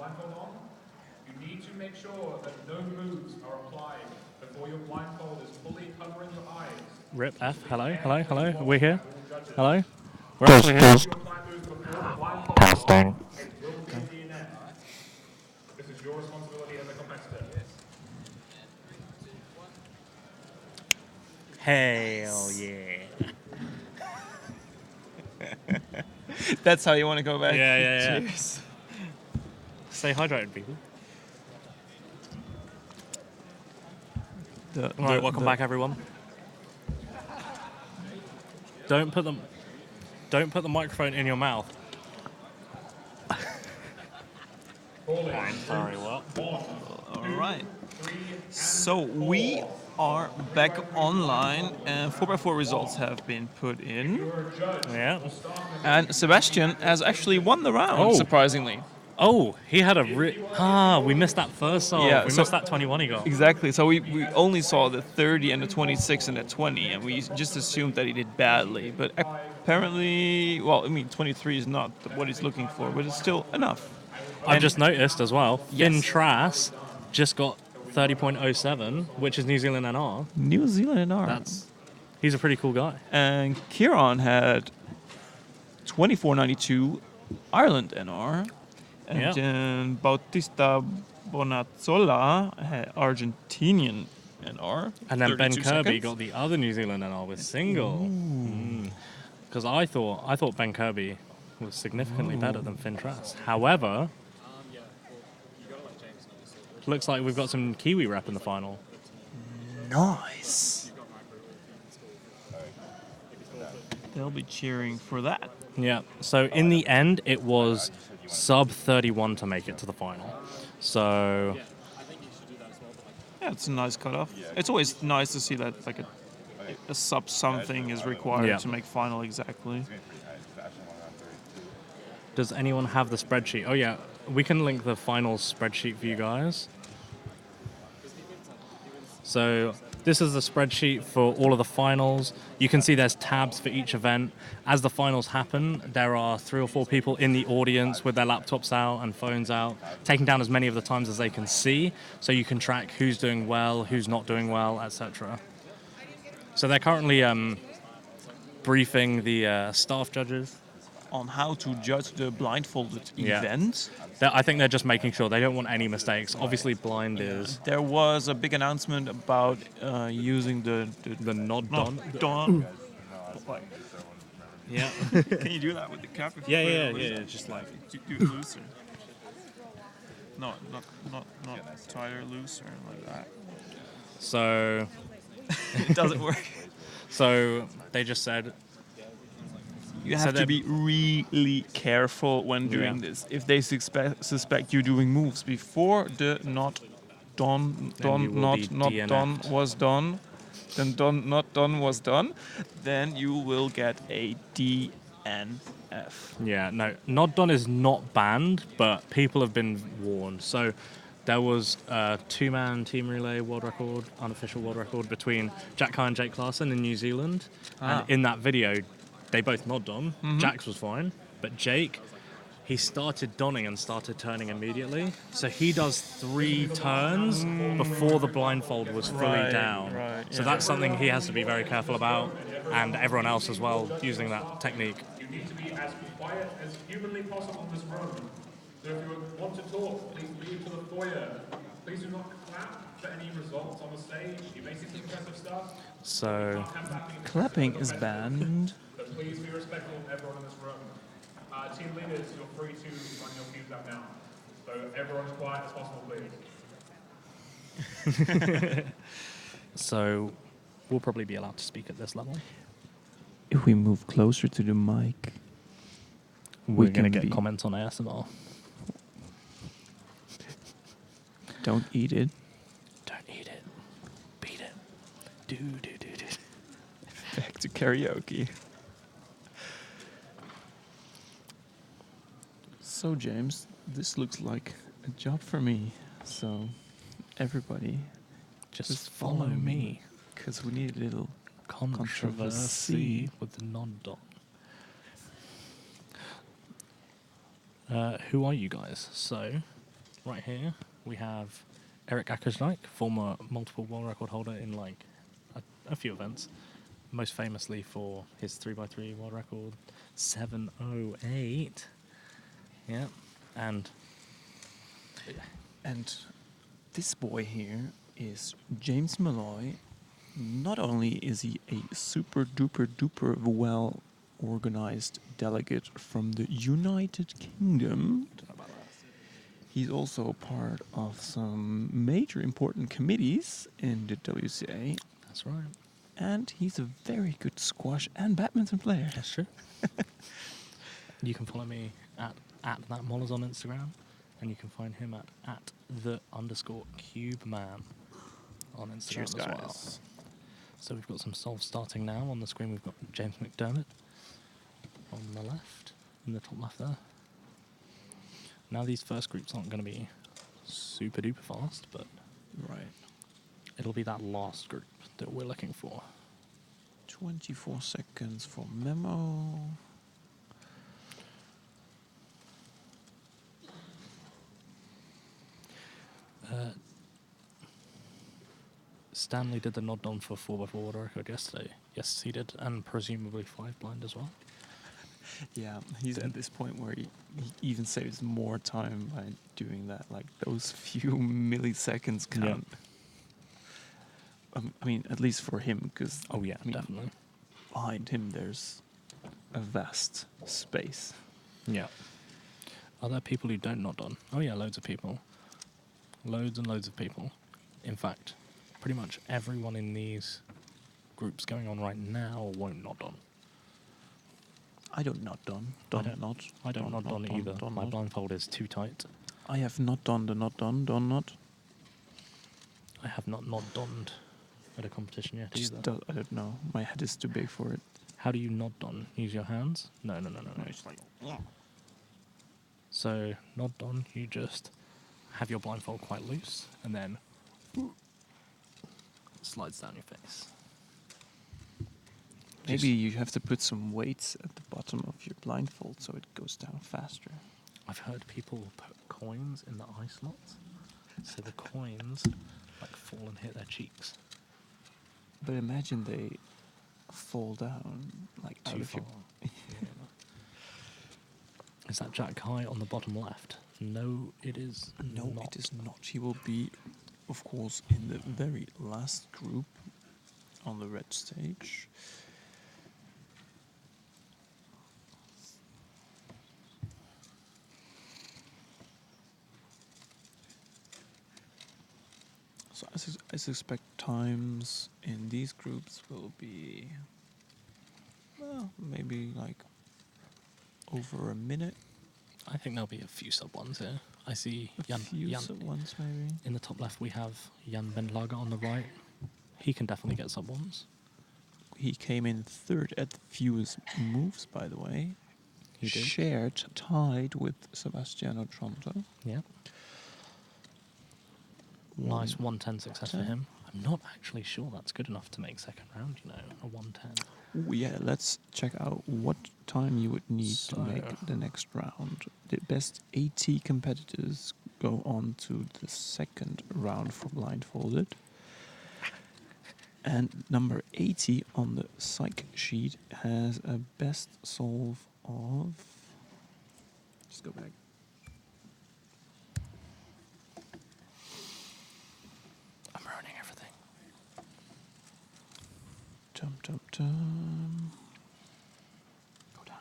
blindfold on, you need to make sure that no moves are applied before your blindfold is fully covering your eyes. Rip F. Hello, hello, hello. We're here. Hello. We're actually here. Testing. This is your responsibility as a competitor. Hell yeah. That's how you want to go back. Yeah. Cheers. Stay hydrated, people. All right, welcome back, everyone. Don't put the microphone in your mouth. I'm sorry, what? All right. So we are back online, and 4x4 results have been put in. Yeah. And Sebastian has actually won the round, surprisingly. Oh, he had we missed that first solve. Yeah, we so- missed that 21 he got. Exactly. So we only saw the 30 and the 26 and the 20, and we just assumed that he did badly. But apparently, 23 is not what he's looking for, but it's still enough. I've just noticed as well, Yes. Finn Trass just got 30.07, which is New Zealand NR. New Zealand NR. He's a pretty cool guy. And Kieran had 24.92 Ireland NR. And then Bautista Bonazzola had Argentinian NR. And then Ben 32 Kirby seconds. got the other New Zealand NR with single. Because I thought Ben Kirby was significantly better than Finn Trass. However, looks like we've got some Kiwi rep in the final. Nice. They'll be cheering for that. Yeah. So in the end, it was sub 31 to make it to the final. So Yeah, it's a nice cutoff. It's always nice to see that like a sub something is required to make final exactly. does anyone have the spreadsheet? Oh yeah, we can link the finals spreadsheet for you guys. So this is the spreadsheet for all of the finals. You can see there's tabs for each event. As the finals happen, there are 3 or 4 people in the audience with their laptops out and phones out, taking down as many of the times as they can see, so you can track who's doing well, who's not doing well, etc. So they're currently briefing the staff judges On how to judge the blindfolded event. I think they're just making sure they don't want any mistakes. Obviously, blind is There was a big announcement about using the nod don. Yeah. Can you do that with the cap? If Yeah. Just like do it looser. No, not tighter, looser like that. so. It doesn't work. So they just said You have to be really careful when doing this. If they suspect you doing moves before the not done was done, then not done was done, then you will get a DNF. Yeah, no, nod don is not banned, but people have been warned. So there was a 2-man team relay world record, unofficial world record between Jack Kai and Jake Clarkson in New Zealand, and in that video, they both nod on. Jack's was fine, but Jake, he started donning and started turning immediately. So he does 3 turns before the blindfold was fully down. So that's something he has to be very careful about, and everyone else as well, using that technique. You need to be as quiet as humanly possible in this room. So if you want to talk, please leave to the foyer. Please do not clap for any results on the stage. You may see some impressive stuff. So Clapping is banned. But please be respectful of everyone in this room. Team leaders, you're free to run your teams out now. So everyone as quiet as possible, please. So we'll probably be allowed to speak at this level. If we move closer to the mic, We're going to get comments on ASMR. Don't eat it. Don't eat it. Beat it. Do. Back to karaoke. So, James, this looks like a job for me. So, everybody, Just follow me. because we need a little Controversy with the non-dot. Who are you guys? So, right here, we have Erik Akkersdijk, former multiple world record holder in like a few events. Most famously for his 3x3 world record, 7:08. Yeah, and this boy here is James Molloy. Not only is he a super duper duper well organized delegate from the United Kingdom, he's also part of some major important committees in the WCA. that's right. And he's a very good squash and badminton player. That's true. You can follow me at that Mollers on Instagram, and you can find him at _CubeMan on Instagram. Cheers, as well. guys. So we've got some solves starting now. On the screen we've got James McDermott on the left, in the top left there. Now these first groups aren't going to be super duper fast, but Right. it'll be that last group that we're looking for. 24 seconds for memo. Stanley did the nod on for 4x4 world record yesterday. Yes, he did, and presumably 5 blind as well. Yeah, he's at this point where he even saves more time by doing that. Like those few milliseconds count. I mean, at least for him, because Oh yeah, definitely. behind him there's a vast space. Yeah. Are there people who don't nod on? Oh yeah, loads of people. Loads and loads of people. In fact, pretty much everyone in these groups going on right now won't nod on. I don't nod on. I don't nod on either. My blindfold is too tight. I have not done the not done, don't not. I have not nod-donned at a competition yet Just either. I don't know. My head is too big for it. How do you nod on? Use your hands? No. It's like, So, nod on, you just have your blindfold quite loose, and then slides down your face. maybe you have to put some weights at the bottom of your blindfold so it goes down faster. I've heard people put coins in the eye slots, so the coins like fall and hit their cheeks. But imagine they fall down like out Too of your. far. Is that Jack High on the bottom left? No, it is No, not. it is not. He will be, of course, in the very last group on the red stage. So I suspect times in these groups will be, well, maybe like over a minute. I think there'll be a few sub ones here. I see A few Jan ones maybe. in the top left. We have Jan Bendlager on the right. He can definitely get sub ones. He came in third at the fewest moves, by the way. He did. Shared, tied with Sebastiano Tronto. Yeah. Nice 110 success for him. I'm not actually sure that's good enough to make second round, you know, a 110. Ooh, yeah, let's check out what time you would need to So- make the next round. The best 80 competitors go on to the second round for blindfolded. And number 80 on the psych sheet has a best solve of... Just go back. I'm ruining everything. Go down.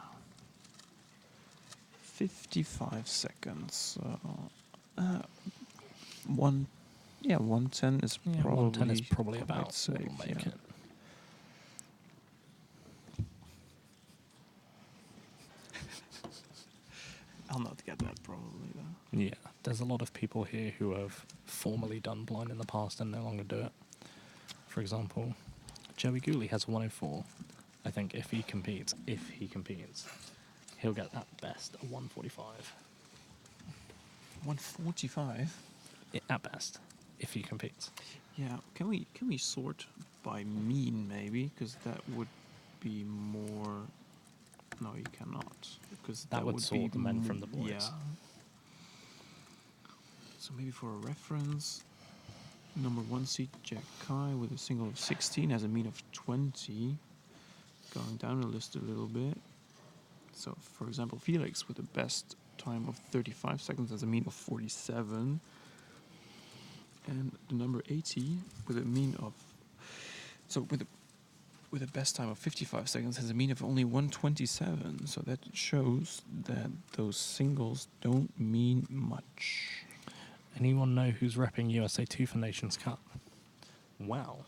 55 seconds. 110 is Yeah, probably 110 is probably quite about safe. what will make Yeah. it. I'll not get that probably though. Yeah, there's a lot of people here who have formerly done blind in the past and no longer do it. For example, Joey Gooley has 104. I think if he competes, he'll get at best a 145. 145. At best, if he competes. Yeah. Can we sort by mean maybe? Because that would be more. No, you cannot. Because That would be sort the men from the boys. Yeah. So maybe for a reference, number 1 seed Jack Kai with a single of 16 has a mean of 20. Going down the list a little bit. So, for example, Felix with the best time of 35 seconds has a mean of 47. And the number 80 with a mean of... So, with a best time of 55 seconds has a mean of only 127. So that shows that those singles don't mean much. Anyone know who's repping USA 2 for Nations Cup? Wow.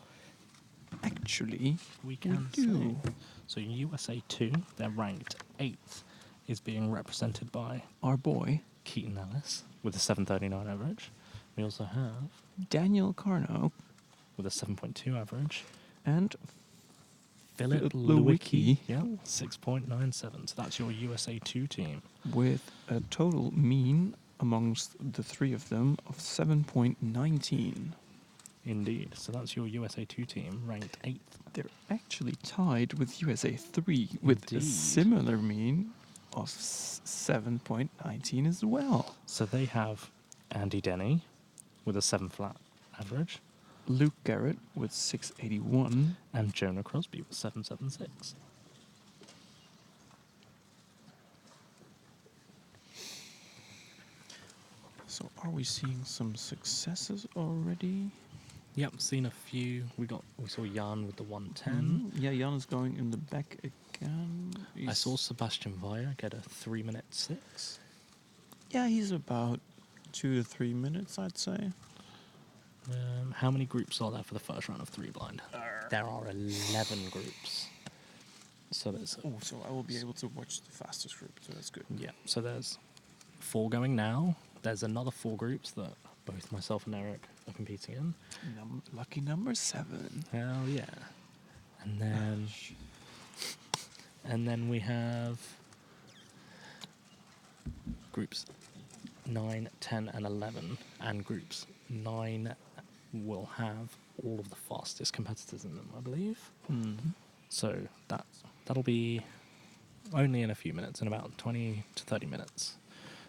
Actually, We can do. say. So USA 2, they're ranked 8th, is being represented by Our boy, Keaton Ellis with a 7.39 average. We also have Daniel Carno, with a 7.2 average. and Philip Philip Lewicki, Lewicki. yeah, 6.97. So that's your USA 2 team. with a total mean amongst the three of them of 7.19. Indeed. So that's your USA 2 team, ranked 8th. They're actually tied with USA 3 with a Indeed. similar mean of 7.19 as well. So they have Andy Denny with a 7 flat average Luke Garrett with 681. and Jonah Crosby with 7.76. So are we seeing some successes already? Yep, seen a few. We saw Jan with the 110. Yeah, Jan is going in the back again. I saw Sebastian Vaya get a 3-minute 6. Yeah, he's about 2 to 3 minutes, I'd say. How many groups are there for the first round of 3 blind? There are 11 groups. So there's Oh, so I will be able to watch the fastest group, so that's good. yeah. So there's 4 going now. There's another 4 groups that both myself and Erik are competing in. Lucky number 7. Hell yeah! And then we have groups 9, 10, and 11, and groups 9 will have all of the fastest competitors in them, I believe. Mm-hmm. So that'll be only in a few minutes, in about 20 to 30 minutes.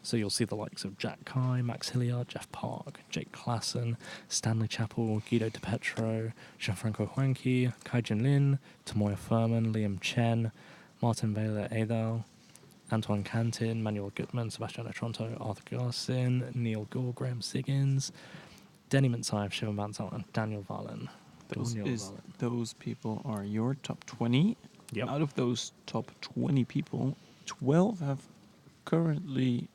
So you'll see the likes of Jack Kai, Max Hilliard, Jeff Park, Jake Klassen, Stanley Chappell, Guido De Petro, Gianfranco Huanqui, Kai Jin Lin, Tamoya Furman, Liam Chen, Martin Baylor Adel, Antoine Cantin, Manuel Gutman, Sebastian Otronto, Arthur Garcin, Neil Gore, Graham Siggins, Denny Mintsayev, Shivan Bansal, and Daniel Valen. Those people are your top 20. Yep. Out of those top 20 people, 12 have currently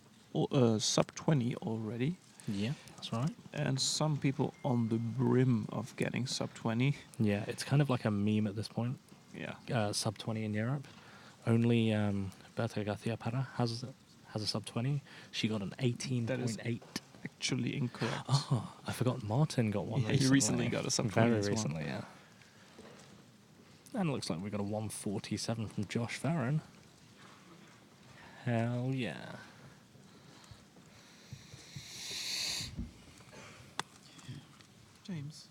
sub 20 already. Yeah, that's right. And some people on the brim of getting sub 20. Yeah, it's kind of like a meme at this point. Yeah. Sub 20 in Europe. Only Berta Garcia Parra has a sub 20. She got an 18.8. Actually incorrect. Oh, I forgot Martin got one Yeah, recently. he recently got a sub 20 Very as well. recently, yeah. And it looks like we got a 147 from Josh Farron. Hell yeah. James.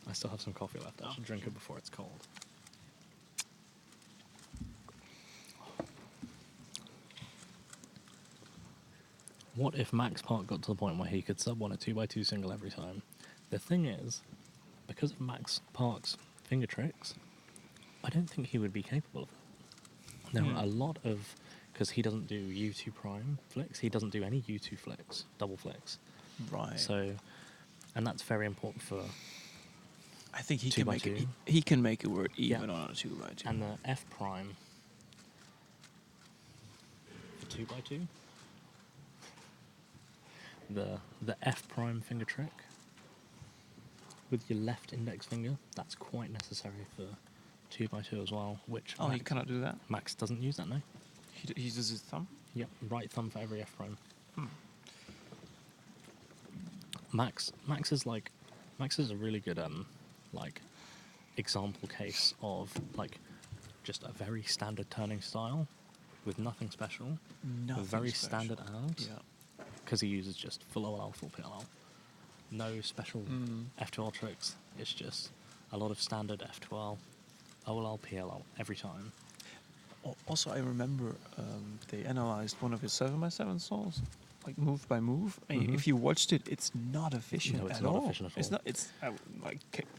I still have some coffee left. I should drink it before it's cold. What if Max Park got to the point where he could sub 1 a 2x2 single every time? The thing is, because of Max Park's finger tricks, I don't think he would be capable of it. There are a lot of... Because he doesn't do U2 prime flicks, he doesn't do any U2 flicks, double flicks. Right. So, and that's very important for... I think he 2 can by make 2. it. He can make it work even Yeah. on a 2x2. And the F prime for 2x2. The F prime finger trick with your left index finger, that's quite necessary for 2x2 as well. Which he cannot do that. Max doesn't use that, no. He uses his thumb. Yep, right thumb for every F prime. Hmm. Max is a really good example case of just a very standard turning style with nothing special, with very standard arms. Yeah. Because he uses just full OL, full PLL. No special F2L tricks. It's just a lot of standard F2L, OL, PLL every time. Also, I remember they analyzed one of his 7x7 stalls. like move by move. And if you watched it, it's not efficient No, it's at not all. efficient at It's all. not. It's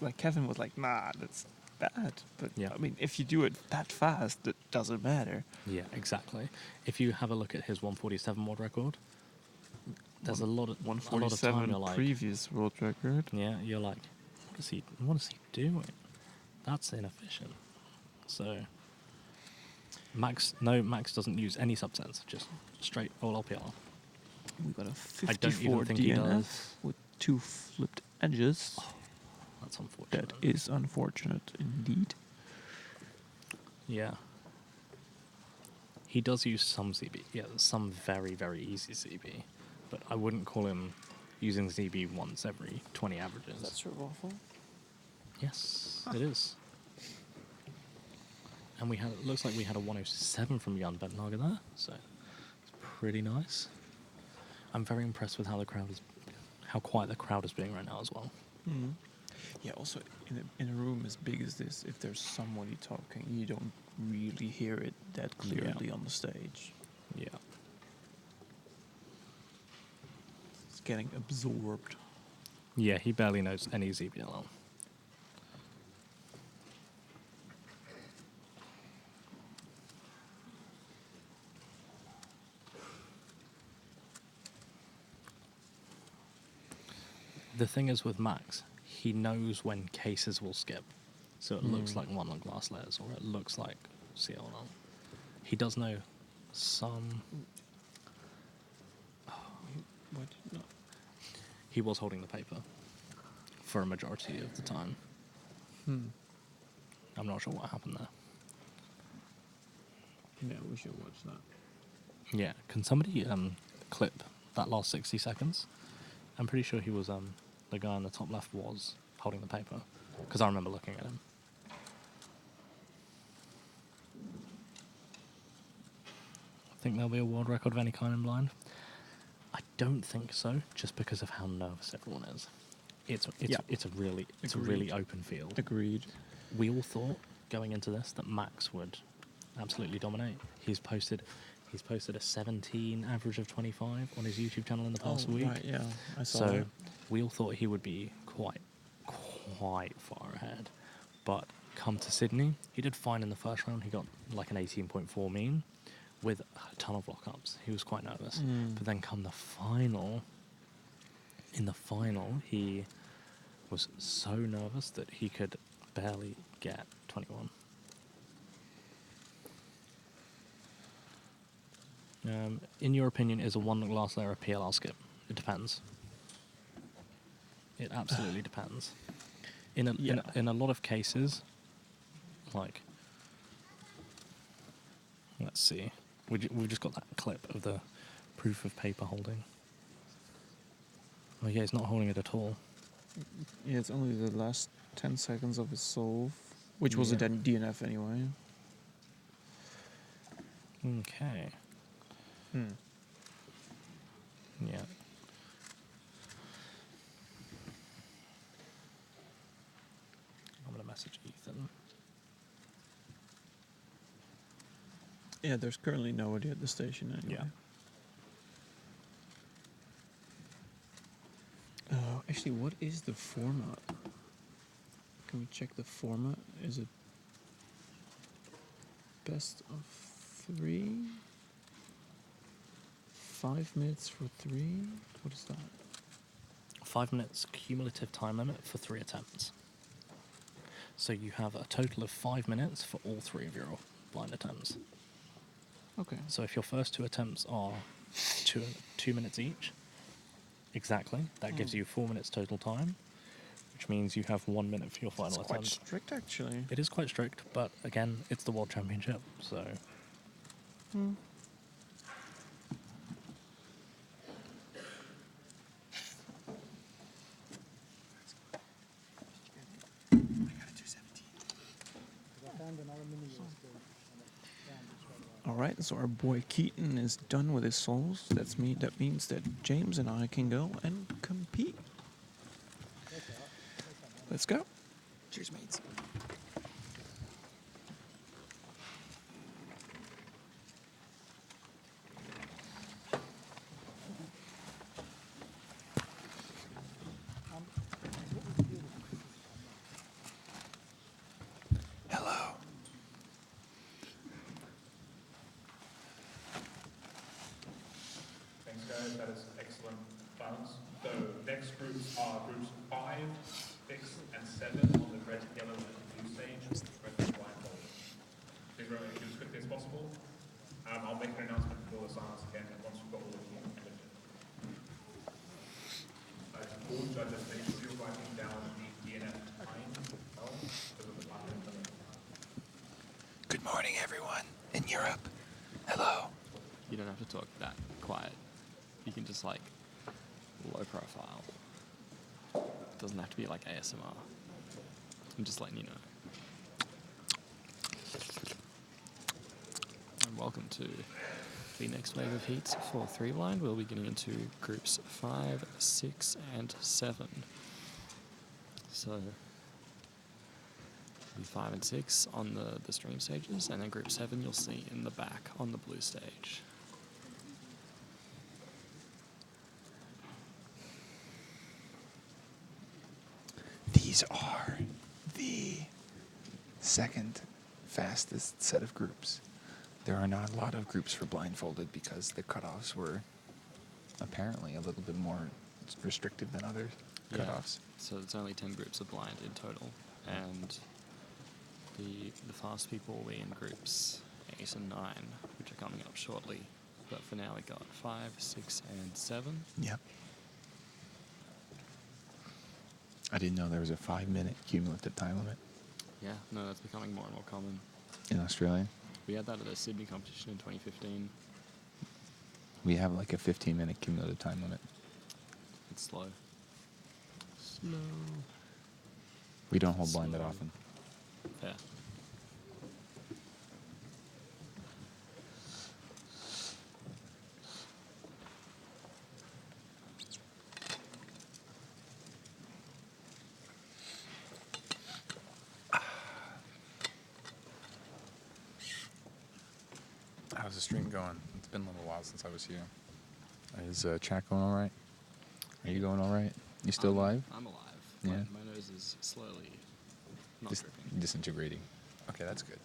like Kevin was like, nah, that's bad. But Yeah. I mean, if you do it that fast, it doesn't matter. Yeah, exactly. If you have a look at his 147 world record, there's a lot of time 147 you're like, previous world record. yeah, you're like, what is he doing? That's inefficient. So Max doesn't use any subsets, just straight all LPR. We got a I don't 54 even think he DNF does. with 2 flipped edges. That's unfortunate. That is unfortunate indeed. Yeah. He does use some ZB. Yeah, some very, very easy ZB. But I wouldn't call him using ZB once every 20 averages. That's your waffle? Yes, it is. And it looks like we had a 107 from Jan Bentnager there, so it's pretty nice. I'm very impressed with how quiet the crowd is being right now as well. Mm-hmm. Yeah, also in a room as big as this, if there's somebody talking, you don't really hear it that clearly on the stage. Yeah. It's getting absorbed. Yeah, he barely knows any ZBLL. The thing is with Max, he knows when cases will skip. So it looks like one on glass layers, or it looks like CLL. He does know some... What? No. He was holding the paper for a majority of the time. I'm not sure what happened there. Yeah, we should watch that. Yeah, can somebody clip that last 60 seconds? I'm pretty sure he was... the guy on the top left was holding the paper, because I remember looking at him. Think there'll be a world record of any kind in blind? I don't think so, just because of how nervous everyone is. It's a really open field. Agreed. We all thought going into this that Max would absolutely dominate. He's posted a 17 average of 25 on his YouTube channel in the past week. Right, yeah, I saw So that. we all thought he would be quite far ahead. But come to Sydney, he did fine in the first round. He got like an 18.4 mean with a ton of lockups. He was quite nervous. But then come the final, he was so nervous that he could barely get 21. In your opinion, is a one glass layer a PLR skip? It depends. It absolutely depends. In a lot of cases, like, let's see, we've just got that clip of the proof of paper holding. Oh yeah, he's not holding it at all. Yeah, it's only the last 10 seconds of his solve, which was a Yeah. DNF anyway. Okay. Yeah. I'm gonna message Ethan. Yeah, there's currently nobody at the station anyway. Actually, what is the format? Can we check the format? Is it best of 3? 5 minutes for 3? What is that? 5 minutes cumulative time limit for 3 attempts. So you have a total of 5 minutes for all 3 of your blind attempts. Okay. So if your first 2 attempts are 2 minutes each, exactly, that gives you 4 minutes total time, which means you have 1 minute for your final That's quite attempt. strict, actually. It is quite strict, but again, it's the World Championship, so... Alright, so our boy Keaton is done with his souls. That means that James and I can go and compete. Let's go. Cheers, mates. that is excellent balance. So next groups are groups 5, 6, and 7 on the red, yellow, and blue stage. Red and blindfold. Please remember to do as quickly as possible. I'll make an announcement before the silence again once we've got all of you completed. All judges, make sure you're writing down the DNF time because of the time limit. Good morning, everyone in Europe. Hello. You don't have to talk that quiet. You can just like low profile. It doesn't have to be like ASMR. I'm just letting you know. And welcome to the next wave of heats for 3 blind. We'll be getting into groups 5, 6, and 7. So, 5 and 6 on the stream stages, and then group 7 you'll see in the back on the blue stage. These are the second fastest set of groups. There are not a lot of groups for blindfolded because the cutoffs were apparently a little bit more restrictive than other cutoffs. So it's only 10 groups of blind in total, and the fast people will be in groups 8 and 9, which are coming up shortly. But for now we got 5, 6, and 7. Yep. I didn't know there was a 5-minute cumulative time limit Yeah, no, that's becoming more and more common. in Australia. We had that at a Sydney competition in 2015. We have like a 15-minute cumulative time limit. It's slow. Slow. We don't hold blind that often. Fair. How's the stream going? It's been a little while since I was here. Is chat going all right? Are you going all right? You still live? I'm alive. Yeah. My nose is slowly not dripping. Disintegrating. Okay, that's good.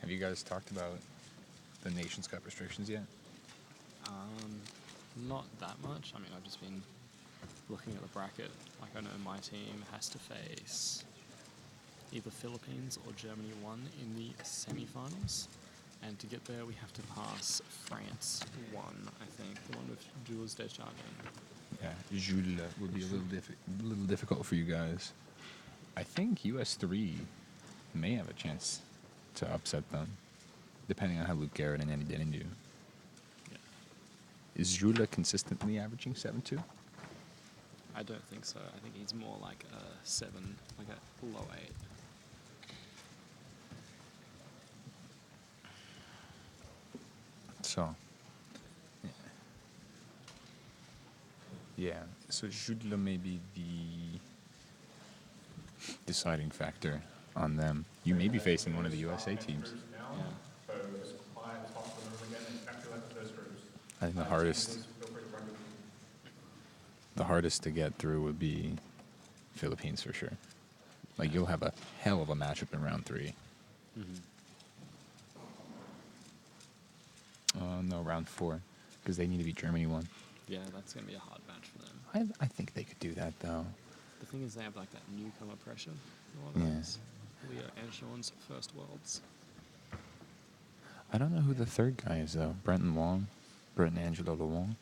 Have you guys talked about the Nations Cup restrictions yet? Not that much. I mean, I've just been looking at the bracket. Like, I know my team has to face either Philippines or Germany 1 in the semi-finals. And to get there, we have to pass France 1, I think. The one with Jules Deschamps. Yeah, Jules would be a little difficult for you guys. I think US 3 may have a chance to upset them, depending on how Luke Garrett and Andy Denning do. Yeah. Is Jules consistently averaging 7-2? I don't think so. I think he's more like a 7, like a low 8. So, yeah. So Jules may be the deciding factor on them. You may be facing one of the USA teams. Yeah. I think the hardest to get through would be Philippines for sure. Like, you'll have a hell of a matchup in round 3. Mm-hmm. No, round 4, because they need to beat Germany 1. Yeah, that's going to be a hard match for them. I think they could do that, though. The thing is, they have like that newcomer pressure. Yeah. Leo and Sean's first worlds. I don't know who the third guy is, though. Brenton Angelo Long.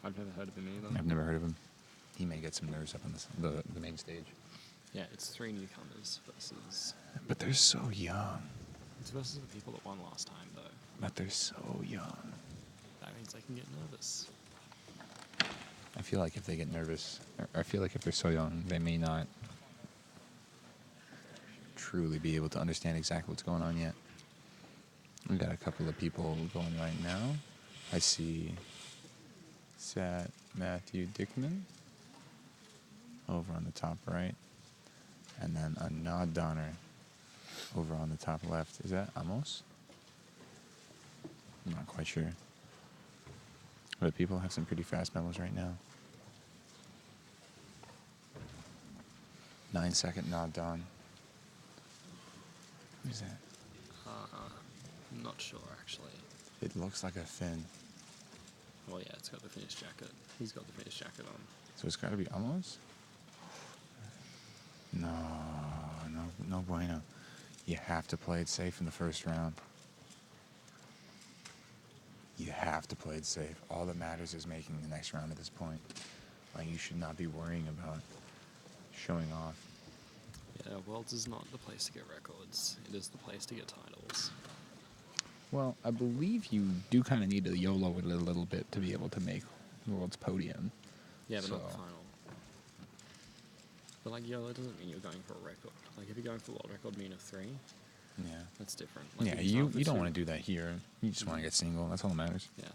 I've never heard of him either. I've never heard of him. He may get some nerves up on the main stage. Yeah, it's 3 newcomers versus... But they're so young. It's versus the people that won last time, though. But they're so young. That means they can get nervous. I feel like if they get nervous, or I feel like if they're so young, they may not truly be able to understand exactly what's going on yet. We got a couple of people going right now. I see Sat Matthew Dickman over on the top right. And then a Nod Donner over on the top left. Is that Amos? I'm not quite sure. But people have some pretty fast memos right now. 9-second Nod Don. What is that? I'm not sure, actually. It looks like a fin. Well, yeah, it's got the finished jacket. He's got the finished jacket on. So it's got to be almost? No, no bueno. You have to play it safe in the first round. You have to play it safe. All that matters is making the next round at this point. Like, you should not be worrying about showing off. Yeah, Worlds is not the place to get records. It is the place to get titles. Well, I believe you do kind of need to YOLO it a little bit to be able to make World's podium. Yeah, but So- not the final. But like YOLO doesn't mean you're going for a record. Like if you're going for a world record mean of 3, Yeah. that's different. Like, Yeah, if you start for don't 2 want to do that here. You just want to get single. That's all that matters. Yeah.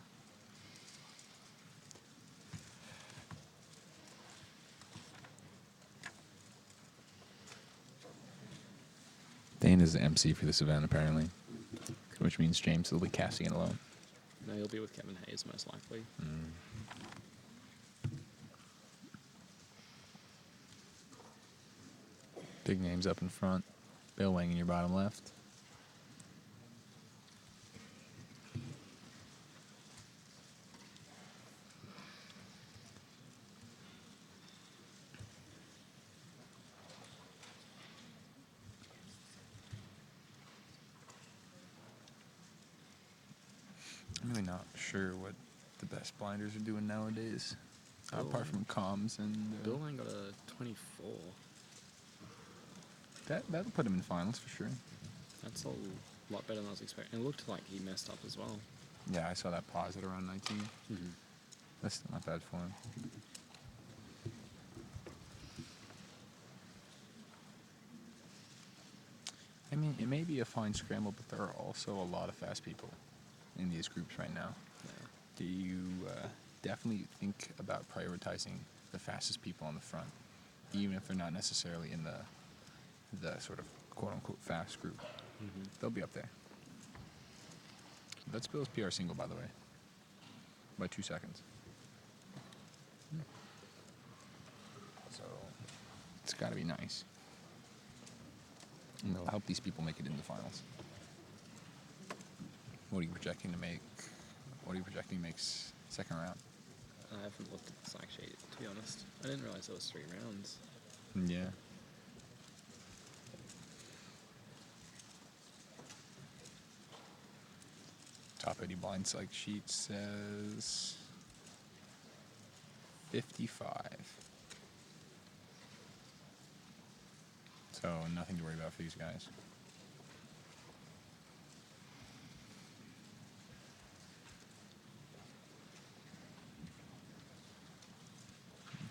Dane is the MC for this event, apparently. Which means James will be casting it alone. No, you'll be with Kevin Hayes most likely. Big names up in front. Bill Wang in your bottom left. I'm really not sure what the best blinders are doing nowadays. Apart from comms and... Bill Lang got a 24. That'll put him in finals for sure. That's a lot better than I was expecting. It looked like he messed up as well. Yeah, I saw that pause at around 19. That's still not bad for him. I mean, it may be a fine scramble, but there are also a lot of fast people in these groups right now. Yeah. Do you definitely think about prioritizing the fastest people on the front, even if they're not necessarily in the sort of quote-unquote fast group? They'll be up there. That's Bill's PR single, by the way, by 2 seconds. So it's got to be nice. And it'll help these people make it into the finals. What are you projecting to make? What are you projecting makes second round? I haven't looked at the slack sheet, to be honest. I didn't realize there was 3 rounds. Yeah. Top 80 blind select sheet says 55. So nothing to worry about for these guys.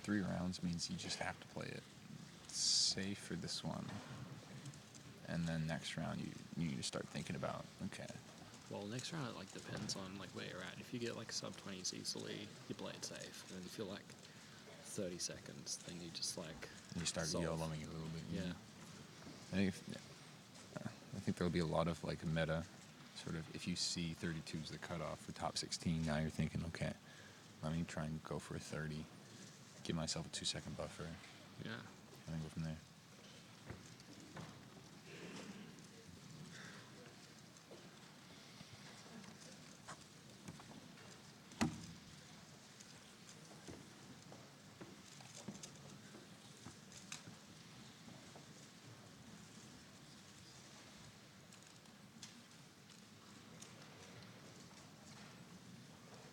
Three rounds means you just have to play it safe for this one. And then next round you need to start thinking about, okay. Well, next round it like depends on like where you're at. If you get like sub 20s easily, you play it safe. And if you're like 30 seconds, then you just like You start solve. YOLOing a little bit. Yeah. I think there'll be a lot of like meta, sort of, if you see 32 is the cutoff for top 16, now you're thinking, okay, let me try and go for a 30, give myself a 2-second buffer, Yeah. and then go from there.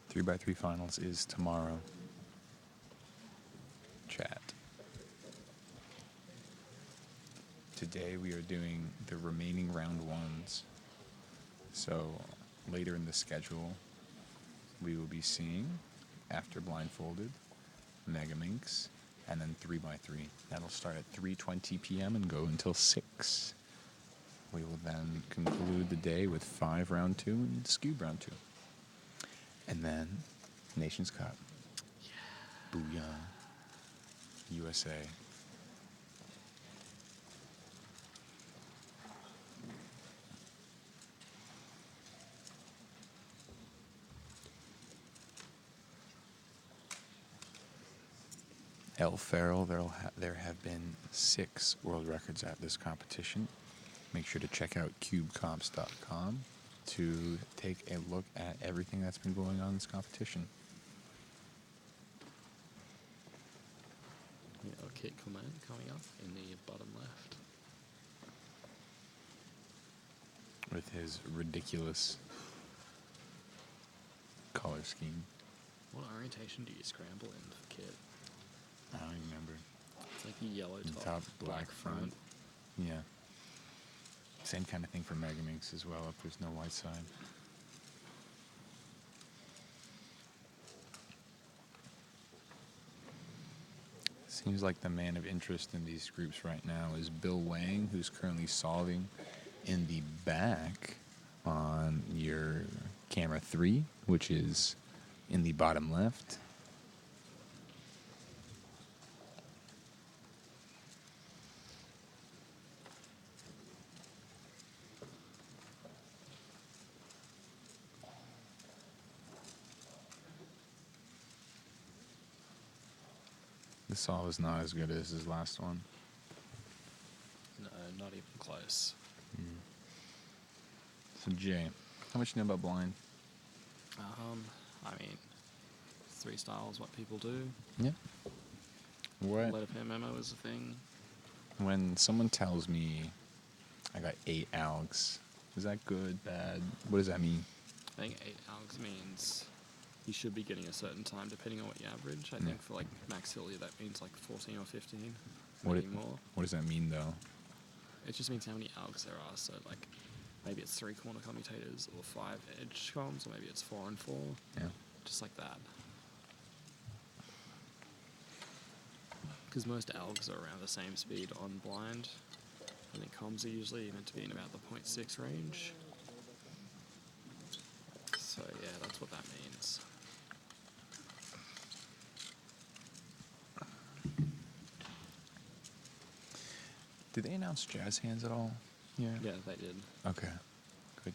Three by three finals is tomorrow. Chat. Today we are doing the remaining round ones. So later in the schedule, we will be seeing, after Blindfolded, Megaminx, and then 3x3. That'll start at 3:20 p.m. and go until 6. We will then conclude the day with 5 round 2 and Scoob round 2. And then Nations Cup. Yeah. Booyah. USA. El Farrell, there have been 6 world records at this competition. Make sure to check out cubecomps.com to take a look at everything that's been going on in this competition. Yeah, kit command coming up in the bottom left. With his ridiculous color scheme. What orientation do you scramble in for kit? I don't even remember. It's like yellow top, Top, black front. Yeah. Same kind of thing for Megaminx as well, if there's no white side. Seems like the man of interest in these groups right now is Bill Wang, who's currently solving in the back on your camera 3, which is in the bottom left. The solve is not as good as his last one. No, not even close. So Jay, how much you know about blind? I mean, 3 styles, what people do. Yeah. What? Let a memo is a thing. When someone tells me I got 8 algs, is that good, bad? What does that mean? I think 8 algs means you should be getting a certain time depending on what you average. I think for like max Hilly that means like 14 or 15, maybe more. What does that mean though? It just means how many algs there are. So like maybe it's 3 corner commutators or 5 edge comms, or maybe it's 4 and 4. Yeah. Just like that. Because most algs are around the same speed on blind. I think comms are usually meant to be in about the 0.6 range. So yeah, that's what that means. Did they announce jazz hands at all? Yeah, they did. Okay. Good.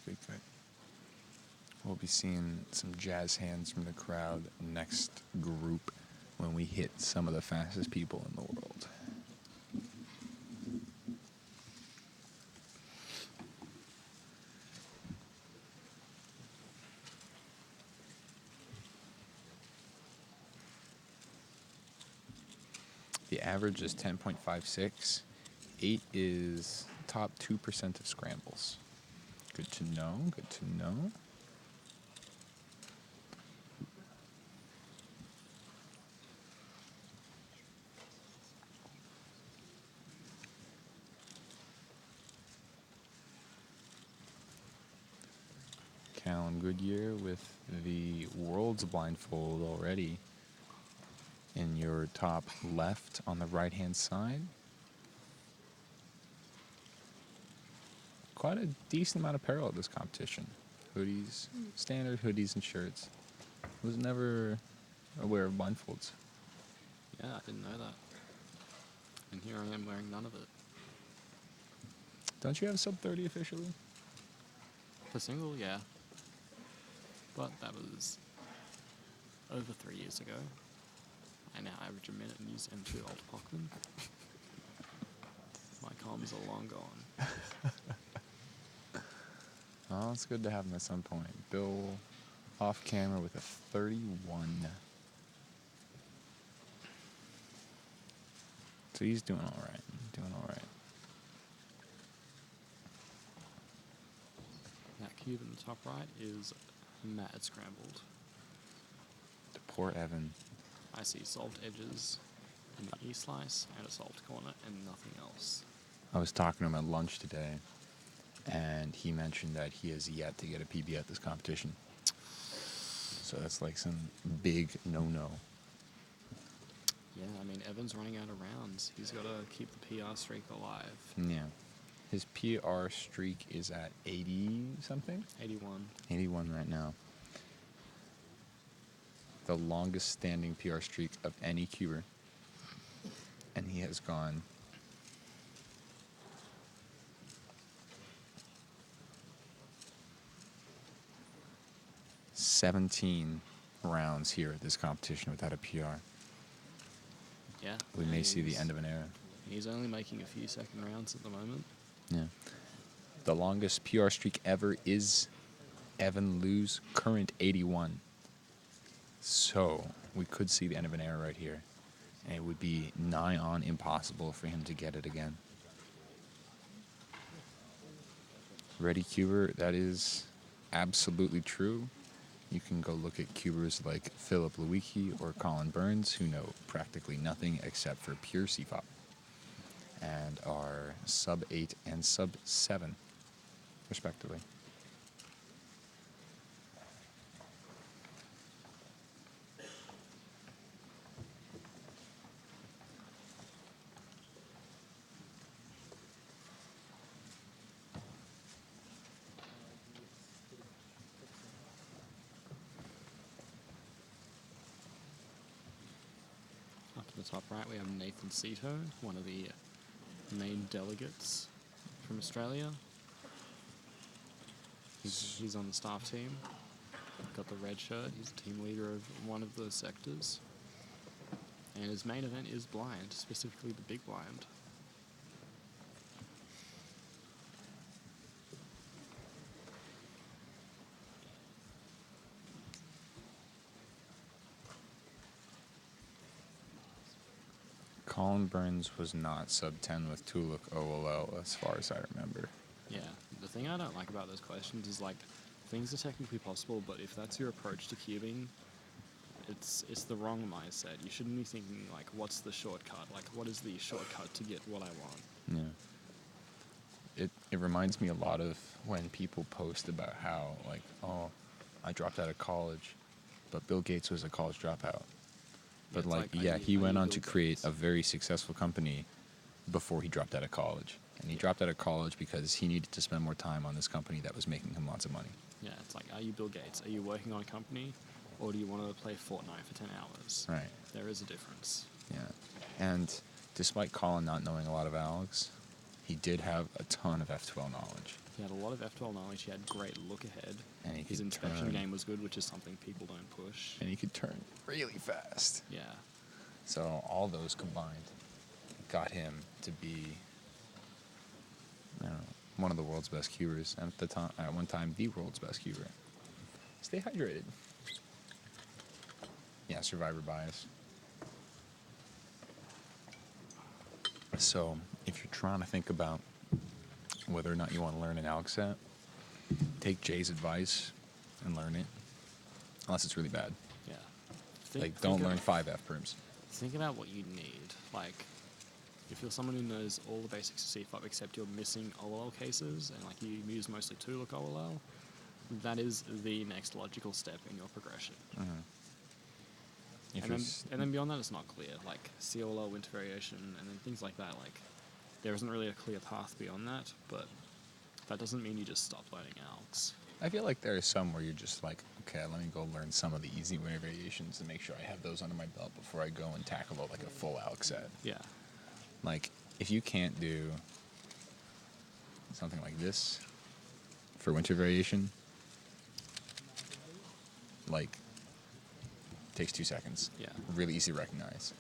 We'll be seeing some jazz hands from the crowd next group when we hit some of the fastest people in the world. The average is 10.56. 8 is top 2% of scrambles. Good to know. Callum Goodyear with the world's blindfold already in your top left on the right-hand side. Quite a decent amount of apparel at this competition. Hoodies, standard hoodies and shirts. Was never aware of blindfolds. Yeah, I didn't know that. And here I am wearing none of it. Don't you have sub 30 officially? For single, yeah. But that was over 3 years ago. I now average a minute and use M2 Alt Pockman. My comms are long gone. Oh, it's good to have him at some point. Bill off camera with a 31. So he's doing all right. That cube in the top right is mad scrambled. Poor Evan. I see solved edges in the E-slice and a solved corner and nothing else. I was talking to him at lunch today, and he mentioned that he has yet to get a PB at this competition. So that's like some big no-no. Yeah, I mean, Evan's running out of rounds. He's got to keep the PR streak alive. Yeah. His PR streak is at 80-something? 81. 81 right now. The longest standing PR streak of any cuber. And he has gone 17 rounds here at this competition without a PR. Yeah. We may see the end of an era. He's only making a few second rounds at the moment. Yeah. The longest PR streak ever is Evan Liu's current 81. So we could see the end of an era right here. And it would be nigh on impossible for him to get it again. Ready cuber, that is absolutely true. You can go look at cubers like Philip Lewicki or Colin Burns, who know practically nothing except for pure CFOP, and are sub 8 and sub 7, respectively. Up to the top right, we have Nathan Cito, one of the main delegates from Australia. He's on the staff team. Got the red shirt. He's the team leader of one of the sectors. And his main event is blind, specifically the big blind. Colin Burns was not sub 10 with Tuluk OLL as far as I remember. Yeah, the thing I don't like about those questions is like, things are technically possible, but if that's your approach to cubing, it's the wrong mindset. You shouldn't be thinking like, what's the shortcut? Like, what is the shortcut to get what I want? Yeah. It reminds me a lot of when people post about how, like, oh, I dropped out of college, but Bill Gates was a college dropout. But, he went on to create a very successful company before he dropped out of college. And he dropped out of college because he needed to spend more time on this company that was making him lots of money. Yeah, it's like, are you Bill Gates? Are you working on a company? Or do you want to play Fortnite for 10 hours? Right. There is a difference. Yeah. And despite Colin not knowing a lot of Alex, he did have a ton of F12 knowledge. He had a lot of F12 knowledge. He had great look ahead. And his inspection game was good, which is something people don't push. And he could turn really fast. Yeah. So all those combined got him to be, I don't know, one of the world's best cubers, and at one time the world's best cuber. Stay hydrated. Yeah, survivor bias. So if you're trying to think about whether or not you want to learn an Alex set, take Jay's advice and learn it, unless it's really bad. Yeah. Don't learn 5 F-perms. Think about what you need. Like, if you're someone who knows all the basics of CFOP except you're missing OLL cases, and like you use mostly Tuluk OLL, that is the next logical step in your progression. And then beyond that, it's not clear. Like COLL, winter variation, and then things like that. Like, there isn't really a clear path beyond that, but that doesn't mean you just stop learning ALKs. I feel like there are some where you're just like, okay, let me go learn some of the easy winter variations and make sure I have those under my belt before I go and tackle like a full Alex set. Yeah. Like, if you can't do something like this for winter variation, like, takes 2 seconds. Yeah. Really easy to recognize.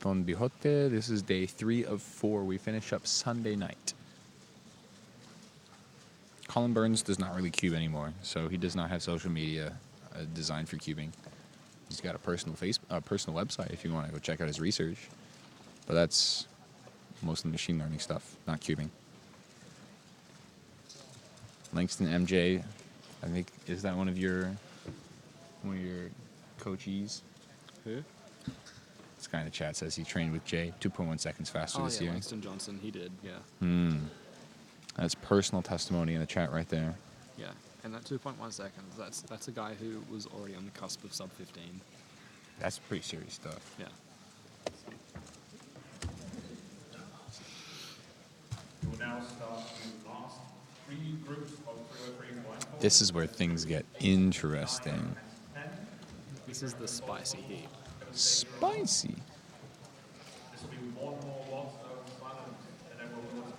Don Bijote, this is day 3 of 4. We finish up Sunday night. Colin Burns does not really cube anymore, so he does not have social media designed for cubing. He's got a personal website if you want to go check out his research, but that's mostly machine learning stuff, not cubing. Langston MJ, I think, is that one of your coachees? Who? This guy in the chat says he trained with Jay 2.1 seconds faster this year. Langston Johnson, he did, yeah. That's personal testimony in the chat right there. Yeah, and that 2.1 seconds, that's a guy who was already on the cusp of sub 15. That's pretty serious stuff. Yeah. We will now start the last 3 groups of 303 blindfold. This is where things get interesting. This is the spicy heat. Spicy. This will be one more lot of silent, and then we'll move on to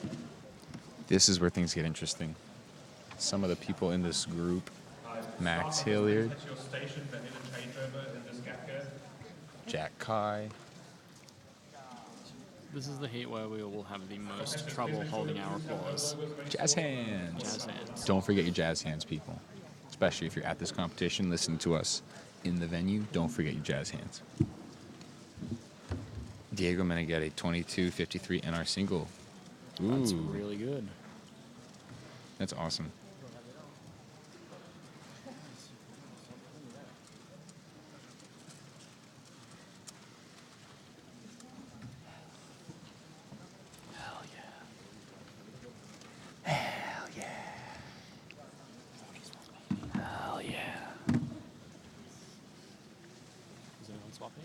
Megaminx. This is where things get interesting. Some of the people in this group Max Hilliard. At your station for interchangeover in this gap here. Jack Kai. This is the heat where we will have the most trouble holding our applause. Jazz hands. Jazz hands. Don't forget your jazz hands, people. Especially if you're at this competition listening to us in the venue. Don't forget your jazz hands. Diego Meneghetti, 22.53 NR single. Ooh, That's really good. that's awesome. Hell yeah. Hell yeah. Hell yeah. Is anyone swapping?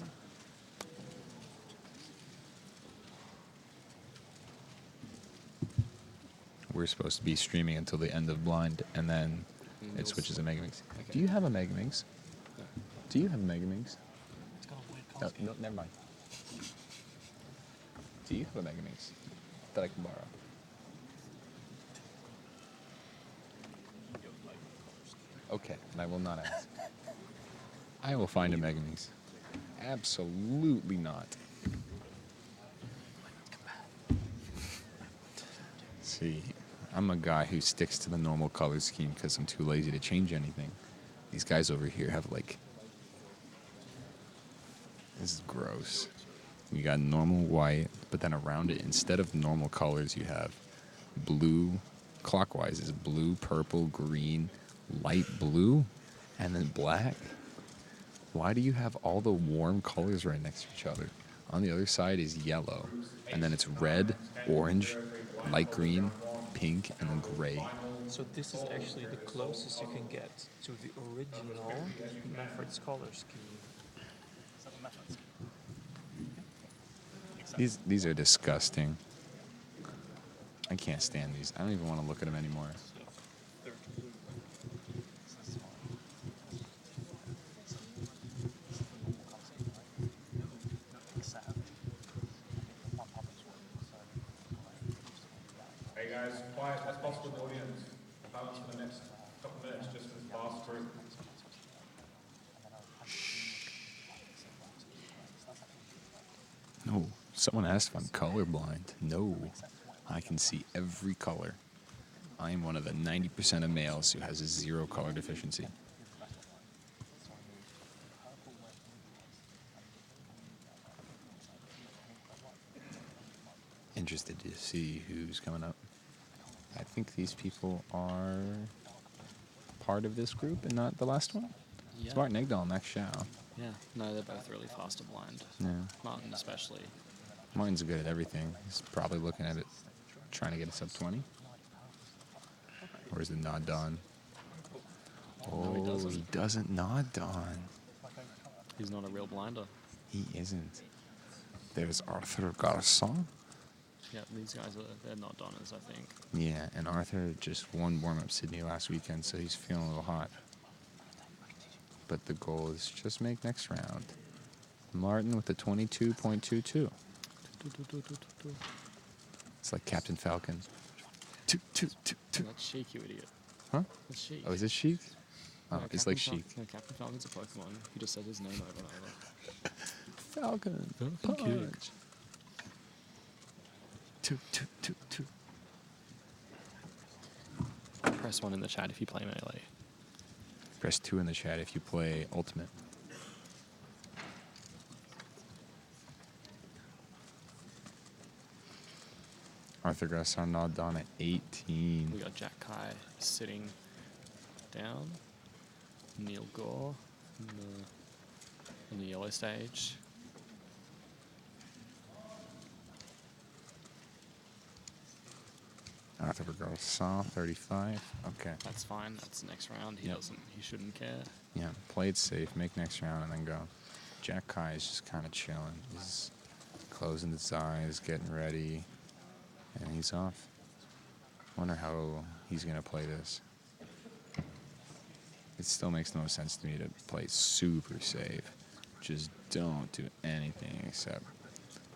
We're supposed to be streaming until the end of Blind, and then it switches to Megaminx. Do you have a Megaminx? No. Do you have a Megaminx? It's got a weird No, color scheme. no, never mind. Do you have a Megaminx that I can borrow? Okay, and I will not ask. I will find a Megaminx. Absolutely not. See, I'm a guy who sticks to the normal color scheme because I'm too lazy to change anything. These guys over here have like... This is gross. You got normal white, but then around it, instead of normal colors, you have blue. Clockwise is blue, purple, green, light blue, and then black. Why do you have all the warm colors right next to each other? On the other side is yellow, and then it's red, orange, light green, pink, and then gray. So this is actually the closest you can get to the original Meffert's color scheme. These are disgusting. I can't stand these. I don't even want to look at them anymore. Hey guys, quiet as possible, audience. Balance for the next couple minutes, just for this last group. No. Someone asked if I'm colorblind. No. I can see every color. I am one of the 90% of males who has a zero color deficiency. Interested to see who's coming up. I think these people are part of this group and not the last one. Yeah. It's Martin Egdahl and Max Shao. Yeah. No, they're both really fast to blind. Yeah. Martin especially. Martin's good at everything. He's probably looking at it, trying to get a sub 20. Or is it nod Don? No, he doesn't. He doesn't nod Don. He's not a real blinder. He isn't. There's Arthur Garçon. Yeah, these guys they're not Donners, I think. Yeah, and Arthur just won warm-up Sydney last weekend, so he's feeling a little hot. But the goal is just make next round. Martin with the 22.22. It's like Captain Falcon. That's Sheik, you idiot. Huh? That's Sheik. Oh, is it Sheik? Oh, No, it's like Captain Sheik. No, Captain Falcon's a Pokemon. He just said his name over and over. Falcon. Falcon Punch. Two. Press 1 in the chat if you play Melee. Press 2 in the chat if you play Ultimate. Arthur Garçon nod Don at 18. We got Jack Kai sitting down. Neil Gore on the yellow stage. Arthur Garçon, 35. Okay. That's fine. That's the next round. He Yep. doesn't. He shouldn't care. Yeah, play it safe, make next round, and then go. Jack Kai is just kind of chilling. He's closing his eyes, getting ready, and he's off. Wonder how he's going to play this. It still makes no sense to me to play super safe. Just don't do anything except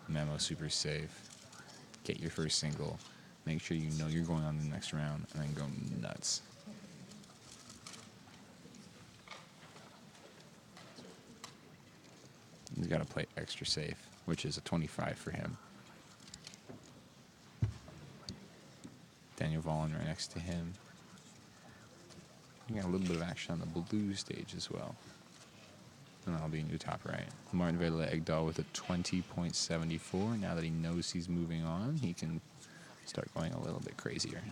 memo super safe. Get your first single. Make sure you know you're going on the next round, and then go nuts. He's got to play extra safe, which is a 25 for him. Daniel Vaughn right next to him. You got a little bit of action on the blue stage as well. And that'll be in your top right. Martin Vedela Egdahl with a 20.74. Now that he knows he's moving on, he can start going a little bit crazier.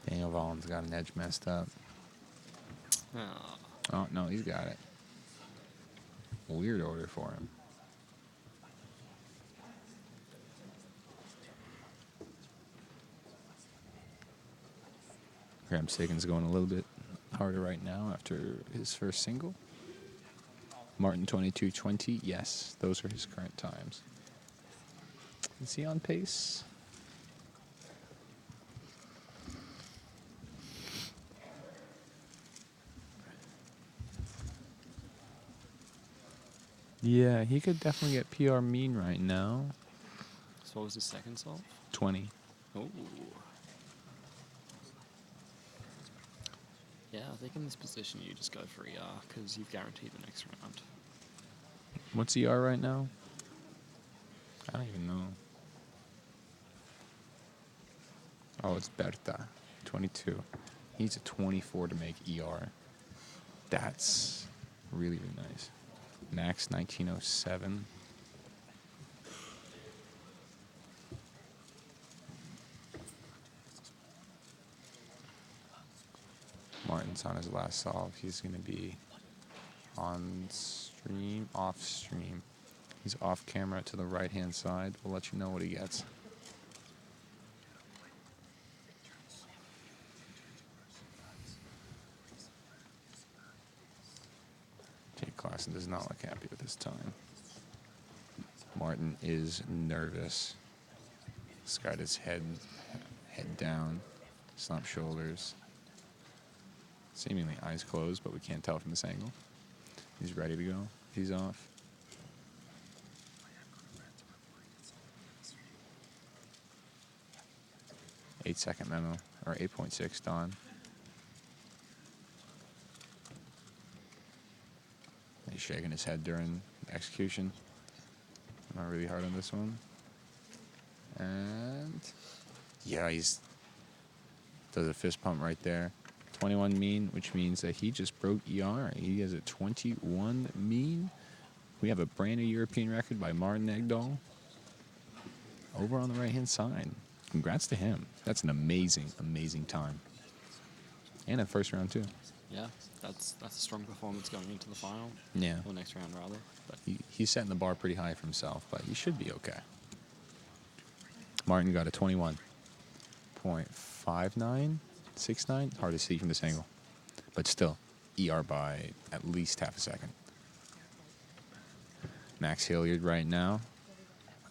Daniel Vaughn's got an edge messed up. Ah. Oh, no, he's got it. Weird order for him. Graham Sagan's going a little bit harder right now after his first single. Martin 22:20. Yes, those are his current times. Is he on pace? Yeah, he could definitely get PR mean right now. So what was his second solve? 20. Oh. Yeah, I think in this position you just go for ER because you've guaranteed the next round. What's ER right now? I don't even know. Oh, it's Berta. 22. He needs a 24 to make ER. That's really, really nice. Max 1907. Martin's on his last solve. He's going to be on stream, off stream. He's off camera to the right-hand side. We'll let you know what he gets. Jake Clausen does not look happy with his time. Martin is nervous. He's got his head down, slump shoulders. Seemingly eyes closed, but we can't tell from this angle. He's ready to go. He's off. Eight-second memo, or 8.6 Don. He's shaking his head during execution. Not really hard on this one. And yeah, he's does a fist pump right there. 21 mean, which means that he just broke ER. He has a 21 mean. We have a brand new European record by Martin Egdahl. Over on the right-hand side. Congrats to him. That's an amazing, amazing time. And a first round, too. Yeah, that's a strong performance going into the final. Yeah. Or next round, rather. But He's setting the bar pretty high for himself, but he should be okay. Martin got a 21.59, 69. Hard to see from this angle. But still, ER by at least half a second. Max Hilliard right now.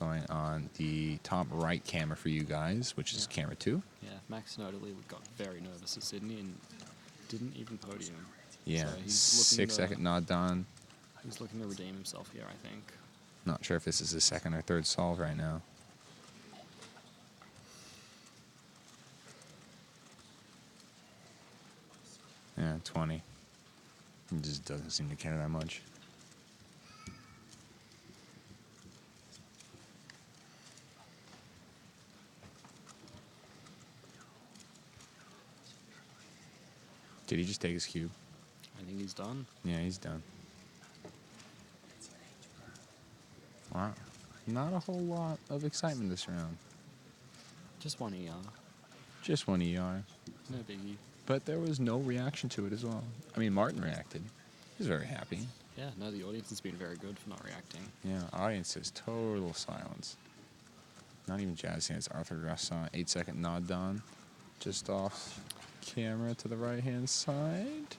Going on the top right camera for you guys, which is camera 2. yeah, Max notably got very nervous at Sydney and didn't even podium. Yeah, So he's looking 6-second nod down. He's looking to redeem himself here, I think. Not sure if this is his second or third solve right now. Yeah, 20. He just doesn't seem to care that much. Did he just take his cube? I think he's done. Yeah, he's done. Wow. Not a whole lot of excitement this round. Just one ER. Just one ER. No biggie. But there was no reaction to it as well. I mean, Martin reacted. He was very happy. Yeah, no, the audience has been very good for not reacting. Yeah, audience is total silence. Not even jazz hands. Arthur Grasson, 8-second nod down. Just off camera to the right-hand side.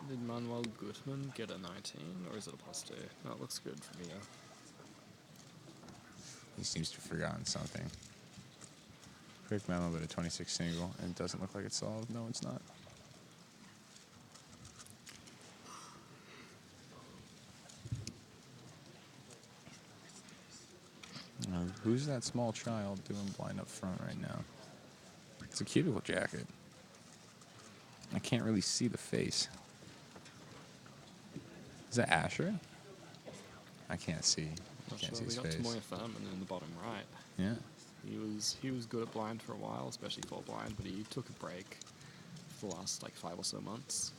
Did Manuel Gutmann get a 19, or is it a +2? No, it looks good from here. He seems to have forgotten something. Quick memo, but a 26 single, and it doesn't look like it's solved. No, it's not. Who's that small child doing blind up front right now? It's a cute little jacket. I can't really see the face. Is that Asher? I can't see. Not Can't sure. see We his got face. Tomoya Furman in the bottom right. Yeah. He was good at blind for a while, especially for blind, but he took a break for the last like 5 or so months.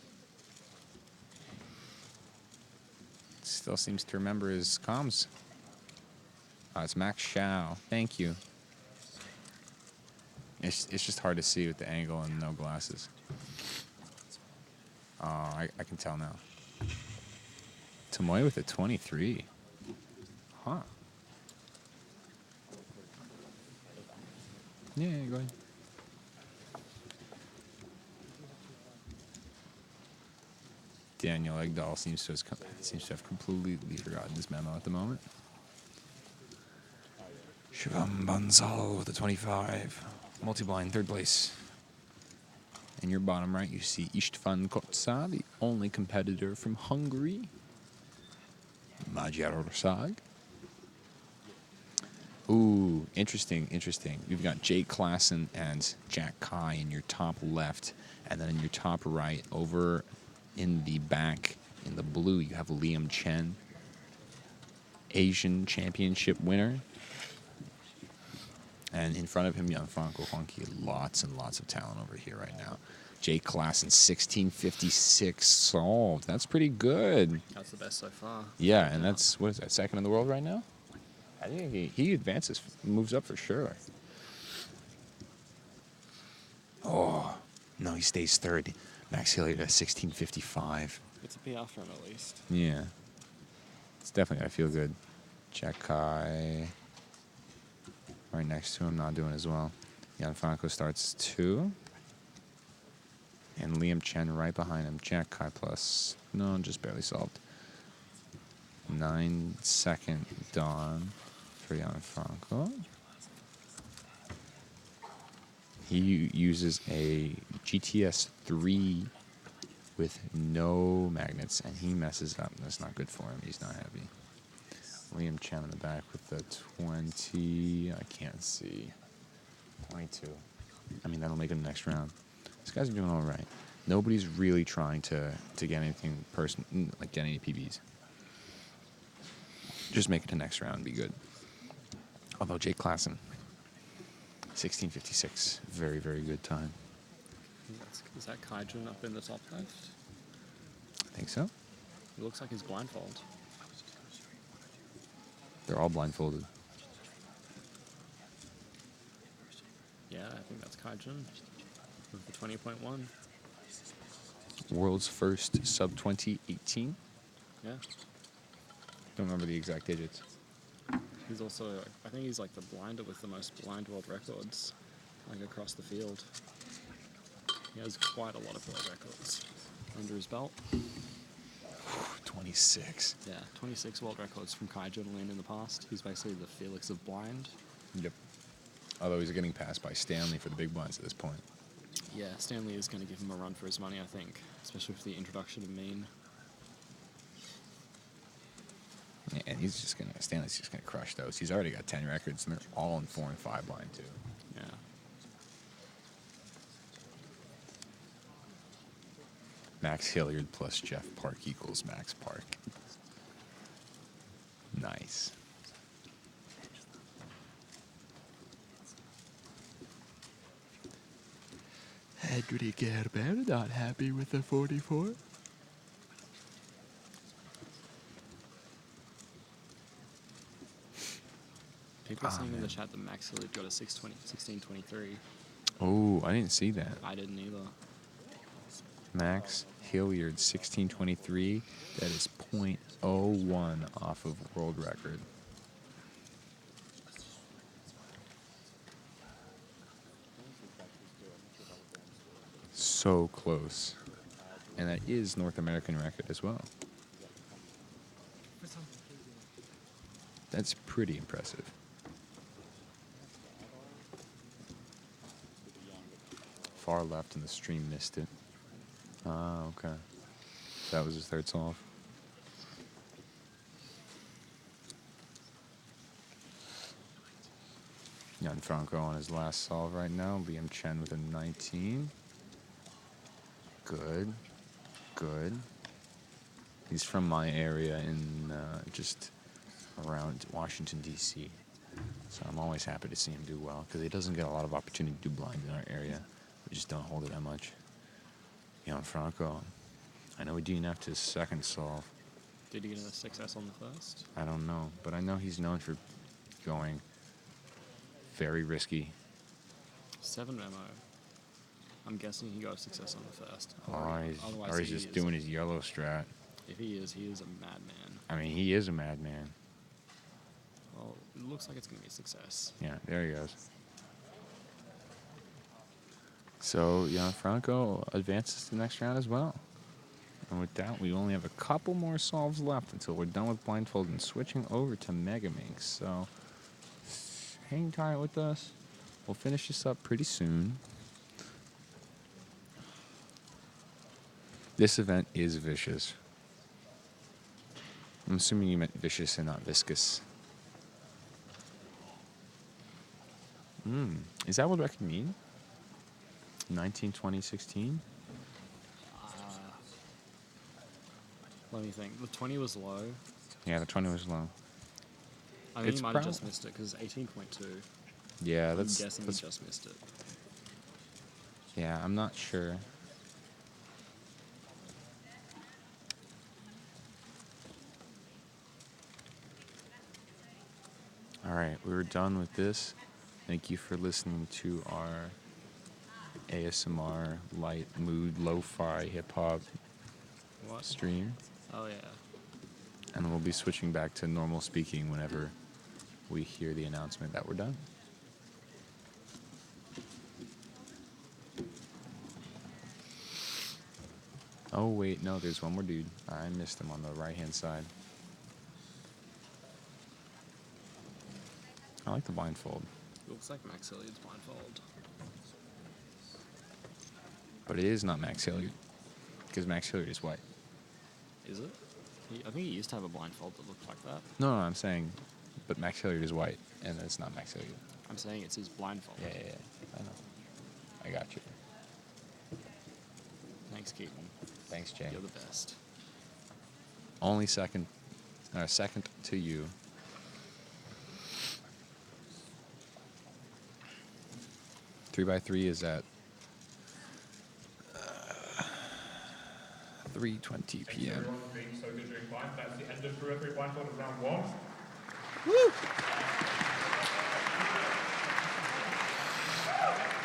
Still seems to remember his comms. It's Max Shao. Thank you. It's just hard to see with the angle and no glasses. Oh, I can tell now. Tomoy with a 23. Huh. Yeah, go ahead. Daniel Egdahl seems to have completely forgotten his memo at the moment. Shivam Bansal with a 25. Multi-blind, third place. In your bottom right, you see István Kotza, the only competitor from Hungary. Magyarország. Ooh, interesting. You've got Jake Klassen and Jack Kai in your top left. And then in your top right, over in the back, in the blue, you have Liam Chen, Asian Championship winner. And in front of him, Gianfranco Honky. Lots and lots of talent over here right now. Jake Klassen, 1656 solved. That's pretty good. That's the best so far. Yeah, and that's, what is that, second in the world right now? I think he advances, moves up for sure. Oh, no, he stays third. Max Hilliard at 1655. It's a PR for him at least. Yeah. It's definitely going to feel good. Jack Kai right next to him, not doing as well. Gianfranco starts 2. And Liam Chen right behind him. Jack Kai plus. No, just barely solved. 9-second dawn for Gianfranco. He uses a GTS 3 with no magnets, and he messes up. That's not good for him. He's not happy. Liam Chen in the back with the 20. I can't see. 22. I mean, that'll make it the next round. These guys are doing all right. Nobody's really trying to get anything like get any PBs. Just make it to next round and be good. Although Jake Klassen, 1656, very, very good time. Is that Kaijun up in the top left? I think so. It looks like he's blindfold. They're all blindfolded. Yeah, I think that's Kaijun with the 20.1. World's first sub-20 18. Yeah. Don't remember the exact digits. He's also, I think he's like the blinder with the most blind world records, like across the field. He has quite a lot of world records under his belt. 26. Yeah, 26 world records from Kaijun Lin in the past. He's basically the Felix of blind. Yep. Although he's getting passed by Stanley for the big blinds at this point. Yeah, Stanley is going to give him a run for his money, I think, especially with the introduction of mean. Yeah, and Stanley's just gonna crush those. He's already got 10 records, and they're all in 4 and 5 blind too. Yeah. Max Hilliard plus Jeff Park equals Max Park. Nice. Henry Gerber not happy with the 44. People are saying in the chat that Max Hilliard got a 1623. Oh, I didn't see that. I didn't either. Max Hilliard, 1623. That is .01 off of world record. So close. And that is North American record as well. That's pretty impressive. Far left in the stream missed it. Ah, okay. That was his third solve. Gianfranco on his last solve right now. Liam Chen with a 19. Good. Good. He's from my area in just around Washington, D.C. So I'm always happy to see him do well because he doesn't get a lot of opportunity to do blind in our area. We just don't hold it that much. Gianfranco. I know he DNF'd his second solve. Did he get a success on the first? I don't know, but I know he's known for going very risky. 7 memo. I'm guessing he got a success on the first. Or he's just doing his yellow strat. If he is a madman. I mean, he is a madman. Well, it looks like it's going to be a success. Yeah, there he goes. So, Gianfranco advances to the next round as well. And with that, we only have a couple more solves left until we're done with Blindfold and switching over to Megaminx. So, hang tight with us. We'll finish this up pretty soon. This event is vicious. I'm assuming you meant vicious and not viscous. Is that what record mean? 19, 20, 16? Let me think. The 20 was low. Yeah, the 20 was low. I think It's he might have just missed it because it's 18.2. Yeah, I'm that's guessing he just missed it. Yeah, I'm not sure. All right, we're done with this. Thank you for listening to our ASMR light mood lo-fi hip hop What? stream, Oh, yeah. and we'll be switching back to normal speaking whenever we hear the announcement that we're done. Oh wait, no, there's one more dude. I missed him on the right-hand side. I like the blindfold, Looks like Max Hilliard's blindfold. but it is not Max Hilliard because Max Hilliard is white. Is it? I think he used to have a blindfold that looked like that. No, I'm saying, but Max Hilliard is white, and it's not Max Hilliard. I'm saying it's his blindfold. Yeah, I know. I got you. Thanks, Keaton. Thanks, Jay. You're the best. Only second to you. Three by three is at 3:20 p.m. Everyone being so good during blind. That's the end of Brew 3 Blindfold of round 1.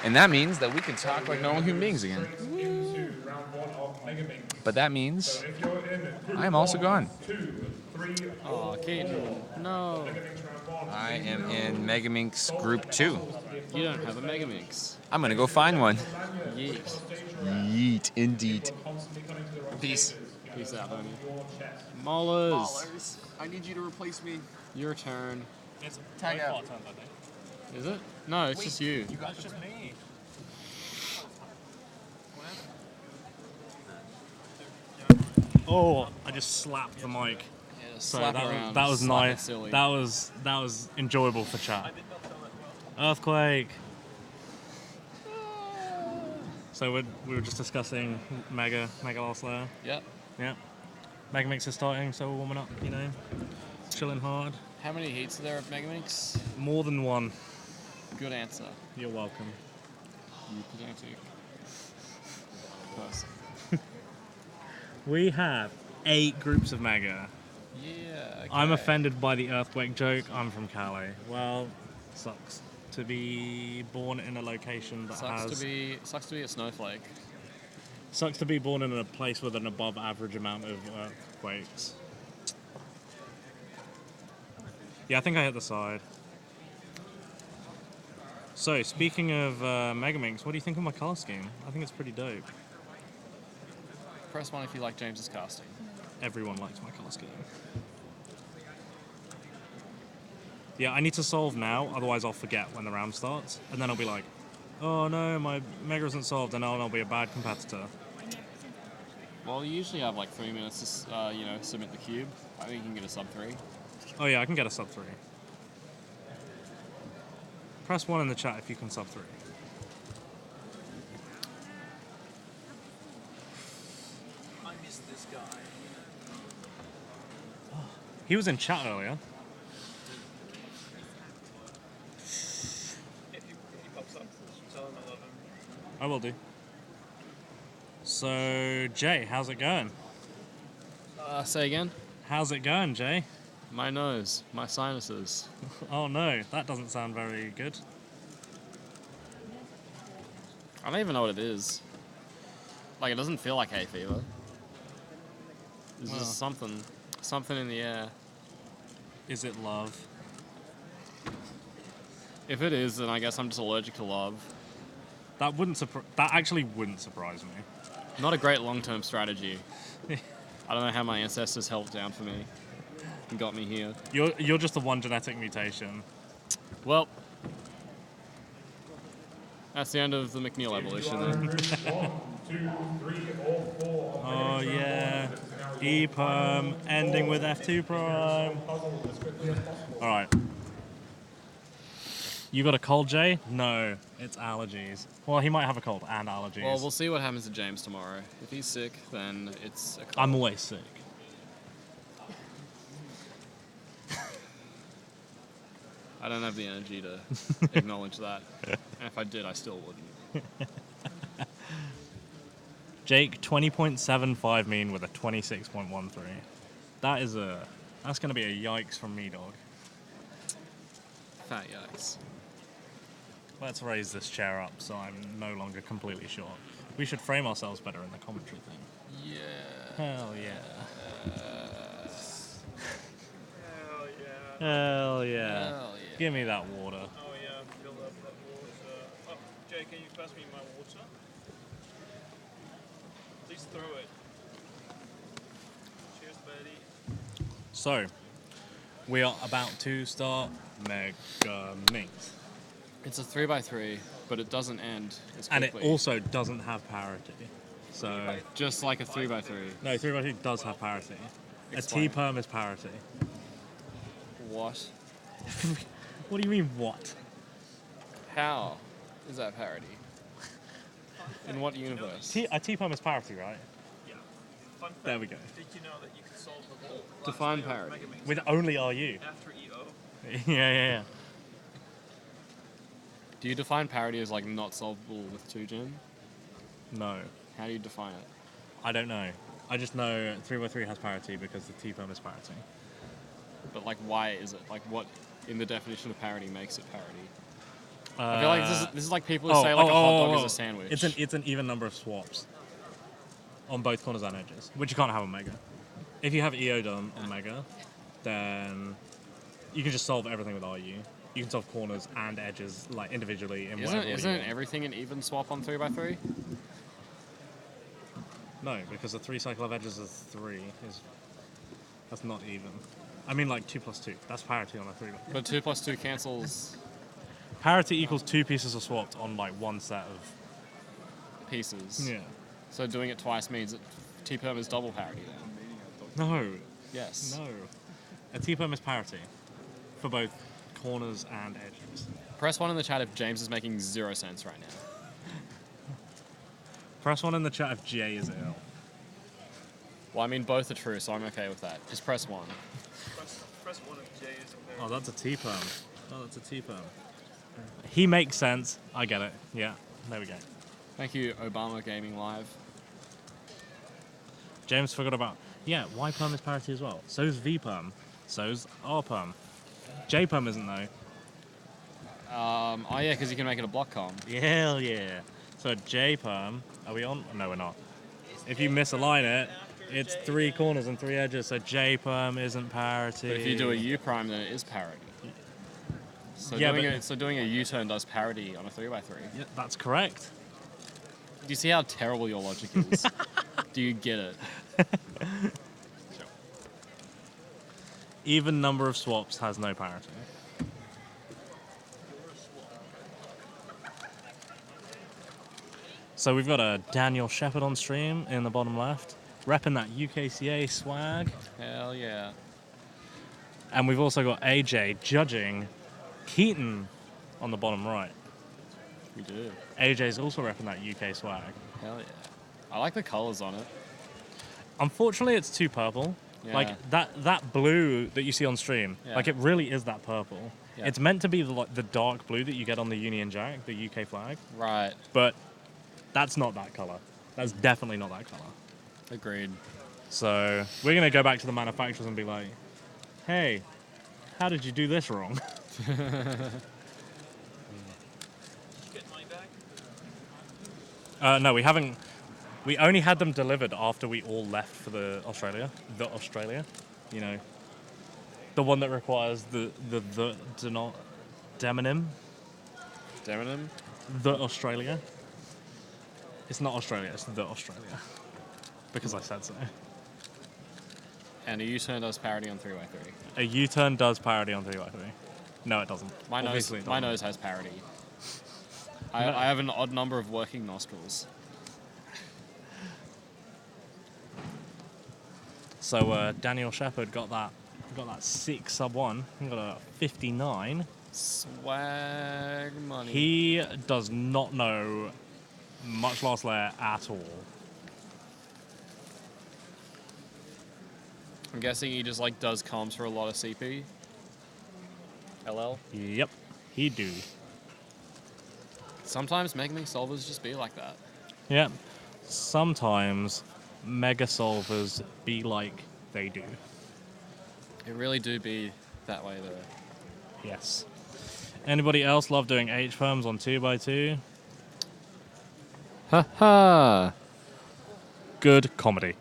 And that means that we can talk like normal human beings again. Into round 1 of Megaminx. But that means So if you're in group I am also gone. 2, 3, Oh, Keaton. No. Megaminx round 1. I am in Megaminx Group 2. You don't have a Megaminx. I'm going to go find one. Yeet. Yeet, indeed. Peace. Peace out, homie. Mollers. I need you to replace me. Your turn. It's Tag out. Is it? No, it's just you. That's just me. Oh, I just slapped the mic. Yeah, So slap that, around. that was slap it nice. silly. That was enjoyable for chat. Earthquake. So we were just discussing Mega last layer. Yep. Yeah. Megaminx is starting, so we're warming up, chilling hard. How many heats are there of Megaminx? More than one. Good answer. You're welcome. You pedantic person. We have 8 groups of Mega. Yeah. Okay. I'm offended by the earthquake joke. I'm from Cali. Well, sucks to be born in a location that Sucks has... to be a snowflake. Sucks to be born in a place with an above average amount of earthquakes. Yeah, I think I hit the side. So, speaking of Megaminx, what do you think of my colour scheme? I think it's pretty dope. Press 1 if you like James's casting. Everyone likes my colour scheme. Yeah, I need to solve now, otherwise I'll forget when the round starts. And then I'll be like, oh no, my Mega isn't solved, and I'll be a bad competitor. Well, you usually have like 3 minutes to, submit the cube. I think you can get a sub 3. Oh yeah, I can get a sub 3. Press 1 in the chat if you can sub 3. I missed this guy. He was in chat earlier. If he pops up, tell him I love him. I will do. So, Jay, how's it going? Say again? How's it going, Jay? My nose, my sinuses. Oh no, that doesn't sound very good. I don't even know what it is. Like, it doesn't feel like hay fever. There's Well. just something in the air. Is it love? If it is, then I guess I'm just allergic to love. That actually wouldn't surprise me. Not a great long-term strategy. I don't know how my ancestors helped down for me and got me here. You're just a one genetic mutation. Well, that's the end of the McNeill evolution then. 1, 2, 3, or 4. Oh yeah. E-perm ending with F2 prime. Alright. You got a cold, Jay? No, it's allergies. Well, he might have a cold and allergies. Well, we'll see what happens to James tomorrow. If he's sick, then it's a cold. I'm always sick. I don't have the energy to acknowledge that. And if I did, I still wouldn't. Jake, 20.75 mean with a 26.13. That's going to be a yikes from me, dog. Fat yikes. Let's raise this chair up so I'm no longer completely short. We should frame ourselves better in the commentary thing. Yeah. Hell yeah. Hell yeah. Hell yeah. Hell yeah. Give me that water. Oh yeah, fill up that water. Oh, Jay, can you pass me my water? Please throw it. Cheers, buddy. So, we are about to start Megaminx. It's a 3x3, but it doesn't end as And quickly. it also doesn't have parity. So, Just like a 3x3. no, 3x3 does have parity. Explain. A T-perm is parity. What? What do you mean, what? How is that parody? In what universe? A T-perm is parity, right? Yeah. Fun fact. There we go. Did you know that you can solve the whole Define last layer of parity. Megaminx With only RU. after EO? yeah. Do you define parity as like not solvable with 2gen? No, How do you define it? I don't know. I just know 3x3 has parity because the T-perm is parity. But like, why is it? Like, what in the definition of parity makes it parity? I feel like this is like people who say like a hot dog is a sandwich. It's an even number of swaps on both corners and edges, which you can't have on Mega. If you have EO done on Mega, then you can just solve everything with RU. You can solve corners and edges like individually in whatever way you Isn't want. everything an even swap on 3x3? No, because the 3 cycle of edges is 3. That's not even. I mean like 2 plus 2. That's parity on a 3. But 2 plus 2 cancels Parity equals 2 pieces of swapped on like one set of. pieces. Yeah. So doing it twice means that T-perm is double parity then. No. Yes. No. A T-perm is parity for both corners and edges. Press 1 in the chat if James is making 0 sense right now. Press 1 in the chat if J is ill. Well, I mean, both are true, so I'm okay with that. Just press 1. Press one if Jay is okay. Oh, that's a T-perm. Oh, that's a T-perm. He makes sense. I get it. Yeah. There we go. Thank you, Obama Gaming Live. James forgot about. Yeah, Y-perm is parity as well. So's V-perm. So's R-perm. J-perm isn't though. Oh yeah, because you can make it a block com. Hell yeah. So J-perm. Are we on? No, we're not. If you misalign it, it's 3 corners and 3 edges. So J-perm isn't parity. But if you do a U prime, then it is parity. So Yeah, doing a U-turn does parity on a 3x3. Yeah, that's correct. Do you see how terrible your logic is? Do you get it? Even number of swaps has no parity. So we've got a Daniel Shepherd on stream in the bottom left, repping that UKCA swag. Hell yeah. And we've also got AJ judging Keaton on the bottom right. We do. AJ's also repping that UK swag. Hell yeah. I like the colours on it. Unfortunately, it's too purple. Yeah. Like that blue that you see on stream, Yeah. like it really is that purple. Yeah. It's meant to be the dark blue that you get on the Union Jack, the UK flag, Right. but that's not that color. That's definitely not that color. Agreed. So we're gonna go back to the manufacturers and be like, "Hey, how did you do this wrong?" No, we haven't. We only had them delivered after we all left for the Australia. You know, the one that requires the demonym. Demonym? The Australia. It's not Australia, it's the Australia. Because I said so. And a U-turn does parody on 3x3. A U-turn does parody on 3x3. No, it doesn't. My Obviously it my doesn't. nose has parody. I have an odd number of working nostrils. So Daniel Shepherd got that 6 sub 1. He got a 59. Swag money. He does not know much last layer at all. I'm guessing he just like does comms for a lot of CP. LL. Yep, he do. Sometimes Megaminx solvers just be like that. Yep. Sometimes mega solvers be like they do. It really do be that way though. Yes. Anybody else love doing H-perms on 2x2? Ha ha. Good comedy.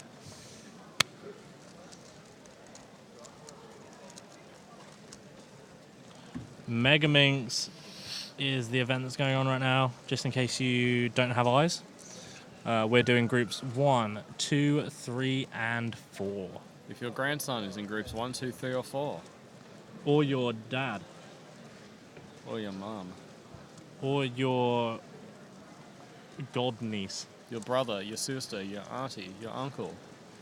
Megaminx is the event that's going on right now, just in case you don't have eyes. We're doing groups 1, 2, 3, and 4. If your grandson is in groups 1, 2, 3, or 4. Or your dad. Or your mum. Or your god niece. Your brother, your sister, your auntie, your uncle.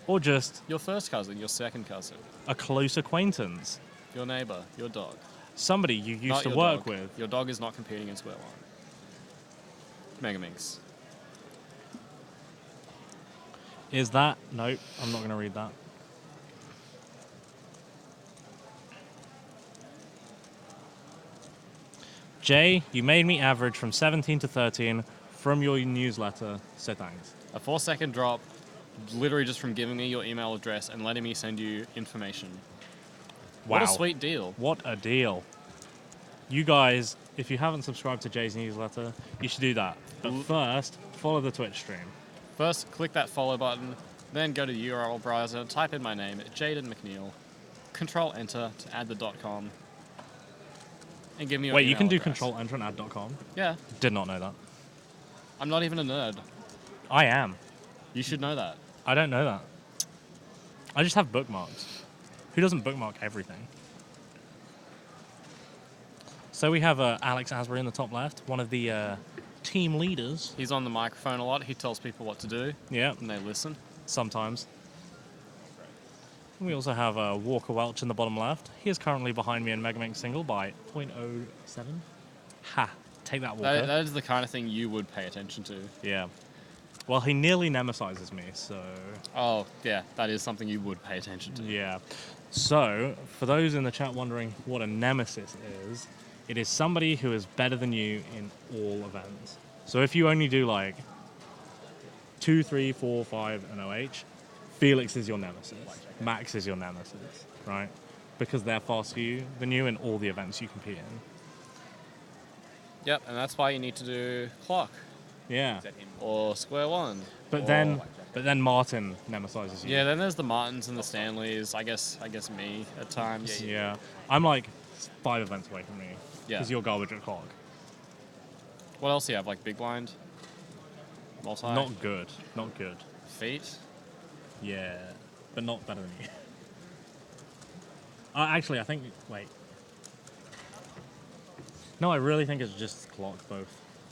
Or just Your first cousin, your second cousin. a close acquaintance. Your neighbour, your dog. Somebody you used Not to your work dog. with. Your dog is not competing in Square 1. Megaminx. Is that? Nope, I'm not going to read that. Jay, you made me average from 17 to 13 from your newsletter, so thanks. A 4-second drop, literally just from giving me your email address and letting me send you information. Wow. What a sweet deal. What a deal. You guys, if you haven't subscribed to Jay's newsletter, you should do that. But first, follow the Twitch stream. First, click that follow button, then go to the URL browser, type in my name, Jayden McNeill, Control Enter to add the .com, and give me your Wait, you email can do address. Control Enter and add.com? Yeah, Did not know that. I'm not even a nerd. I am. You should know that. I don't know that. I just have bookmarks. Who doesn't bookmark everything? So we have Alex Asbury in the top left, one of the team leaders. He's on the microphone a lot. He tells people what to do, Yeah, and they listen. sometimes. We also have Walker Welch in the bottom left. He is currently behind me in Megaminx single by 0.07. Ha! Take that, Walker. That is the kind of thing you would pay attention to. Yeah. Well, he nearly nemesizes me, so... Oh, yeah, that is something you would pay attention to. Yeah. So, for those in the chat wondering what a nemesis is, it is somebody who is better than you in all events. So if you only do like 2, 3, 4, 5, and OH, Felix is your nemesis. Max is your nemesis, right? Because they're faster than you in all the events you compete in. Yep, and that's why you need to do clock Yeah. or square one. But or- then Martin nemesizes you. Yeah, then there's the Martins and the Stanleys. I guess me at times. Yeah. I'm like 5 events away from me. Yeah. Because you're garbage at clock. What else do you have? Like big blind, multi, Not good. Not good. feet. Yeah. But not better than you. Actually, I think... Wait. No, I really think it's just clock both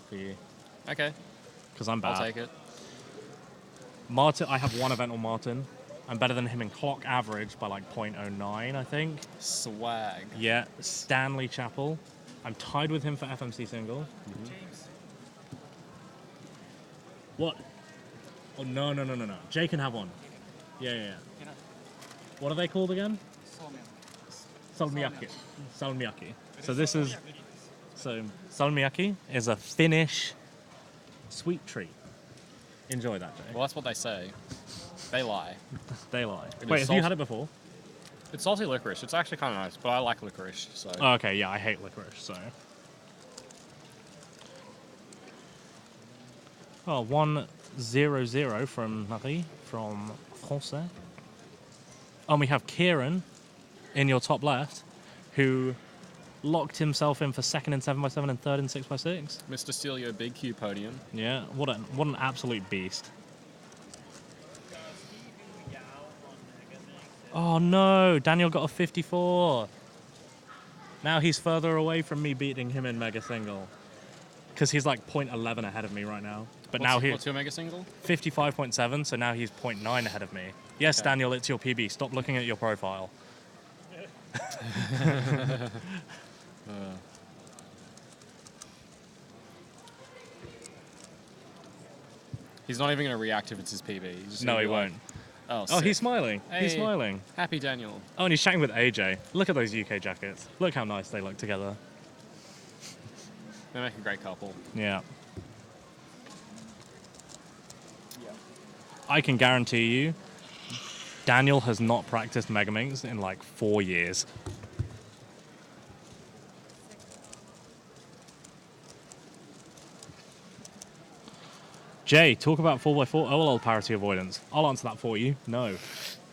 for you. Okay, Because I'm bad. I'll take it. Martin, I have 1 event on Martin. I'm better than him in clock average by like 0.09, I think. Swag. Yeah. Stanley Chapel. I'm tied with him for FMC single. What? Oh, no. Jay can have one. Yeah. What are they called again? Salmiakki. So this is... So, salmiakki is a Finnish sweet treat. Enjoy that, Jay. Well, that's what they say. They lie. They lie. It Wait, is have you had it before? It's salty licorice. It's actually kind of nice, but I like licorice, so... Oh, okay, yeah, I hate licorice, so... Oh, 1-0-0 from Marie, from Francais. And we have Kieran in your top left, who locked himself in for second in 7x7 and third in 6x6. Mr. Steelio Big Q podium. Yeah, what an absolute beast. Oh no, Daniel got a 54. Now he's further away from me beating him in Mega Single. Because he's like 0.11 ahead of me right now. But now What's your Mega Single? 55.7, so now he's 0.9 ahead of me. Yes, Okay. Daniel, it's your PB. Stop looking at your profile. He's not even going to react if it's his PB. He's just No, gonna he be like, won't. Oh, Oh, sick. he's smiling. He's Hey. smiling. Happy Daniel. Oh, and he's chatting with AJ. Look at those UK jackets. Look how nice they look together. They make a great couple. Yeah. I can guarantee you, Daniel has not practiced Megaminx in like 4 years. Jay, talk about 4x4 OLL parity avoidance. I'll answer that for you. No.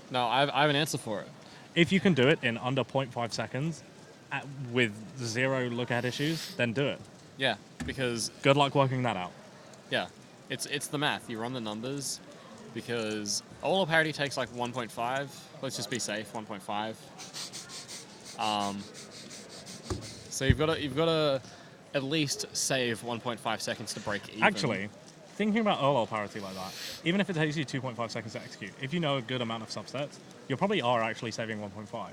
No, I have an answer for it. If you can do it in under 0.5 seconds with 0 look ahead issues, then do it. Yeah, because Good luck working that out. yeah, it's the math. You run the numbers because OLL parity takes like 1.5. Let's just be safe, 1.5. So you've got to at least save 1.5 seconds to break even. Actually, thinking about OLL parity like that, even if it takes you 2.5 seconds to execute, if you know a good amount of subsets, you probably are actually saving 1.5.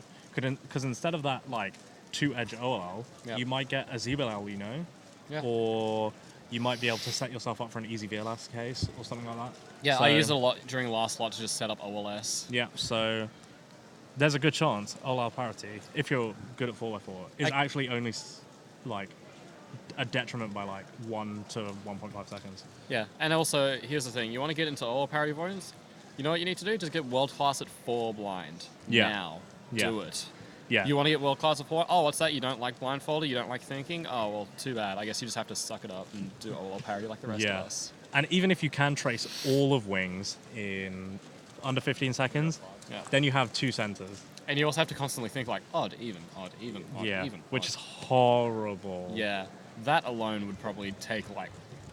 Because instead of that, like, 2-edge OLL, Yep. you might get a ZBLL, you know? Yeah. Or you might be able to set yourself up for an easy VLS case or something like that. Yeah, So- I used it a lot during last slot to just set up OLS. Yeah, so there's a good chance OLL parity, if you're good at 4x4, is actually only, like, a detriment by, like, 1 to 1.5 seconds. Yeah, and also, here's the thing. You want to get into OLL parity avoidance? You know what you need to do? Just get world class at 4 blind. Yeah. Now. Yeah. Do it. Yeah. You want to get world class at 4? Oh, what's that? You don't like blindfold? You don't like thinking? Oh, well, too bad. I guess you just have to suck it up and do OLL parity like the rest Yeah. of us. And even if you can trace all of wings in under 15 seconds, Yeah. then you have 2 centers. And you also have to constantly think like, odd, even, odd, even, odd, Yeah, even. which odd. is horrible. Yeah. That alone would probably take like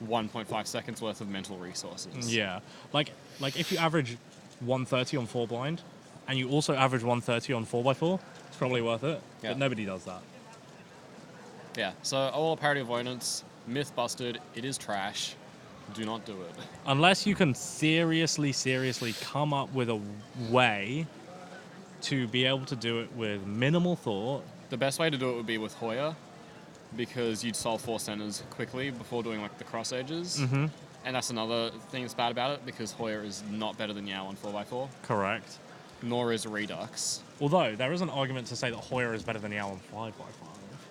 1.5 seconds worth of mental resources. Yeah. Like if you average 130 on 4 blind, and you also average 130 on 4x4, it's probably worth it. Yeah. But nobody does that. Yeah. So OLL parity avoidance, myth busted. It is trash. Do not do it. Unless you can seriously come up with a way to be able to do it with minimal thought. The best way to do it would be with Hoya, because you'd solve 4 centers quickly before doing like the cross edges. Mm-hmm. And that's another thing that's bad about it, because Hoya is not better than Yao on 4x4, Correct. nor is Redux. Although there is an argument to say that Hoya is better than Yao on 5x5.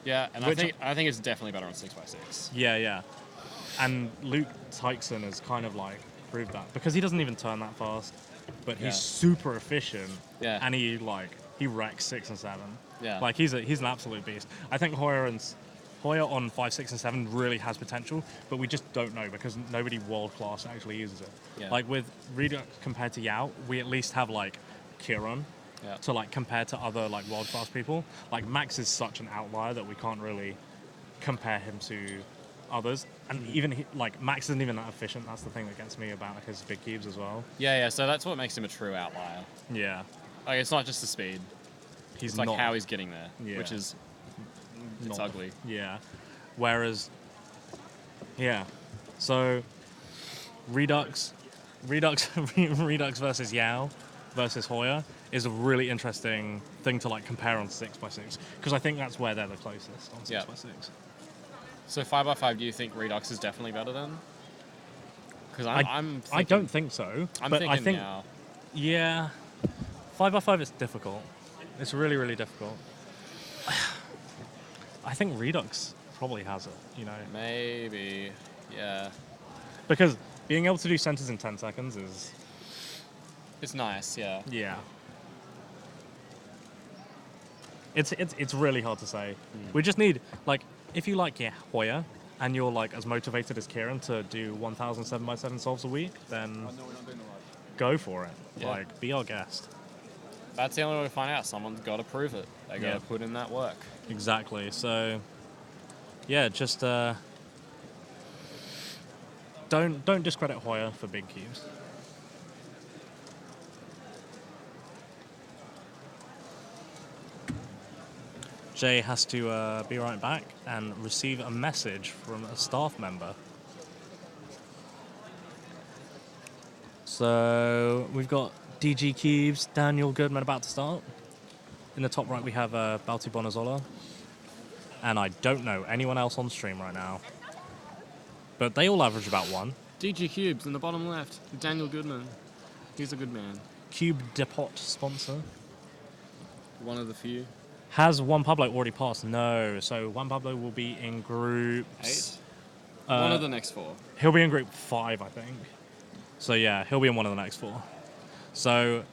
Yeah, and Which- I think it's definitely better on 6x6. Yeah. And Luke Tykeson has kind of like proved that because he doesn't even turn that fast, but Yeah. he's super efficient. Yeah. And he wrecks 6 and 7. Yeah. Like he's an absolute beast. I think Hoya on 5, 6, and 7 really has potential, but we just don't know because nobody world class actually uses it. Yeah. Like with Redux compared to Yao, we at least have like Kieran Yeah. to like compare to other like world class people. Like Max is such an outlier that we can't really compare him to others. And even like Max isn't even that efficient. That's the thing that gets me about his big cubes as well. Yeah, so that's what makes him a true outlier. Yeah, Like, it's not just the speed. he's It's like not how he's getting there, Yeah. which is... It's not- ugly. Yeah. Whereas, yeah. So, Redux versus Yao versus Hoya is a really interesting thing to like compare on 6x6 because I think that's where they're the closest on 6x6. So 5x5, do you think Redux is definitely better then? Because I don't think so. I'm but thinking I think now. yeah, 5x5 is difficult. It's really really difficult. I think Redux probably has it. You know, Maybe. Yeah. because being able to do centers in 10 seconds is It's nice. Yeah. yeah. It's really hard to say. We just need like if you like Hoya and you're like as motivated as Kieran to do 1,000 7x7 solves a week, then go for it. Yeah. Like be our guest. That's the only way to find out. Someone's got to prove it. They got to Yeah. put in that work. Exactly. So yeah, just don't discredit Hoya for big cubes. Jay has to be right back and receive a message from a staff member. So we've got DG Cubes, Daniel Goodman about to start. In the top right we have Balti Bonazola. And I don't know anyone else on stream right now. But they all average about 1. DG Cubes in the bottom left. Daniel Goodman. He's a good man. Cube Depot sponsor. One of the few. Has Juan Pablo already passed? No. So Juan Pablo will be in groups. 8. One of the next 4. He'll be in group 5, I think. So yeah, he'll be in one of the next 4. So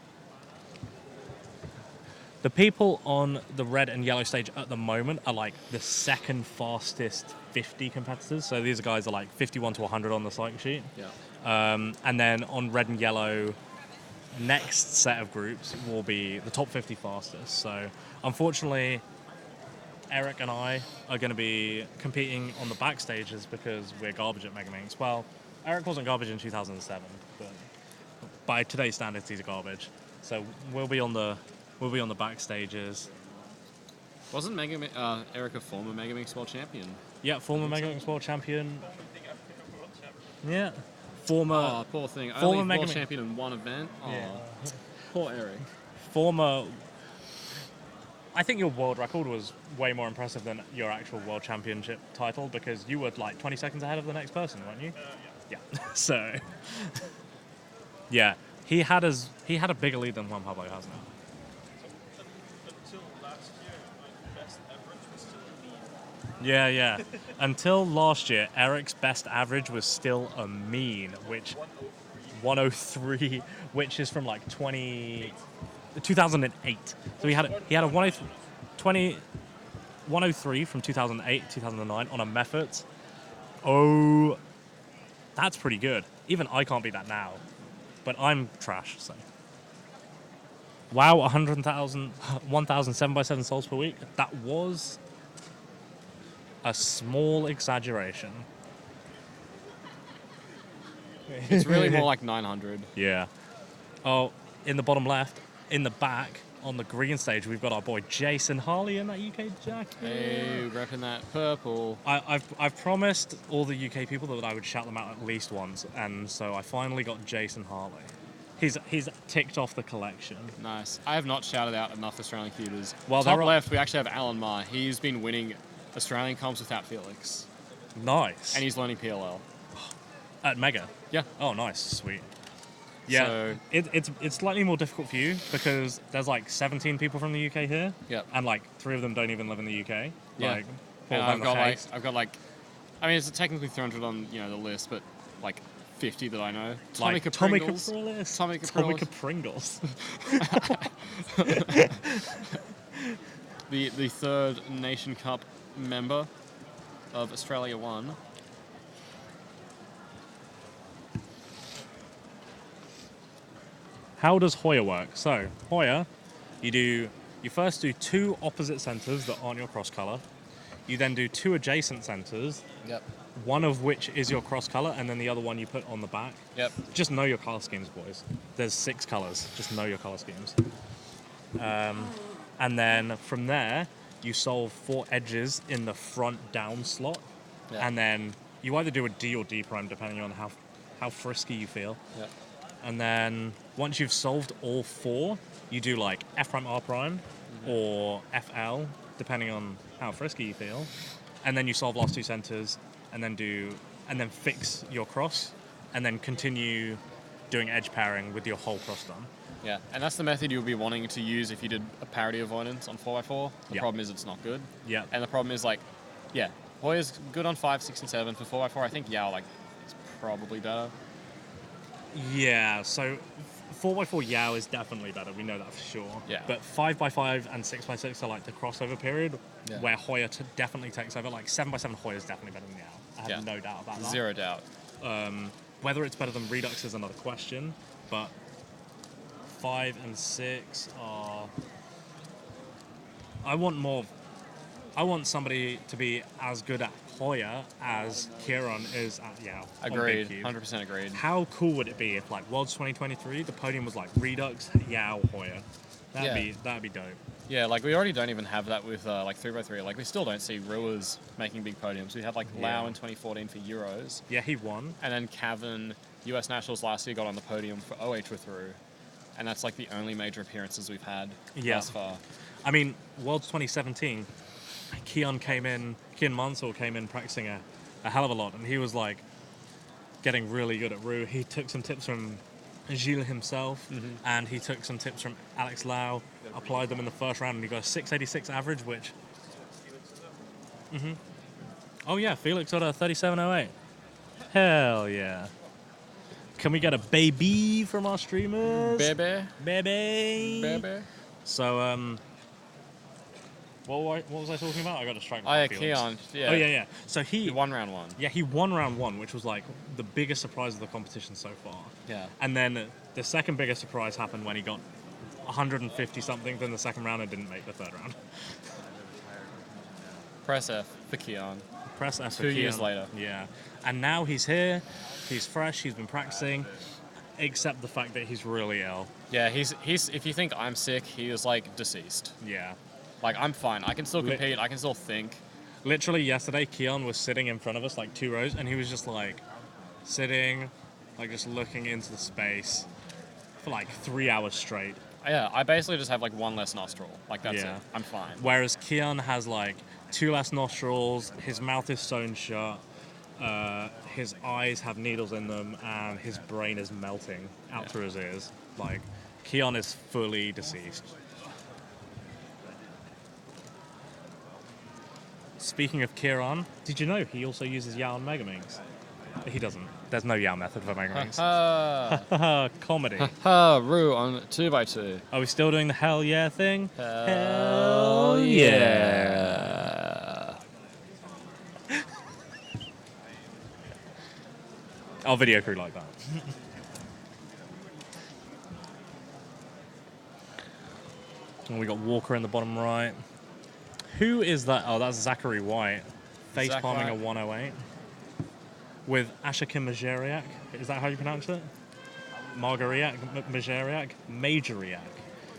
the people on the red and yellow stage at the moment are like the second fastest 50 competitors. So these guys are like 51 to 100 on the cycle sheet. Yeah. And then on red and yellow, next set of groups will be the top 50 fastest. So unfortunately, Erik and I are going to be competing on the back stages because we're garbage at Megaminx. Well, Erik wasn't garbage in 2007, but by today's standards, he's a garbage. So we'll be on the back stages. Wasn't Erik a former Megaminx world champion? Yeah, former Megaminx world champion. Yeah. Former. Oh, poor thing. Former Only world Megaminx champion in one event. Oh, Yeah. poor Erik. Former. I think your world record was way more impressive than your actual world championship title because you were like 20 seconds ahead of the next person, weren't you? Yeah. So. Yeah, he had a bigger lead than Juan Pablo has now. Until last year, my best average was still a mean. Yeah. Until last year, Erik's best average was still a mean, which 103, which is from like 2008. So he had a 103 from 2008, 2009 on a method. Oh, that's pretty good. Even I can't beat that now, but I'm trash. So. Wow, 1,000 7x7 souls per week. That was a small exaggeration. It's really more like 900. Yeah. Oh, in the bottom left, in the back, on the green stage, we've got our boy Jason Harley in that UK jacket. Hey, repping that purple. I've promised all the UK people that I would shout them out at least once, and so I finally got Jason Harley. He's ticked off the collection. Nice. I have not shouted out enough Australian cubers. Well, top they're on- left, we actually have Alan Ma. He's been winning Australian comps without Felix, Nice. and he's learning PLL. At Mega. Yeah. Oh, nice, sweet. Yeah, So- it's slightly more difficult for you because there's like 17 people from the UK here. Yep. And like 3 of them don't even live in the UK. Yeah. Like, And Paul I've got Van Hees. I mean, it's technically 300 on the list, but like 50 that I know. Like Tommy Tommy Capriles. Capriles. Tommy Tommy Pringles. the third Nation Cup member of Australia 1. How does Hoya work? So, Hoya, you first do 2 opposite centers that aren't your cross color. You then do 2 adjacent centers, Yep. one of which is your cross color, and then the other one you put on the back. Yep. Just know your color schemes, boys. There's 6 colors. Just know your color schemes. And then from there, you solve 4 edges in the front down slot, Yeah. and then you either do a D or D prime depending on how frisky you feel. Yep. And then once you've solved all 4, you do like F prime, R prime, or FL, depending on how frisky you feel. And then you solve last 2 centers, and then fix your cross, and then continue doing edge pairing with your whole cross done. Yeah, and that's the method you'll be wanting to use if you did a parity avoidance on 4x4. The problem is it's not good. Yeah. And the problem is, like, yeah, Hoya's good on 5, 6, and 7. For 4x4, I think Yao, like, is probably better. Yeah, so 4x4 Yao is definitely better, we know that for sure. Yeah. But 5x5 and 6x6 are like the crossover period Yeah. where Hoya definitely takes over. Like 7x7 Hoya is definitely better than Yao. I have no doubt about that. Zero doubt. Whether it's better than Redux is another question, but 5 and 6 are... I want somebody to be as good at Hoya as Kieran is at Yao. Agreed. 100% agreed. How cool would it be if, like, Worlds 2023, the podium was like Redux, Yao, Hoya? That'd be dope. Yeah, like, we already don't even have that with, like, 3x3. Like, we still don't see Ruas making big podiums. We had, like, Lau in 2014 for Euros. Yeah, he won. And then Cavan, US Nationals last year, got on the podium for OH with Ru. And that's, like, the only major appearances we've had thus far. I mean, Worlds 2017, Keaton Mansell came in practicing a hell of a lot, and he was, like, getting really good at Ru. He took some tips from Gilles himself, and he took some tips from Alex Lau, applied them in the first round, and he got a 686 average, which... Oh, yeah, Felix got a 3708. Hell yeah. Can we get a baby from our streamers? Baby. So, what was I talking about? I got distracted. Oh, yeah, Keaton. Yeah. Oh, yeah. So He won round 1. Yeah, he won round 1, which was like the biggest surprise of the competition so far. Yeah. And then the second biggest surprise happened when he got 150 something in the second round and didn't make the third round. Press F for Keaton. Press F for 2 years Keaton. later. Yeah. And now he's here, he's fresh, he's been practicing, except the fact that he's really ill. Yeah, he's if you think I'm sick, he is, like, deceased. Yeah. Like, I'm fine. I can still compete. I can still think. Literally yesterday, Keaton was sitting in front of us, like 2 rows, and he was just like sitting, like just looking into the space for like 3 hours straight. Yeah, I basically just have, like, 1 less nostril. Like, that's it. I'm fine. Whereas Keaton has like 2 less nostrils, his mouth is sewn shut, his eyes have needles in them, and his brain is melting out through his ears. Like, Keaton is fully deceased. Speaking of Kieran, did you know he also uses Yao and Megaminx? He doesn't. There's no Yao method for Megaminx. Comedy. Ru on 2x2. Are we still doing the hell yeah thing? Hell yeah. Our video crew like that. And we got Walker in the bottom right. Who is that? Oh, that's Zachary White. Face palming a 108. With Ashoka Majeriak. Is that how you pronounce it? Margariak? Majeriak? Majoriak.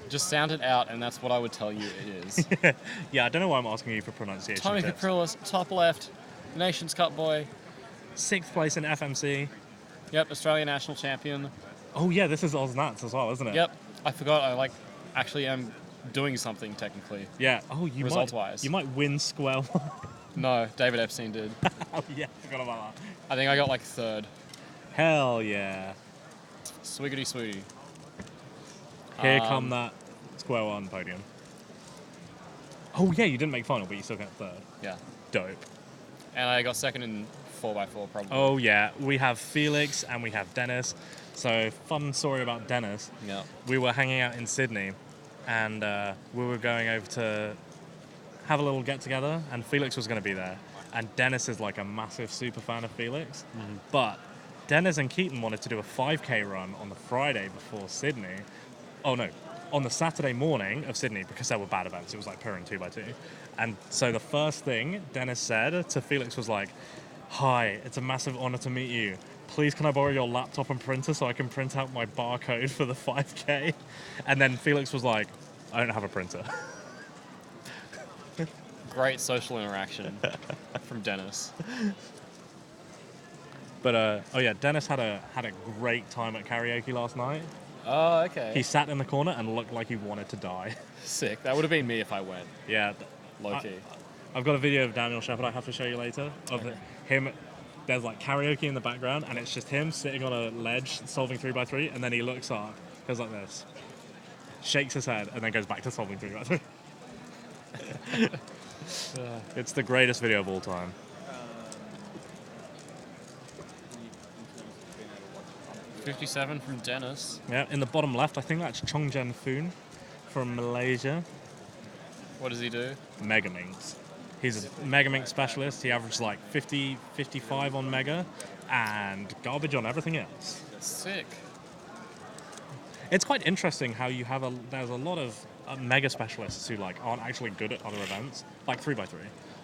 Just sound it out, and that's what I would tell you it is. Yeah, I don't know why I'm asking you for pronunciation Tommy tips. Caprilis, top left, Nations Cup boy. 6th place in FMC. Yep, Australian national champion. Oh yeah, this is Oznats as well, isn't it? Yep, I forgot. I actually am doing something technically. Yeah. Oh, you Result-wise. You might win square one. No, David Epstein did. Oh yeah, forgot about that. I think I got, like, 3rd. Hell yeah. Swiggity sweetie. Here come that square one podium. Oh yeah, you didn't make final, but you still got 3rd. Yeah. Dope. And I got 2nd in 4x4 probably. Oh yeah, we have Felix and we have Dennis. So, fun story about Dennis. Yeah. We were hanging out in Sydney, and we were going over to have a little get-together, and Felix was going to be there. And Dennis is like a massive super fan of Felix. But Dennis and Keaton wanted to do a 5K run on the Friday before Sydney. Oh no, on the Saturday morning of Sydney, because there were bad events. It was like pairing 2x2. And so the first thing Dennis said to Felix was like, "Hi, it's a massive honor to meet you. Please can I borrow your laptop and printer so I can print out my barcode for the 5K?" And then Felix was like, "I don't have a printer." Great social interaction from Dennis. But oh yeah, Dennis had a great time at karaoke last night. Oh, okay. He sat in the corner and looked like he wanted to die. Sick. That would have been me if I went. Yeah. Low key. I've got a video of Daniel Shepherd I have to show you later of him. There's like karaoke in the background, and it's just him sitting on a ledge solving 3x3, and then he looks up, goes like this, shakes his head, and then goes back to solving 3x3. It's the greatest video of all time. 57 from Dennis. Yeah, in the bottom left, I think that's Chongjen Foon from Malaysia. What does he do? Megaminx. He's a Megaminx specialist. He averages like 50, 55 on Mega, and garbage on everything else. Sick. It's quite interesting how you have there's a lot of Mega specialists who like aren't actually good at other events, like 3x3.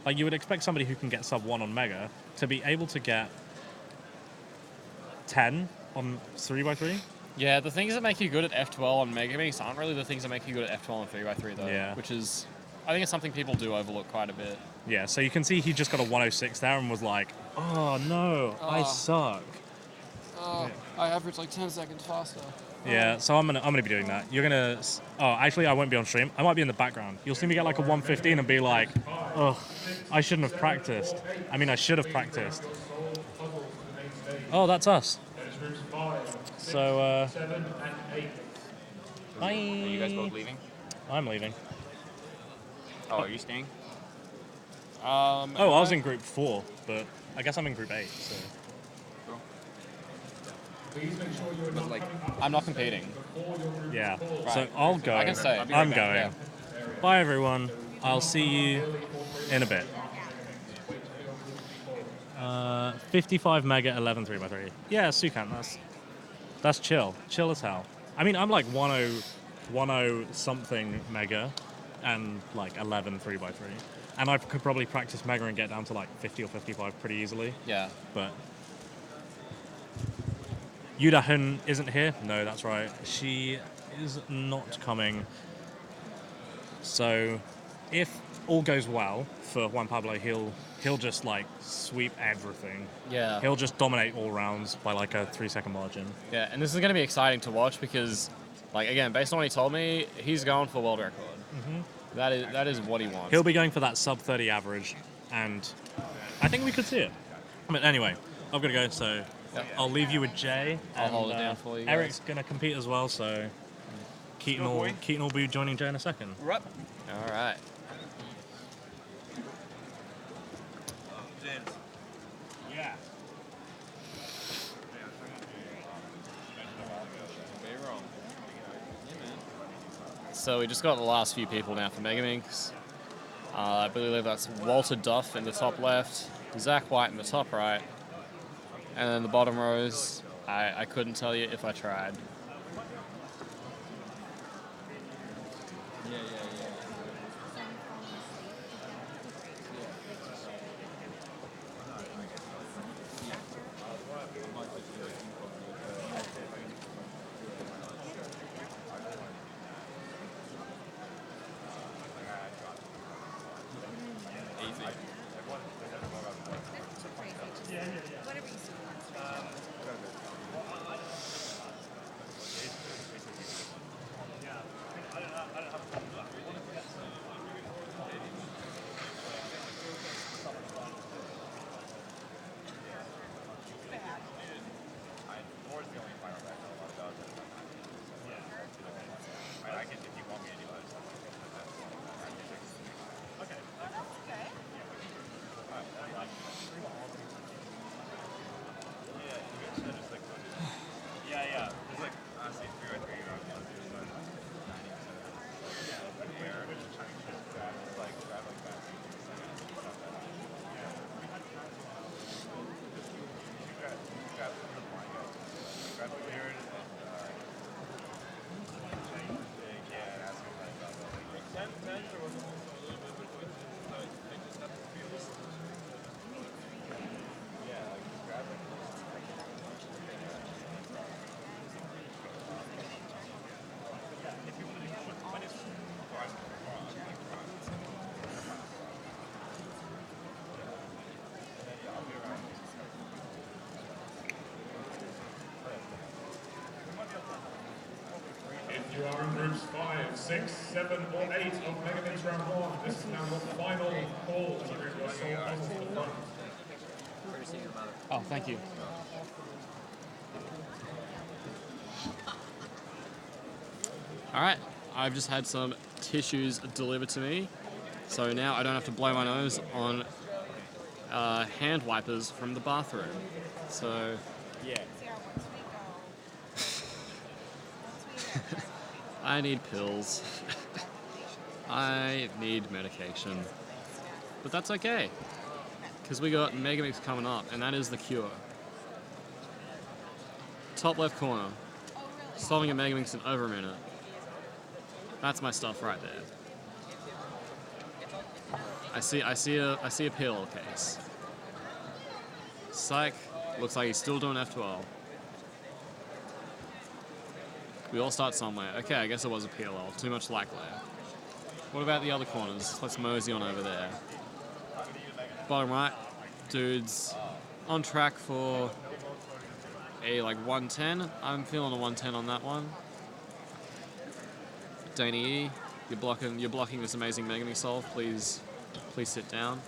Like you would expect somebody who can get sub 1 on Mega to be able to get 10 on 3x3. Yeah, the things that make you good at F12 on Megaminx aren't really the things that make you good at F12 on 3x3 though. Yeah. Which is, I think it's something people do overlook quite a bit. Yeah, so you can see he just got a 106 there and was like, oh no, I suck. I average like 10 seconds faster. Yeah, so I'm gonna be doing that. You're gonna. Oh, actually, I won't be on stream. I might be in the background. You'll see me get like a 115 and be like, oh, I shouldn't have practiced. I mean, I should have practiced. Oh, that's us. So, bye. Are you guys both leaving? I'm leaving. Oh, are you staying? Oh, I was in group 4, but I guess I'm in group 8. So. But like, I'm not competing. Yeah. Right. So I'll go. I can stay. I'll be I'm right back, going. Bye, everyone. I'll see you in a bit. 55 Mega, 11 3x3. Yeah, Sukan, that's chill. Chill as hell. I mean, I'm like 10 something Mega and like 11 3x3. And I could probably practice Mega and get down to like 50 or 55 pretty easily. Yeah. But Yuda Hun isn't here. No, that's right. She is not coming. So if all goes well for Juan Pablo, he'll just like sweep everything. Yeah. He'll just dominate all rounds by like a 3-second margin. Yeah, and this is going to be exciting to watch because, like, again, based on what he told me, he's going for world record. Mm-hmm. That is what he wants. He'll be going for that sub 30 average, and I think we could see it. I mean, anyway, I've got to go, so I'll leave you with Jay. I'll hold it down for you guys. Eric's going to compete as well, so Keaton will be joining Jay in a second. right. All right. Yeah. So we just got the last few people now for Megaminx. I believe that's Walter Duff in the top left, Zach White in the top right, and then the bottom rows, I couldn't tell you if I tried. You are in groups 5, 6, 7, or 8 of Megaminx round 1. This is now your final call to bring your soul puzzle to the front. Oh, thank you. Alright, I've just had some tissues delivered to me, so now I don't have to blow my nose on hand wipers from the bathroom. So, yeah. I need pills. I need medication. But that's okay, because we got Megaminx coming up, and that is the cure. Top left corner. Solving a Megaminx in over a minute. That's my stuff right there. I see a peel case. Psych. Looks like he's still doing F12. We all start somewhere. Okay, I guess it was a PLL. Too much lack layer. What about the other corners? Let's mosey on over there. Bottom right, dude's on track for a 110. I'm feeling a 110 on that one. Danny E, you're blocking this amazing Megaminx solve. Please sit down.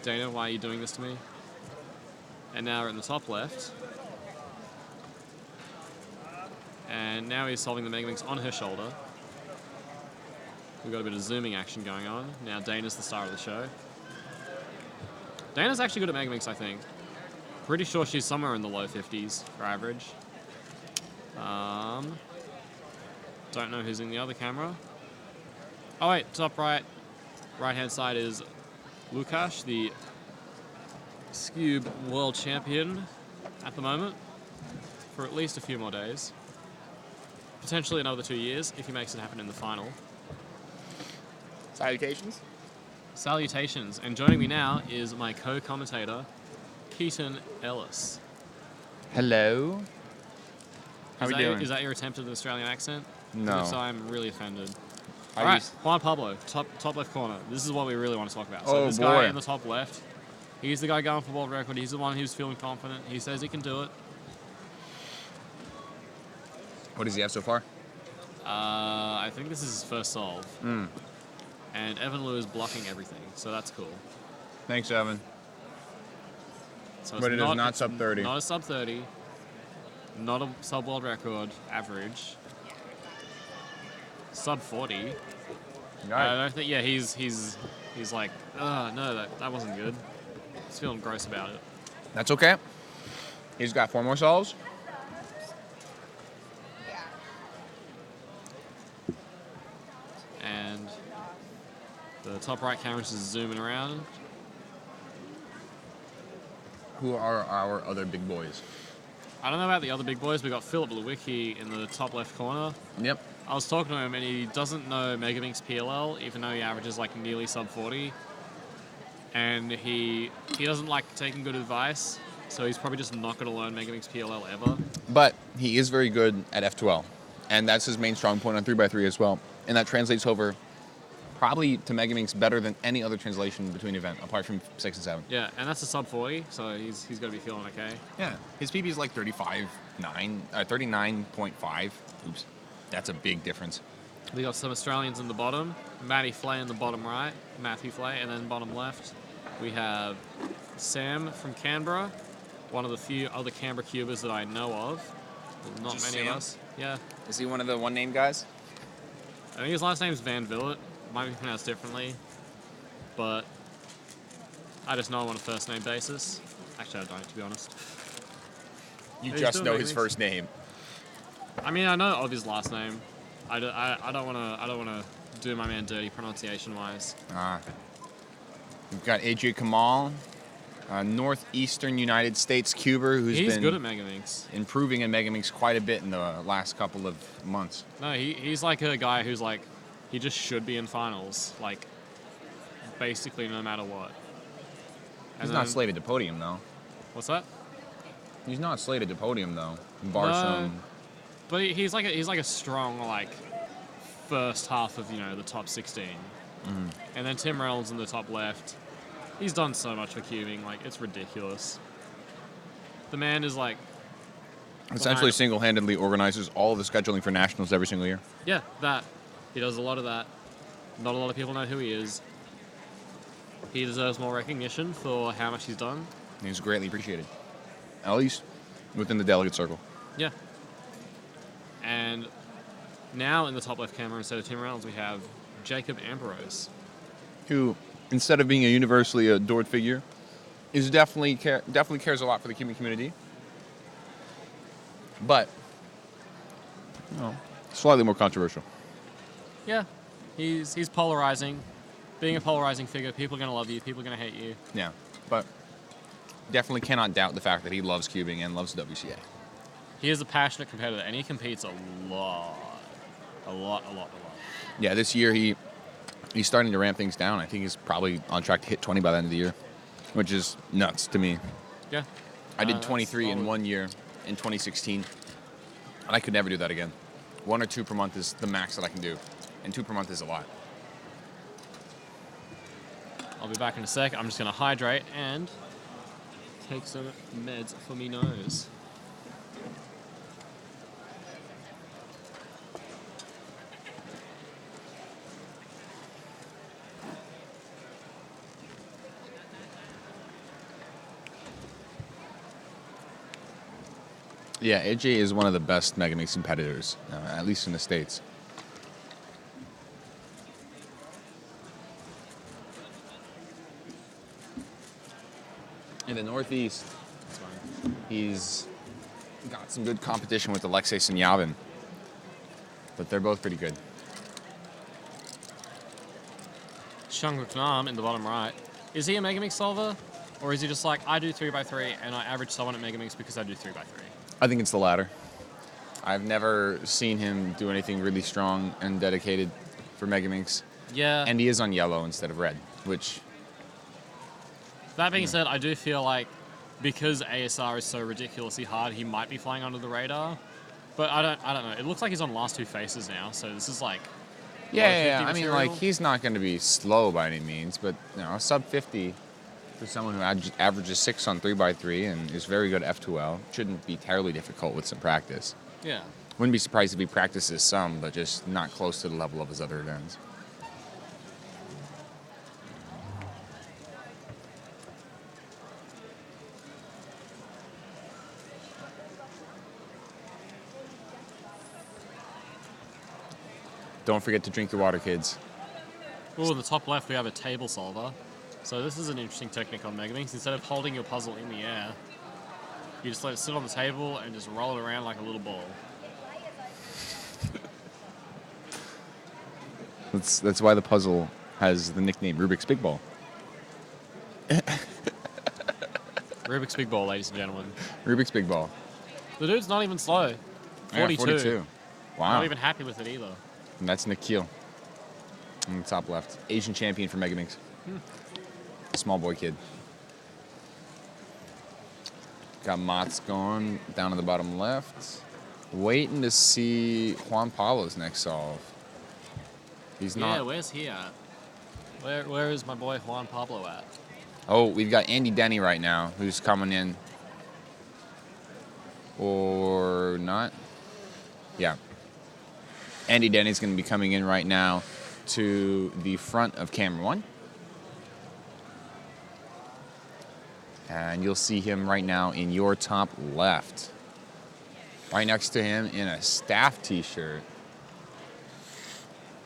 Dana, why are you doing this to me? And now we're in the top left. And now he's solving the Megaminx on her shoulder. We've got a bit of zooming action going on. Now Dana's the star of the show. Dana's actually good at Megaminx, I think. Pretty sure she's somewhere in the low 50s for average. Don't know who's in the other camera. Oh wait, top right. Right-hand side is Lukash, the Scube World Champion at the moment. For at least a few more days. Potentially another 2 years if he makes it happen in the final. Salutations. Salutations. And joining me now is my co-commentator, Keaton Ellis. Hello. How Is we doing? Is that your attempt at an Australian accent? No. If so, I'm really offended. I All right, used- Juan Pablo, top left corner. This is what we really want to talk about. Oh, So this guy boy. in the top left, he's the guy going for world record. He's the one who's feeling confident. He says he can do it. What does he have so far? I think this is his first solve. And Evan Lou is blocking everything, so that's cool. Thanks, Evan. So it's But it is not it's sub 30. Not a sub 30. Not a sub world record average. Sub 40. I don't think. Yeah, he's like, no, that wasn't good. He's feeling gross about it. That's okay. He's got 4 more solves. And the top right camera's just zooming around. Who are our other big boys? I don't know about the other big boys. We got Philip Lewicki in the top left corner. Yep. I was talking to him, and he doesn't know Megaminx PLL, even though he averages nearly sub 40. And he doesn't like taking good advice, so he's probably just not going to learn Megaminx PLL ever. But he is very good at F12. And that's his main strong point on 3x3 as well. And that translates over probably to Megaminx better than any other translation between event, apart from 6 and 7. Yeah, and that's a sub 40, so he's going to be feeling okay. Yeah. His PB is 39.5. Oops. That's a big difference. We got some Australians in the bottom. Matty Flay in the bottom right. Matthew Flay, and then bottom left. We have Sam from Canberra, one of the few other Canberra cubers that I know of. There's not Just many Sam? of us. Yeah. Is he one of the one-name guys? I think his last name's Van Villet. Might be pronounced differently. But I just know him on a first name basis. Actually, I don't, to be honest. You He's just doing know Megaminx. his first name. I mean, I know of his last name. I don't want to do my man dirty pronunciation-wise. We've got AJ Kamal, northeastern United States cuber who's He's been good at Megaminx. improving in Megaminx quite a bit in the last couple of months. No, he's like a guy who's he just should be in finals, basically no matter what. He's not slated to podium, though. What's that? He's not slated to podium, though. Bar some. But he's like a strong first half of the top 16, and then Tim Reynolds in the top left. He's done so much for cubing, it's ridiculous. The man is Essentially single-handedly organizes all of the scheduling for nationals every single year. Yeah, that. He does a lot of that. Not a lot of people know who he is. He deserves more recognition for how much he's done. He's greatly appreciated. At least within the delegate circle. Yeah. And now in the top left camera, instead of Tim Reynolds, we have Jacob Ambrose. Who, instead of being a universally adored figure, is definitely cares a lot for the cubing community. But, slightly more controversial. Yeah. He's polarizing. Being a polarizing figure, people are going to love you, people are going to hate you. Yeah, but definitely cannot doubt the fact that he loves cubing and loves WCA. He is a passionate competitor, and he competes a lot. Yeah, this year he's starting to ramp things down. I think he's probably on track to hit 20 by the end of the year, which is nuts to me. Yeah. I did 23 in 1 year in 2016, and I could never do that again. 1 or 2 per month is the max that I can do, and 2 per month is a lot. I'll be back in a sec. I'm just going to hydrate and take some meds for me nose. Yeah, AJ is one of the best Megaminx competitors, at least in the States. In the Northeast, he's got some good competition with Alexis and Yavin, but they're both pretty good. Shung Nam in the bottom right. Is he a Megaminx solver? Or is he just like, I do 3x3 and I average someone at Megaminx because I do 3x3? I think it's the latter. I've never seen him do anything really strong and dedicated for Megaminx. Yeah. And he is on yellow instead of red, which... That being said, I do feel like because ASR is so ridiculously hard, he might be flying under the radar. But I don't know. It looks like he's on last 2 faces now, so this is like... Yeah. I mean, material. like, he's not going to be slow by any means, but, sub 50 for someone who averages 6 on 3x3 and is very good at F2L shouldn't be terribly difficult with some practice. Yeah. Wouldn't be surprised if he practices some, but just not close to the level of his other events. Don't forget to drink your water, kids. Oh, in the top left, we have a table solver. So this is an interesting technique on Megaminx. Instead of holding your puzzle in the air, you just let it sit on the table and just roll it around like a little ball. That's why the puzzle has the nickname Rubik's Big Ball. Rubik's Big Ball, ladies and gentlemen. Rubik's Big Ball. The dude's not even slow. 42. Yeah, 42. Wow. Not even happy with it either. And that's Nick Keel in the top left. Asian champion for Megaminx. Small boy kid. Got Mott's going down in the bottom left. Waiting to see Juan Pablo's next solve. He's not. Yeah, where's he at? Where is my boy Juan Pablo at? Oh, we've got Andy Denny right now, who's coming in. Or not. Yeah. Andy Denny's going to be coming in right now to the front of camera 1. And you'll see him right now in your top left. Right next to him in a staff t-shirt.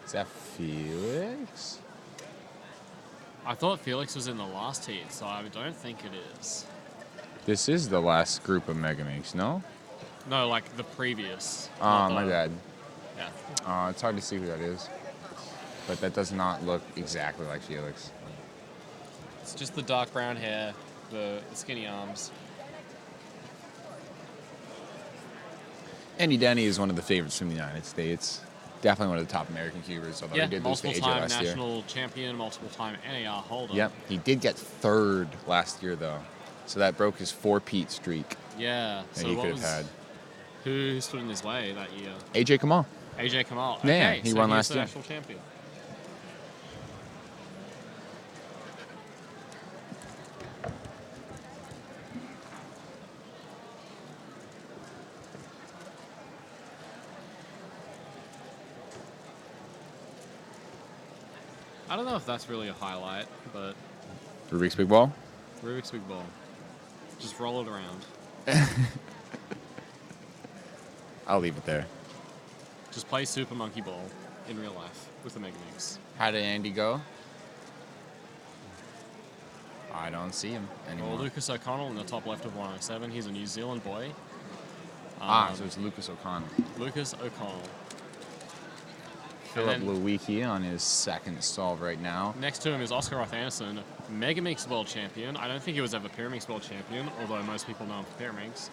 Is that Felix? I thought Felix was in the last heat, so I don't think it is. This is the last group of Megaminx, no? No, like the previous. Oh, my bad. Yeah. It's hard to see who that is. But that does not look exactly like Felix. It's just the dark brown hair, the skinny arms. Andy Denny is one of the favorites from the United States. Definitely one of the top American cubers, although he did lose to AJ multiple-time last year. national champion, multiple-time NAR holder. Yep, he did get 3rd last year, though. So that broke his 4-peat streak Yeah. that So he what could was, have had. who stood in his way that year? AJ Kamal. AJ Kamal. Yeah, Okay, he so won he's last the year. national champion. I don't know if that's really a highlight, but Rubik's Big Ball? Rubik's Big Ball. Just roll it around. I'll leave it there. Just play Super Monkey Ball in real life with the Megaminx. How did Andy go? I don't see him anymore. Well, Lucas O'Connell in the top left of 107. He's a New Zealand boy. So it's Lucas O'Connell. Lucas O'Connell. Philip then- Lewicki on his second solve right now. Next to him is Oscar Roth Anderson, Megaminx world champion. I don't think he was ever Pyraminx world champion, although most people know him for Pyraminx.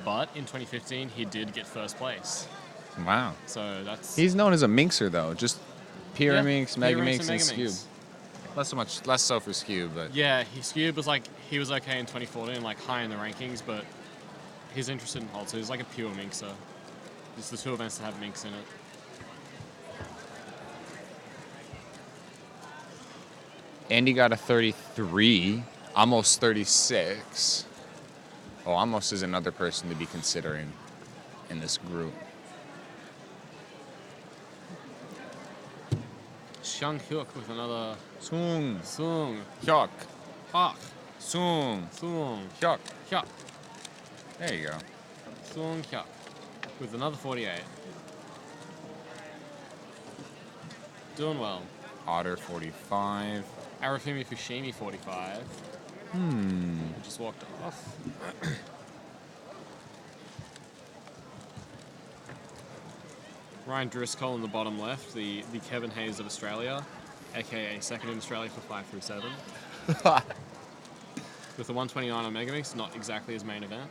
But in 2015, he did get first place. Wow. So that's... He's known as a minxer though, just Pyraminx, Yeah, Megaminx, and Megaminx. Skewb. Less so for Skewb, but Yeah, Skewb was he was okay in 2014, like high in the rankings, but he's interested in hold, so he's like a pure minxer. It's the two events that have minx in it. Andy got a 33, almost 36. Oh, almost is another person to be considering in this group. Xiang Hyuk with another Sung, Sung, Hyuk, Hak, Sung, Sung, Hyuk. Hyuk, There you go. Sung Hyuk with another 48. Doing well. Otter 45. Arafumi Fushimi 45. Just walked off. Ryan Driscoll in the bottom left, the Kevin Hayes of Australia, aka second in Australia for 5 through 7. With the 129 on Megaminx, not exactly his main event.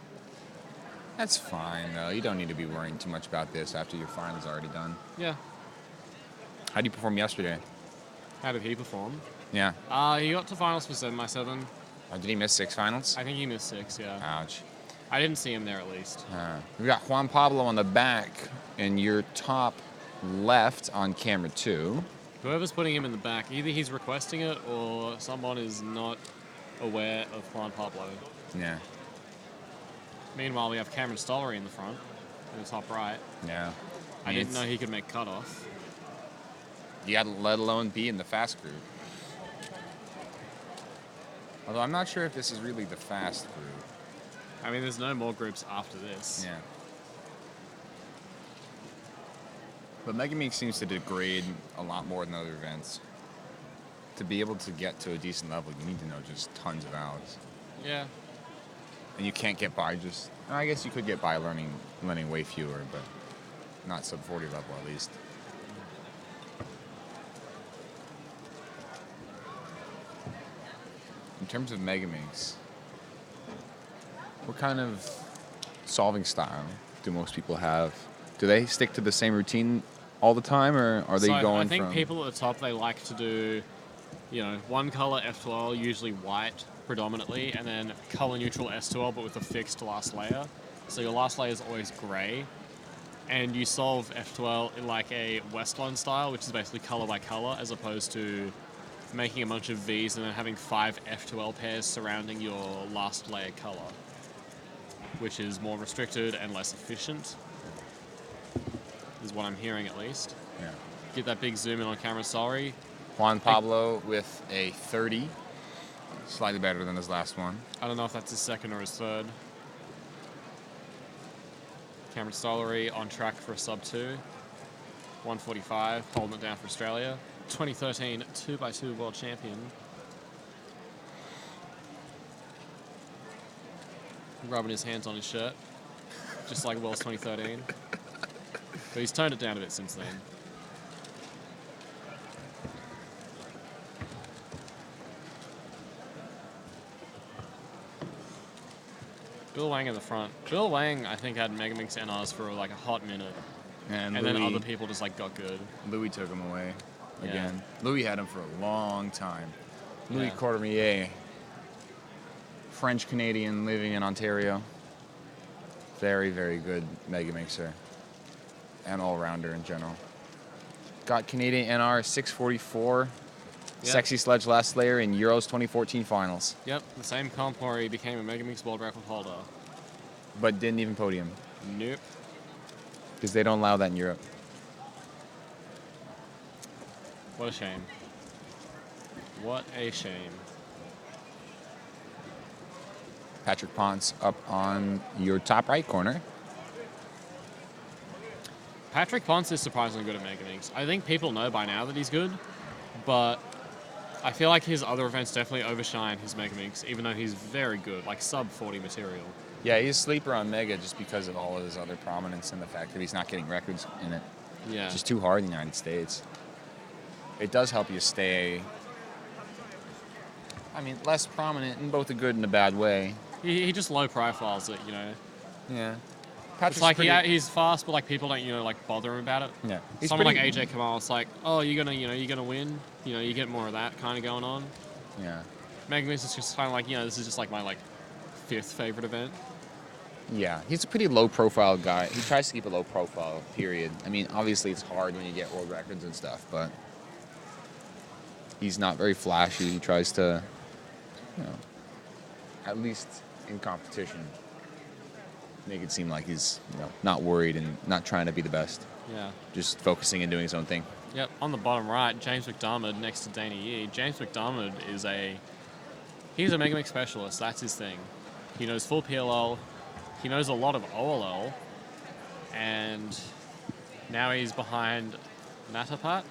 That's fine though. You don't need to be worrying too much about this after your final's already done. Yeah. How did you perform yesterday? How did he perform? Yeah. He got to finals for 7x7. Did he miss 6 finals? I think he missed 6, yeah. Ouch. I didn't see him there at least. We got Juan Pablo on the back and your top left on camera 2. Whoever's putting him in the back, either he's requesting it or someone is not aware of Juan Pablo. Yeah. Meanwhile, we have Cameron Stollery in the front, in the top right. Yeah. I didn't know he could make cutoff. Yeah, let alone be in the fast group. Although I'm not sure if this is really the fast group. I mean, there's no more groups after this. Yeah. But Megaminx seems to degrade a lot more than other events. To be able to get to a decent level, you need to know just tons of hours. Yeah. And you can't get by just... I guess you could get by learning way fewer, but not sub 40 level at least. In terms of Megaminx, what kind of solving style do most people have? Do they stick to the same routine all the time, or are they going I think from... people at the top, they like to do, one color F12, usually white predominantly, and then color neutral S12, but with a fixed last layer. So your last layer is always gray, and you solve F12 in like a Westland style, which is basically color by color, as opposed to making a bunch of V's and then having 5 F12 pairs surrounding your last layer color, which is more restricted and less efficient, is what I'm hearing at least. Yeah. Get that big zoom in on camera, sorry. Juan Pablo with a 30, slightly better than his last one. I don't know if that's his second or his third. Cameron Stollery on track for a sub 2. 145, holding it down for Australia. 2013 2x2 world champion. Rubbing his hands on his shirt, just like Wells 2013. But he's toned it down a bit since then. Bill Wang in the front. Bill Wang, I think, had Megaminx NRs for like a hot minute. And then other people just like got good. Louis took him away again. Yeah. Louis had him for a long time. Louis Yeah. Cormier, French-Canadian living in Ontario. Very, very good Megamixer and all-rounder in general. Got Canadian NR 644. Yeah. Sexy Sledge last layer in Euros 2014 finals. Yep, the same comp where he became a Megaminx world record holder. But didn't even podium. Nope. Because they don't allow that in Europe. What a shame. What a shame. Patrick Ponce up on your top right corner. Patrick Ponce is surprisingly good at Megaminx. I think people know by now that he's good, but I feel like his other events definitely overshine his Megaminx, even though he's very good, like sub 40 material. Yeah, he's a sleeper on Mega just because of all of his other prominence and the fact that he's not getting records in it. Yeah. It's just too hard in the United States. It does help you stay, less prominent in both a good and a bad way. He just low profiles it, Yeah. It's like he's fast, but like people don't, like bother him about it. Yeah. Someone like AJ Kamal, it's like, oh, you're gonna win. You get more of that kind of going on. Yeah. Megaminx is just kind of like, this is just like my fifth favorite event. Yeah, he's a pretty low-profile guy. He tries to keep a low profile, period. Obviously it's hard when you get world records and stuff, but he's not very flashy. He tries to, at least in competition, make it seem like he's, not worried and not trying to be the best. Yeah. Just focusing and doing his own thing. Yep, on the bottom right, James McDermott next to Dana Yee. James McDermott he's a Megaminx specialist. That's his thing. He knows full PLL. He knows a lot of OLL. And now he's behind Natapat.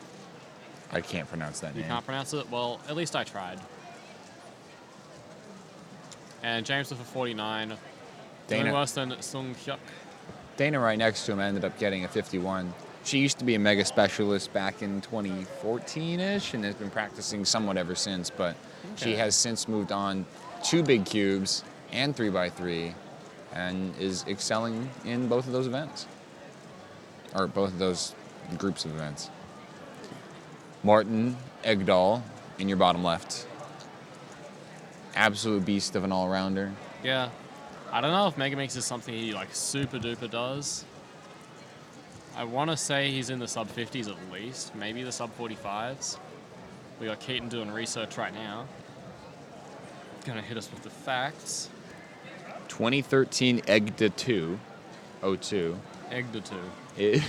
I can't pronounce that name. You can't pronounce it? Well, at least I tried. And James with a 49. Doing worse than Sung Hyuk. Dana right next to him ended up getting a 51. She used to be a Mega specialist back in 2014-ish and has been practicing somewhat ever since, but she has since moved on to Big Cubes and 3x3 and is excelling in both of those events. Or both of those groups of events. Martin Egdahl in your bottom left. Absolute beast of an all-rounder. Yeah. I don't know if Megaminx is something he super duper does. I want to say he's in the sub 50s at least, maybe the sub 45s. We got Keaton doing research right now. Gonna hit us with the facts. 2013 Egda 2, 02. Egda 2. It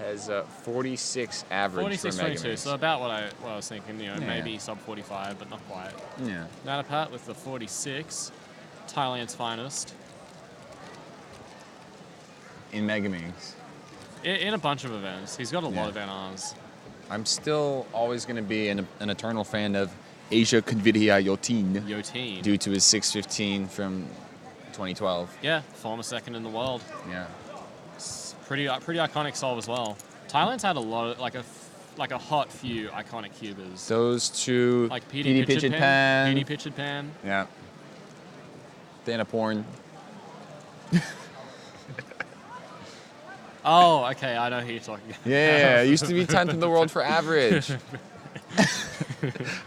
has 46 average for Megaminx. 46.22, so about what I was thinking, maybe sub 45, but not quite. Yeah. Natapat with the 46, Thailand's finest. In Megaminx. In a bunch of events. He's got a lot of NRs. I'm still always going to be an eternal fan of Asia Kudvidya Yotin. Due to his 6:15 from 2012. Yeah, former second in the world. Yeah. It's pretty iconic solve as well. Thailand's had a lot of, a hot few iconic cubers. Those two. Like PD Pitchedpan. PD Pitchedpan. Yeah. Dana Porn. Oh, okay, I know who you're talking about. Yeah, used to be 10th in the world for average.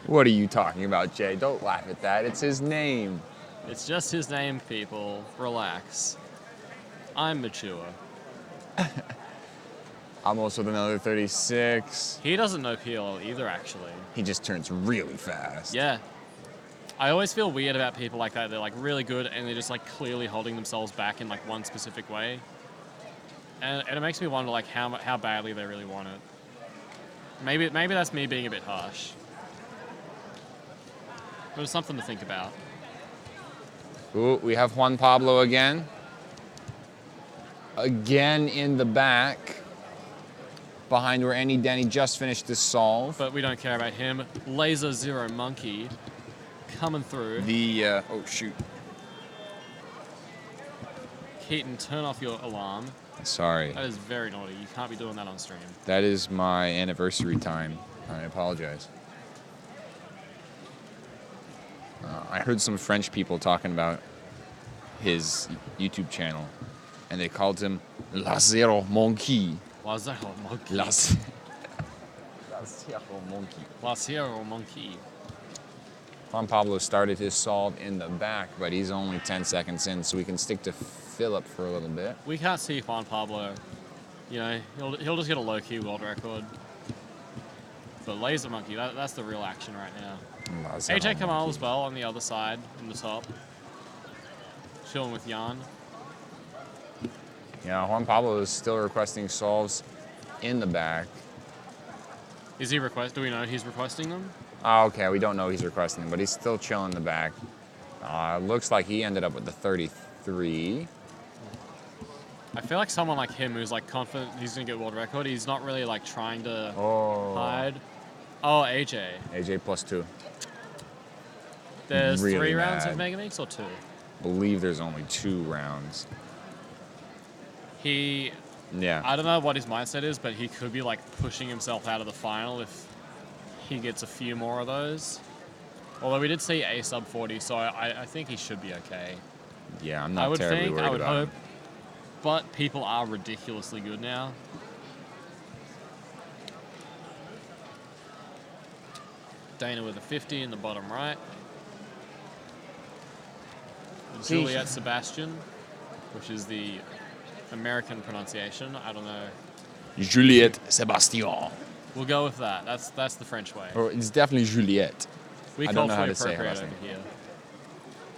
What are you talking about, Jay? Don't laugh at that. It's his name. It's just his name, people. Relax. I'm mature. Almost with another 36. He doesn't know PLL either, actually. He just turns really fast. Yeah. I always feel weird about people like that. They're really good and they're just clearly holding themselves back in one specific way. And it makes me wonder how badly they really want it. Maybe that's me being a bit harsh. But it's something to think about. Ooh, we have Juan Pablo again. Again in the back. Behind where Annie Danny just finished this solve. But we don't care about him. Laser Zero Monkey coming through. Oh shoot. Keaton, turn off your alarm. Sorry. That is very naughty. You can't be doing that on stream. That is my anniversary time. I apologize. I heard some French people talking about his YouTube channel, and they called him La Zero Monkey. La Zero Monkey. La Zero Monkey. La Zero Monkey. Juan Pablo started his solve in the back, but he's only 10 seconds in, so we can stick to Philip for a little bit. We can't see Juan Pablo. He'll just get a low-key world record. But Laser Monkey, that's the real action right now. AJ Kamal as well on the other side, in the top. Chilling with Jan. Yeah, Juan Pablo is still requesting solves in the back. Is he do we know he's requesting them? Oh, okay, we don't know he's requesting, but he's still chilling in the back. Looks like he ended up with the 33. I feel like someone like him who's like confident he's gonna get world record, he's not really like trying to hide. Oh, AJ. AJ +2. There's Really 3 rounds of mad. Megaminx or 2? Believe there's only 2 rounds. Yeah. I don't know what his mindset is, but he could be like pushing himself out of the final if he gets a few more of those. Although we did see a sub 40, so I think he should be okay. Yeah, I'm not terribly worried I would about hope. him. But people are ridiculously good now. Dana with a 50 in the bottom right. Juliet Sebastian, which is the American pronunciation. I don't know. Juliette Sebastien. We'll go with that. That's the French way. Or it's definitely Juliette. We I call don't know for how the to say her appropriate last over name. here.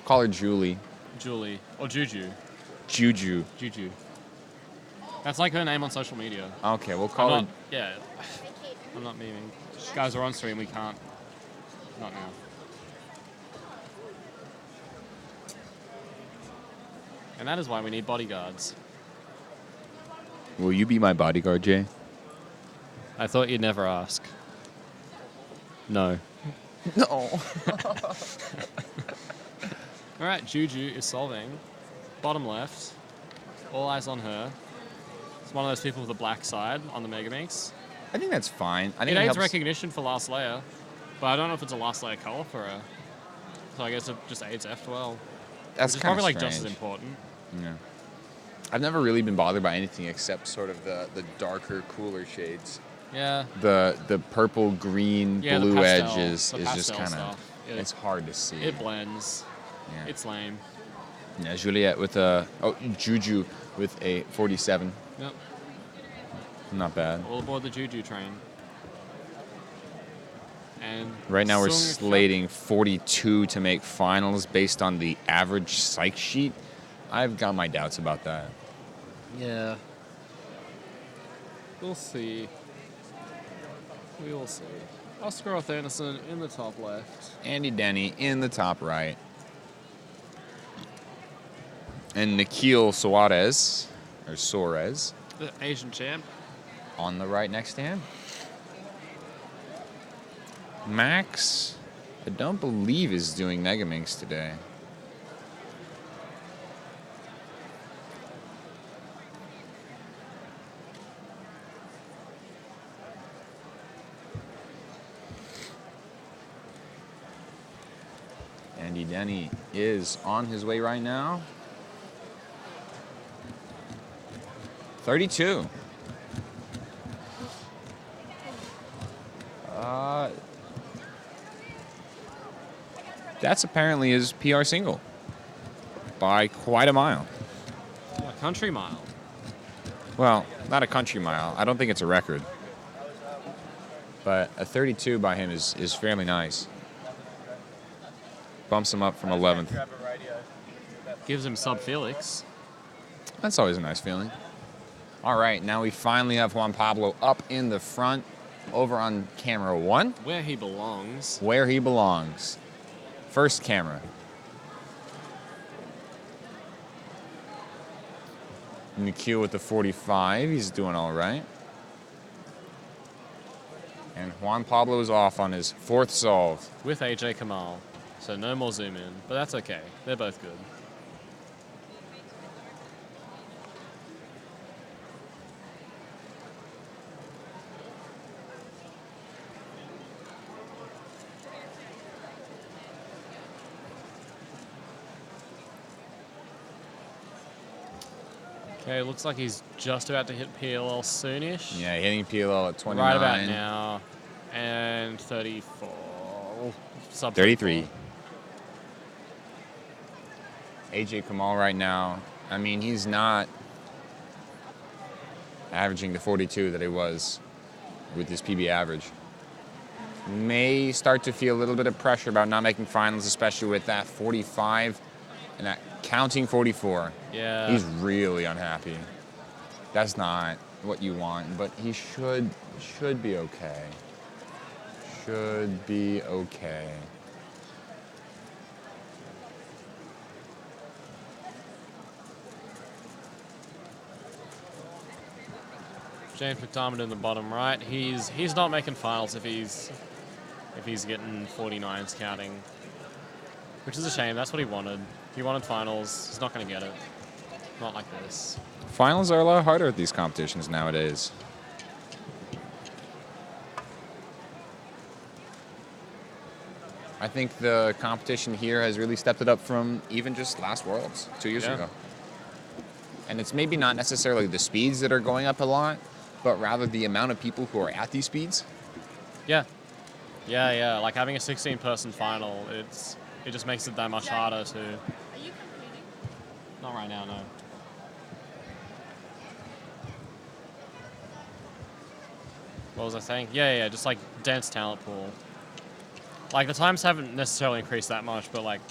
Call her Julie. Julie. Or Juju. Juju. Juju. That's like her name on social media. Okay, we'll call her. Yeah. I'm not memeing. Guys are on stream, we can't. Not now. And that is why we need bodyguards. Will you be my bodyguard, Jay? I thought you'd never ask. No. No. All right, Juju is solving. Bottom left. All eyes on her. It's one of those people with a black side on the Megaminx. I think that's fine. I think It it aids helps. recognition for last layer, but I don't know if it's a last layer color for her. So I guess it just aids F12. That's Which is kind probably of like just as important. Yeah. I've never really been bothered by anything except sort of the darker, cooler shades. Yeah. The purple, green, Yeah, blue the pastel, edge is just pastel kind of, stuff. it's hard to see. It blends. Yeah. It's lame. Yeah, Juliette with Juju with a 47. Yep. Not bad. All aboard the Juju train. And Right now we're Sung- slating 42 to make finals based on the average psych sheet. I've got my doubts about that. Yeah. We'll see. We will see. Oscar Othanison in the top left. Andy Denny in the top right. And Nikhil Suarez, The Asian champ. on the right next to him. Max, I don't believe is doing Megaminx today. Andy Denny is on his way right now. 32. That's apparently his PR single by quite a mile. A country mile. Well, not a country mile. I don't think it's a record. But a 32 by him is fairly nice. Bumps him up from 11th. Gives him sub Felix. That's always a nice feeling. All right, now we finally have Juan Pablo up in the front, over on camera 1, Where he belongs. where he belongs. First camera. Nikhil with the 45, he's doing all right. And Juan Pablo is off on his 4th solve. With AJ Kamal. So no more zoom in. But that's okay. They're both good. Okay, looks like he's just about to hit PLL soonish. Yeah, hitting PLL at 29. Right about now. And 34. Sub 33. AJ Kamal right now, I mean, he's not averaging the 42 that he was with his PB average. May start to feel a little bit of pressure about not making finals, especially with that 45 and that counting 44. Yeah. He's really unhappy. That's not what you want, but he should be okay. should be okay. James McDermott in the bottom right. He's not making finals if he's getting 49s counting, which is a shame. That's what he wanted. He wanted finals. He's not going to get it. Not like this. Finals are a lot harder at these competitions nowadays. I think the competition here has really stepped it up from even just last Worlds 2 years ago. And it's maybe not necessarily the speeds that are going up a lot, but rather the amount of people who are at these speeds. Yeah. Like having a 16-person final, it just makes it that much harder to. Are you competing? Not right now, no. What was I saying? Yeah, just like dense talent pool. Like the times haven't necessarily increased that much, but like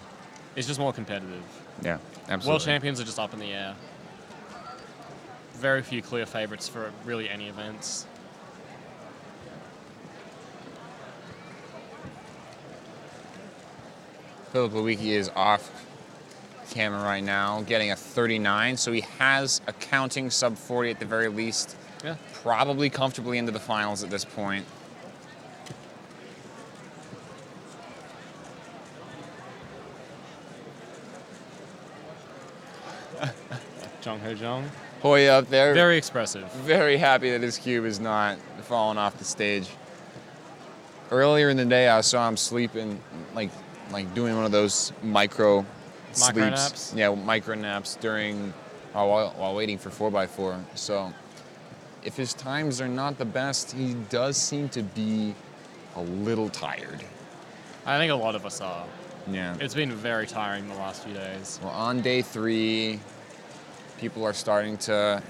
it's just more competitive. Yeah, absolutely. World champions are just up in the air. Very few clear favorites for really any events. Philip Lewicki is off camera right now, getting a 39, so he has a counting sub 40 at the very least. Yeah. Probably comfortably into the finals at this point. Jung Ho Jung. Hoya up there. Very expressive. Very happy that his cube is not falling off the stage. Earlier in the day, I saw him sleeping, like doing one of those micro sleeps. Naps? Yeah, micro naps during while waiting for 4x4. So if his times are not the best, he does seem to be a little tired. I think a lot of us are. Yeah. It's been very tiring the last few days. Well, on day 3, people are starting to,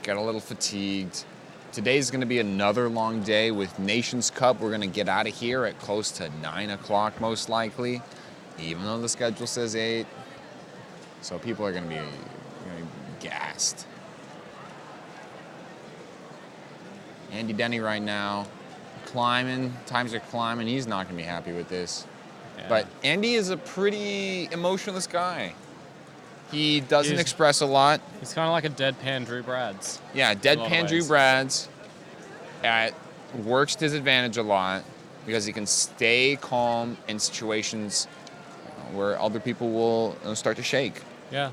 get a little fatigued. Today's going to be another long day with Nations Cup. We're going to get out of here at close to 9 o'clock most likely, even though the schedule says 8. So people are going to be gassed. Andy Denny right now, climbing. Times are climbing. He's not going to be happy with this. Yeah. But Andy is a pretty emotionless guy. He doesn't express a lot. He's kind of like a deadpan Drew Brads. Yeah, deadpan Drew Brads. Works to his advantage a lot because he can stay calm in situations where other people will start to shake. Yeah.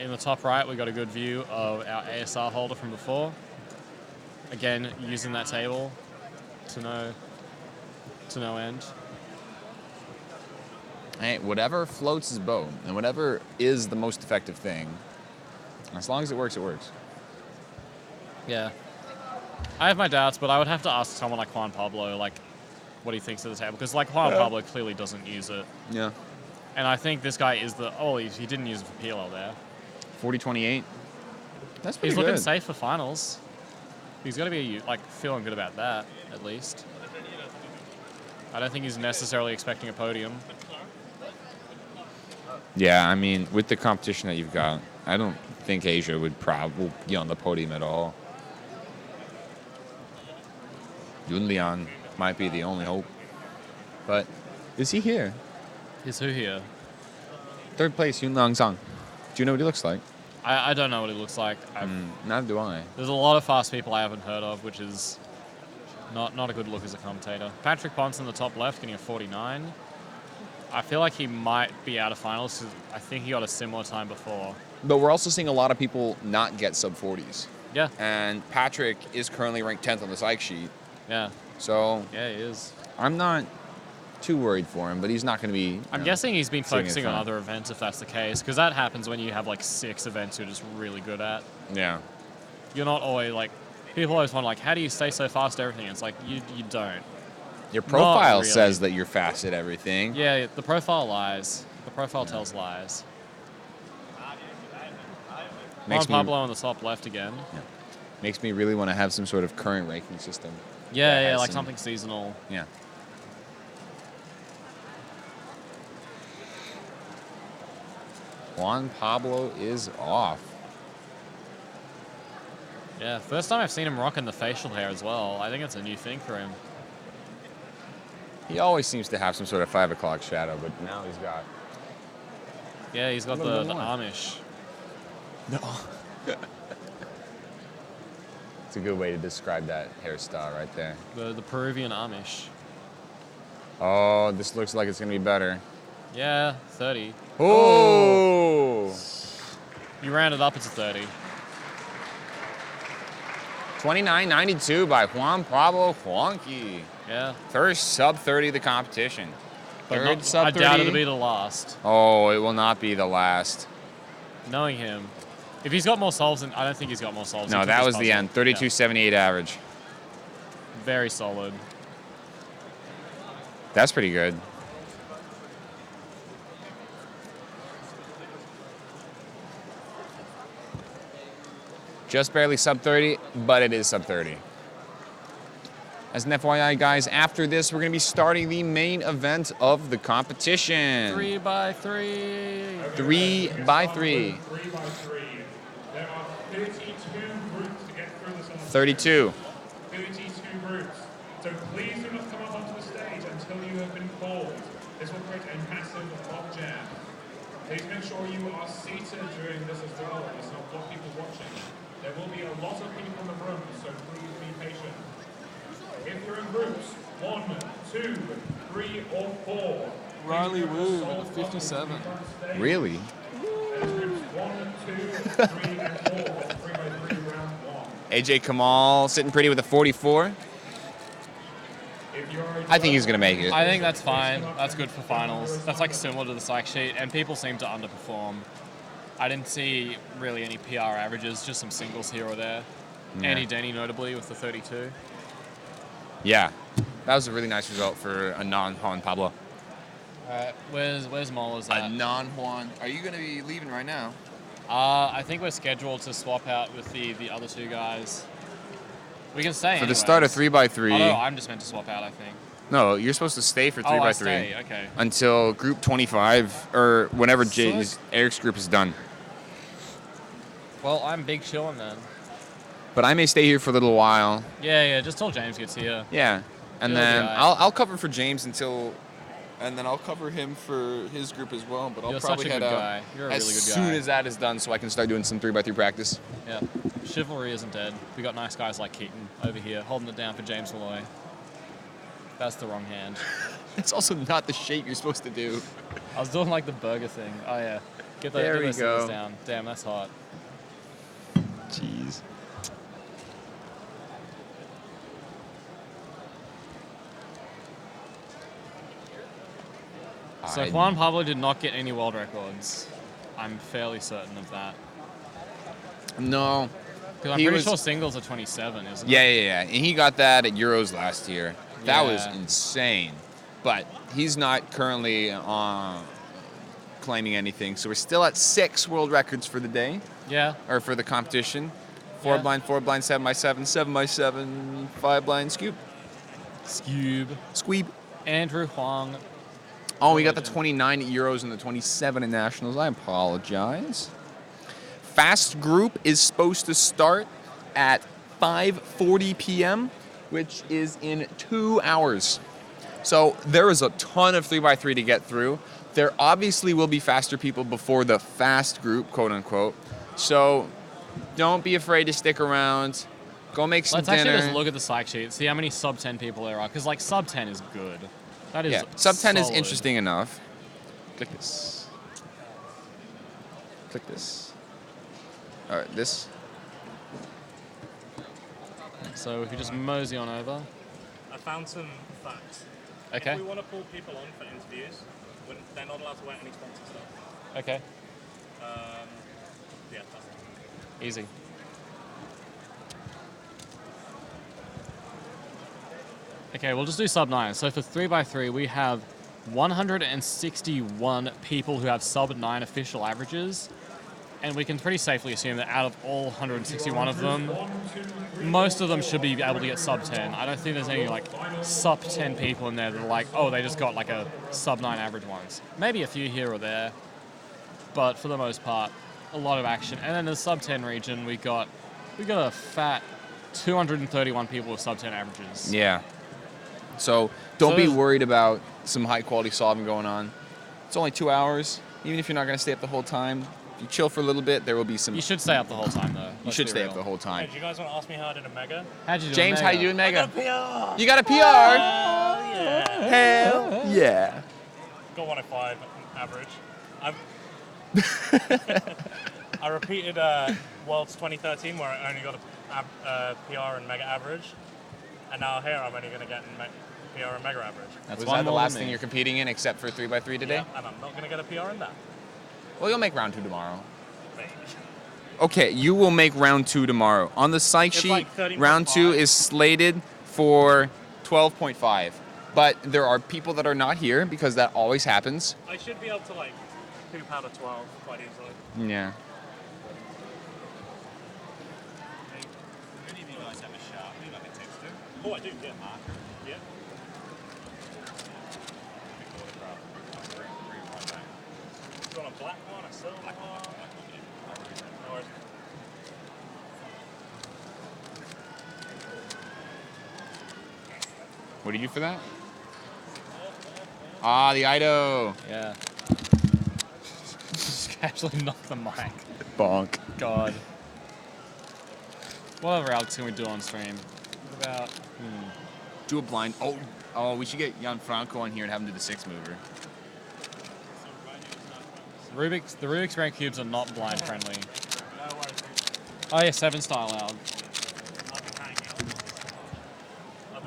In the top right, we got a good view of our ASR holder from before. Again, using that table to no end. Hey, whatever floats his boat and whatever is the most effective thing, as long as it works, it works. Yeah. I have my doubts, but I would have to ask someone like Juan Pablo, like, what he thinks of the table. Because, like, Juan Pablo clearly doesn't use it. Yeah. And I think this guy is he didn't use it for PLL there. 40-28. That's pretty He's good. looking safe for finals. He's got to be, feeling good about that, at least. I don't think he's necessarily expecting a podium. Yeah, I mean, with the competition that you've got, I don't think Asia would probably be on the podium at all. Yun Lian might be the only hope. But is he here? Is who here? 3rd place, Yun Liang Zhang. Do you know what he looks like? I don't know what he looks like. Neither do I. There's a lot of fast people I haven't heard of, which is not a good look as a commentator. Patrick Ponce in the top left getting a 49. I feel like he might be out of finals because I think he got a similar time before. But we're also seeing a lot of people not get sub 40s. Yeah. And Patrick is currently ranked 10th on the psych sheet. Yeah. So yeah, he is. I'm not too worried for him, but he's not going to be. I'm guessing he's been focusing on other events if that's the case, because that happens when you have 6 events you're just really good at. Yeah. You're not always people always wonder how do you stay so fast at everything? It's you don't. Your profile says that you're fast at everything. Yeah, the profile lies. The profile tells lies. Juan Pablo on the top left again. Yeah. Makes me really want to have some sort of current ranking system. Yeah, something seasonal. Yeah. Juan Pablo is off. Yeah, first time I've seen him rocking the facial hair as well. I think it's a new thing for him. He always seems to have some sort of 5 o'clock shadow, but now he's got... Yeah, he's got A little the bit more. Amish. No. It's a good way to describe that hairstyle right there. The Peruvian Amish. Oh, this looks like it's going to be better. Yeah, 30. Oh! You rounded up, it's a 30. 29.92 by Juan Pablo Juanqui. Yeah. First sub 30 of the competition. But Third sub I 30. doubt it'll be the last. Oh, it will not be the last. Knowing him. If he's got more solves, I don't think he's got more solves. No, He took that his was the puzzle. end. 32.78 average. Yeah. Very solid. That's pretty good. Just barely sub 30, but it is sub 30. As an FYI, guys, after this, we're going to be starting the main event of the competition. 3 by 3. 3 by 3. 3 by 3. There are 32 groups to get through this. 32. 32 groups. So please do not come up onto the stage until you have been called. This will create a massive log jam. Please make sure you are seated during this as well. There's not a lot of people watching. There will be a lot of people in the room, so please be patient. If you're in groups, 1, 2, 3, or 4. Riley Wu at 57. Really? There's groups 1, 2, 3, and 4. 3 by 3 round 1. AJ Kamal sitting pretty with a 44. If you're a I think he's going to make it. I think that's fine. That's good for finals. That's like similar to the psych sheet, and people seem to underperform. I didn't see really any PR averages, just some singles here or there. Yeah. Andy Denny notably with the 32. Yeah. That was a really nice result for a non-Juan Pablo. Alright, where's Molloy's A at? non-Juan. Are you going to be leaving right now? I think we're scheduled to swap out with the other two guys. We can stay For the start of 3 by 3. Oh, no, I'm just meant to swap out, I think. No, you're supposed to stay for 3 Oh, by I 3 stay, okay. until group 25 or whenever Erik's group is done. Well, I'm big chillin' then. But I may stay here for a little while. Yeah, just till James gets here. Yeah, and It'll be then alright. I'll cover for James until, and then I'll cover him for his group as well. But I'll You're probably such a head good out guy. You're a as really good soon guy. as that is done, so I can start doing some 3 by 3 practice. Yeah. Chivalry isn't dead. We got nice guys like Keaton over here holding it down for James Molloy. That's the wrong hand. It's also not the shape you're supposed to do. I was doing like the burger thing. Oh yeah. Get There we those go. things down. Damn, that's hot. Jeez. So Juan Pablo did not get any world records. I'm fairly certain of that. No. Because I'm pretty sure singles are 27, isn't it? Yeah. And he got that at Euros last year. That was Yeah. insane. But he's not currently claiming anything. So we're still at 6 world records for the day, Yeah. or for the competition. 4 Yeah. blind, 4 blind, 7 by 7, 7 by 7, 5 blind, scoop. Scoob. Squeeb. Andrew Huang. Oh, we got the 29 at Euros and the 27 at Nationals. I apologize. Fast group is supposed to start at 5:40 p.m., which is in 2 hours. So there is a ton of 3 by 3 to get through. There obviously will be faster people before the fast group, quote unquote. So don't be afraid to stick around. Go make some Let's dinner. actually just look at the psych sheet, see how many sub 10 people there are. Because like sub 10 is good. That is sub 10 is solid. interesting enough. Click this. Click this. All right, this. So if you just mosey on over. I found some facts. Okay. If we want to pull people on for interviews, they're not allowed to wear any sponsored stuff. Okay. Yeah, that's it. Easy. Okay, we'll just do sub 9. So for 3 by 3 we have 161 people who have sub 9 official averages. And we can pretty safely assume that out of all 161 of them, most of them should be able to get sub 10. I don't think there's any like sub 10 people in there that are like, oh, they just got like a sub 9 average ones. Maybe a few here or there, but for the most part, a lot of action. And then in the sub 10 region, we got a fat 231 people with sub 10 averages. Yeah. So don't So be is- worried about some high quality solving going on. It's only 2 hours. Even if you're not going to stay up the whole time, if you chill for a little bit, there will be some. You should stay up the whole time, though. You should stay up the whole Hey, time. do you guys want to ask me how I did a mega? How'd you do? James, how you doing, Mega? PR! You got a PR? Yeah. Hell yeah. Got 105 average. I repeated Worlds 2013 where I only got a PR and mega average. And now here I'm only going to get PR and mega average. That's Was one that the more last than thing me. you're competing in except for 3x3 today? Yeah, and I'm not going to get a PR in that. Well, you'll make round 2 tomorrow. Maybe. Okay, you will make round 2 tomorrow. On the site It's sheet, like 13.5. round 2 is slated for 12.5. But there are people that are not here because that always happens. I should be able to like poop out of 12 quite easily. Yeah. Any of you guys have a Sharpie like a texter? Oh, I do, yeah. Marker? Yeah. Do you want a black one, a silver one? No worries. What did you do for that? Ah, the Ido. Yeah. Just casually knocked the mic. Bonk. God. What other Alex can we do on stream? What about... Do a blind. Oh, we should get Jan Franco on here and have him do the 6-mover. The Rubik's Grand Cubes are not blind friendly. Oh yeah, 7 style out.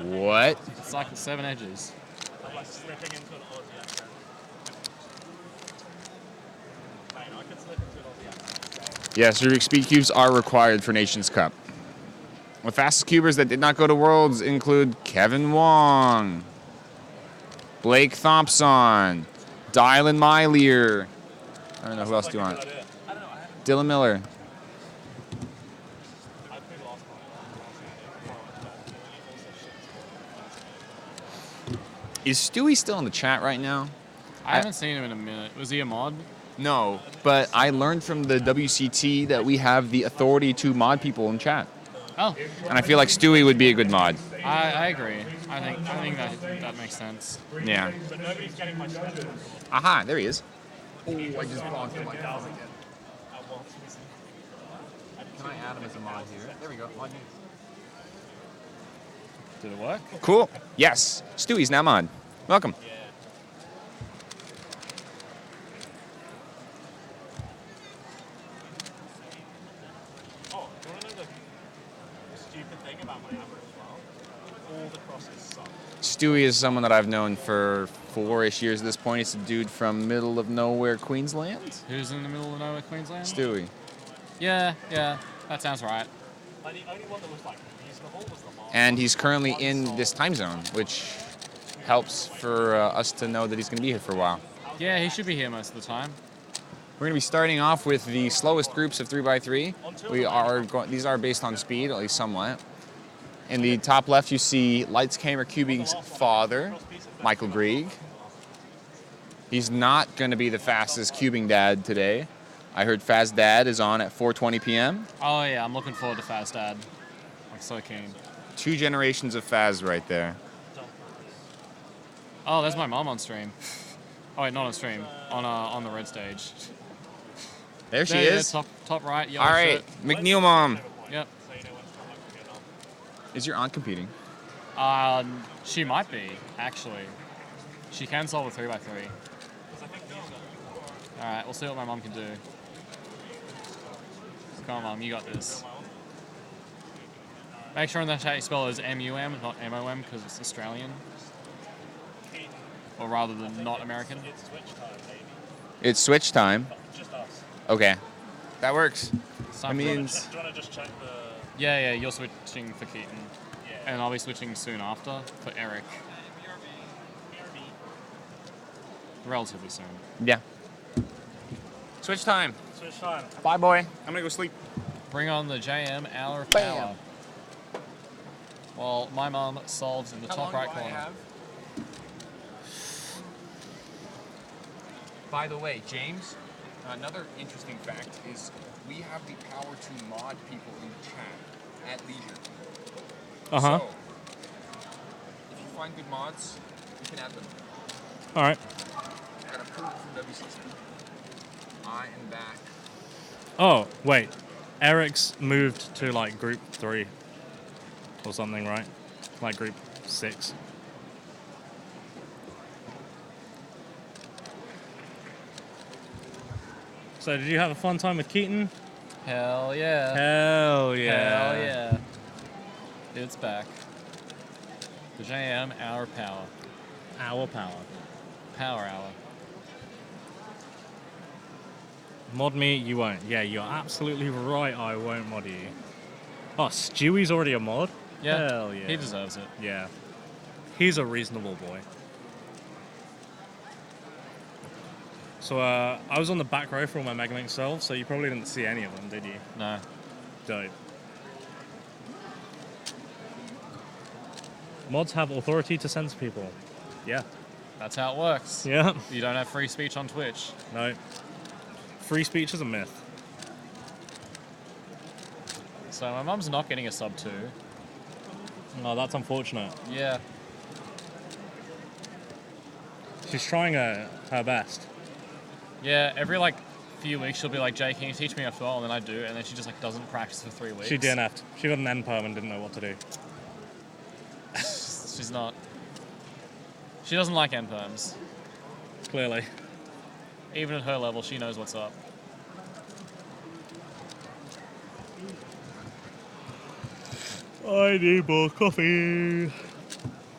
What? It's like the 7 edges. I'm like slipping into an Aussie accent. Hey, I could slip into an Aussie accent. Yes, Rubik's Speed Cubes are required for Nations Cup. The fastest cubers that did not go to Worlds include Kevin Wong, Blake Thompson, Dylan Mylier. I don't know, who else do you want? Dylan Miller. Is Stewie still in the chat right now? I haven't seen him in a minute. Was he a mod? No, but I learned from the WCT that we have the authority to mod people in chat. Oh, And I feel like Stewie would be a good mod. I agree. I think that makes sense. Yeah. But nobody's getting my special. Aha, there he is. Oh, I just bonked him. Can I add him as a mod here? There we go. Did it work? Cool. Yes. Stewie's now mod. Welcome. Oh, do you want to know the stupid thing about my average as well? All the crosses suck. Stewie is someone that I've known for 4-ish years at this point. He's a dude from middle of nowhere, Queensland. Who's in the middle of nowhere, Queensland? Stewie. Yeah, that sounds right. Like the only one that was like reasonable was the last And he's currently in this time zone, which helps for us to know that he's going to be here for a while. Yeah, he should be here most of the time. We're going to be starting off with the slowest groups of 3x3. These are based on speed, at least somewhat. In the top left, you see Lights Camera Cubing's father, Michael Grieg. He's not going to be the fastest cubing dad today. I heard Fast Dad is on at 4:20 p.m. Oh yeah, I'm looking forward to Fast Dad. I'm so keen. 2 generations of Faz right there. Oh, there's my mom on stream. Oh wait, not on stream. On the red stage. There she There, is. yeah, top right. Yellow All right, shirt. McNeill mom. Yep. Is your aunt competing? She might be actually. She can solve a 3x3. All right, we'll see what my mom can do. Come on, Mom, you got this. Make sure in the chat you spell it as M-U-M, not M-O-M, because it's Australian. Or rather than not American. It's switch time, maybe. It's switch time. Just us. Okay. That works. It's That time for- means Do you want to just check the... Yeah, you're switching for Keaton. Yeah. And I'll be switching soon after for Erik. Relatively soon. yeah. Switch time. Switch time. Bye, boy. I'm gonna go sleep. Bring on the JM hour of Bam. power. While my mom solves in the top right corner. By the way, James, another interesting fact is we have the power to mod people in chat at leisure. Uh-huh. So, if you find good mods, you can add them. All right. And approved from WCA. I am back. Oh, wait. Erik's moved to like group 3 or something, right? Like group 6. So did you have a fun time with Keaton? Hell yeah. Hell yeah. Hell yeah. It's back. The JM, our power. Our power. Power hour. Mod me, you won't. Yeah, you're absolutely right, I won't mod you. Oh, Stewie's already a mod? Yeah. Hell yeah. He deserves it. Yeah. He's a reasonable boy. So, I was on the back row for all my Megaminx selves, so you probably didn't see any of them, did you? No. Dope. Mods have authority to censor people. Yeah. That's how it works. Yeah. You don't have free speech on Twitch. No. Free speech is a myth. So my mum's not getting a sub 2. Oh, that's unfortunate. Yeah. She's trying her best. Yeah, every like few weeks she'll be like, Jay, can you teach me F12? And then I do, and then she just like doesn't practice for 3 weeks. She DNF'd. She got an N perm and didn't know what to do. She's not. She doesn't like N perms. Clearly. Even at her level, she knows what's up. I need more coffee.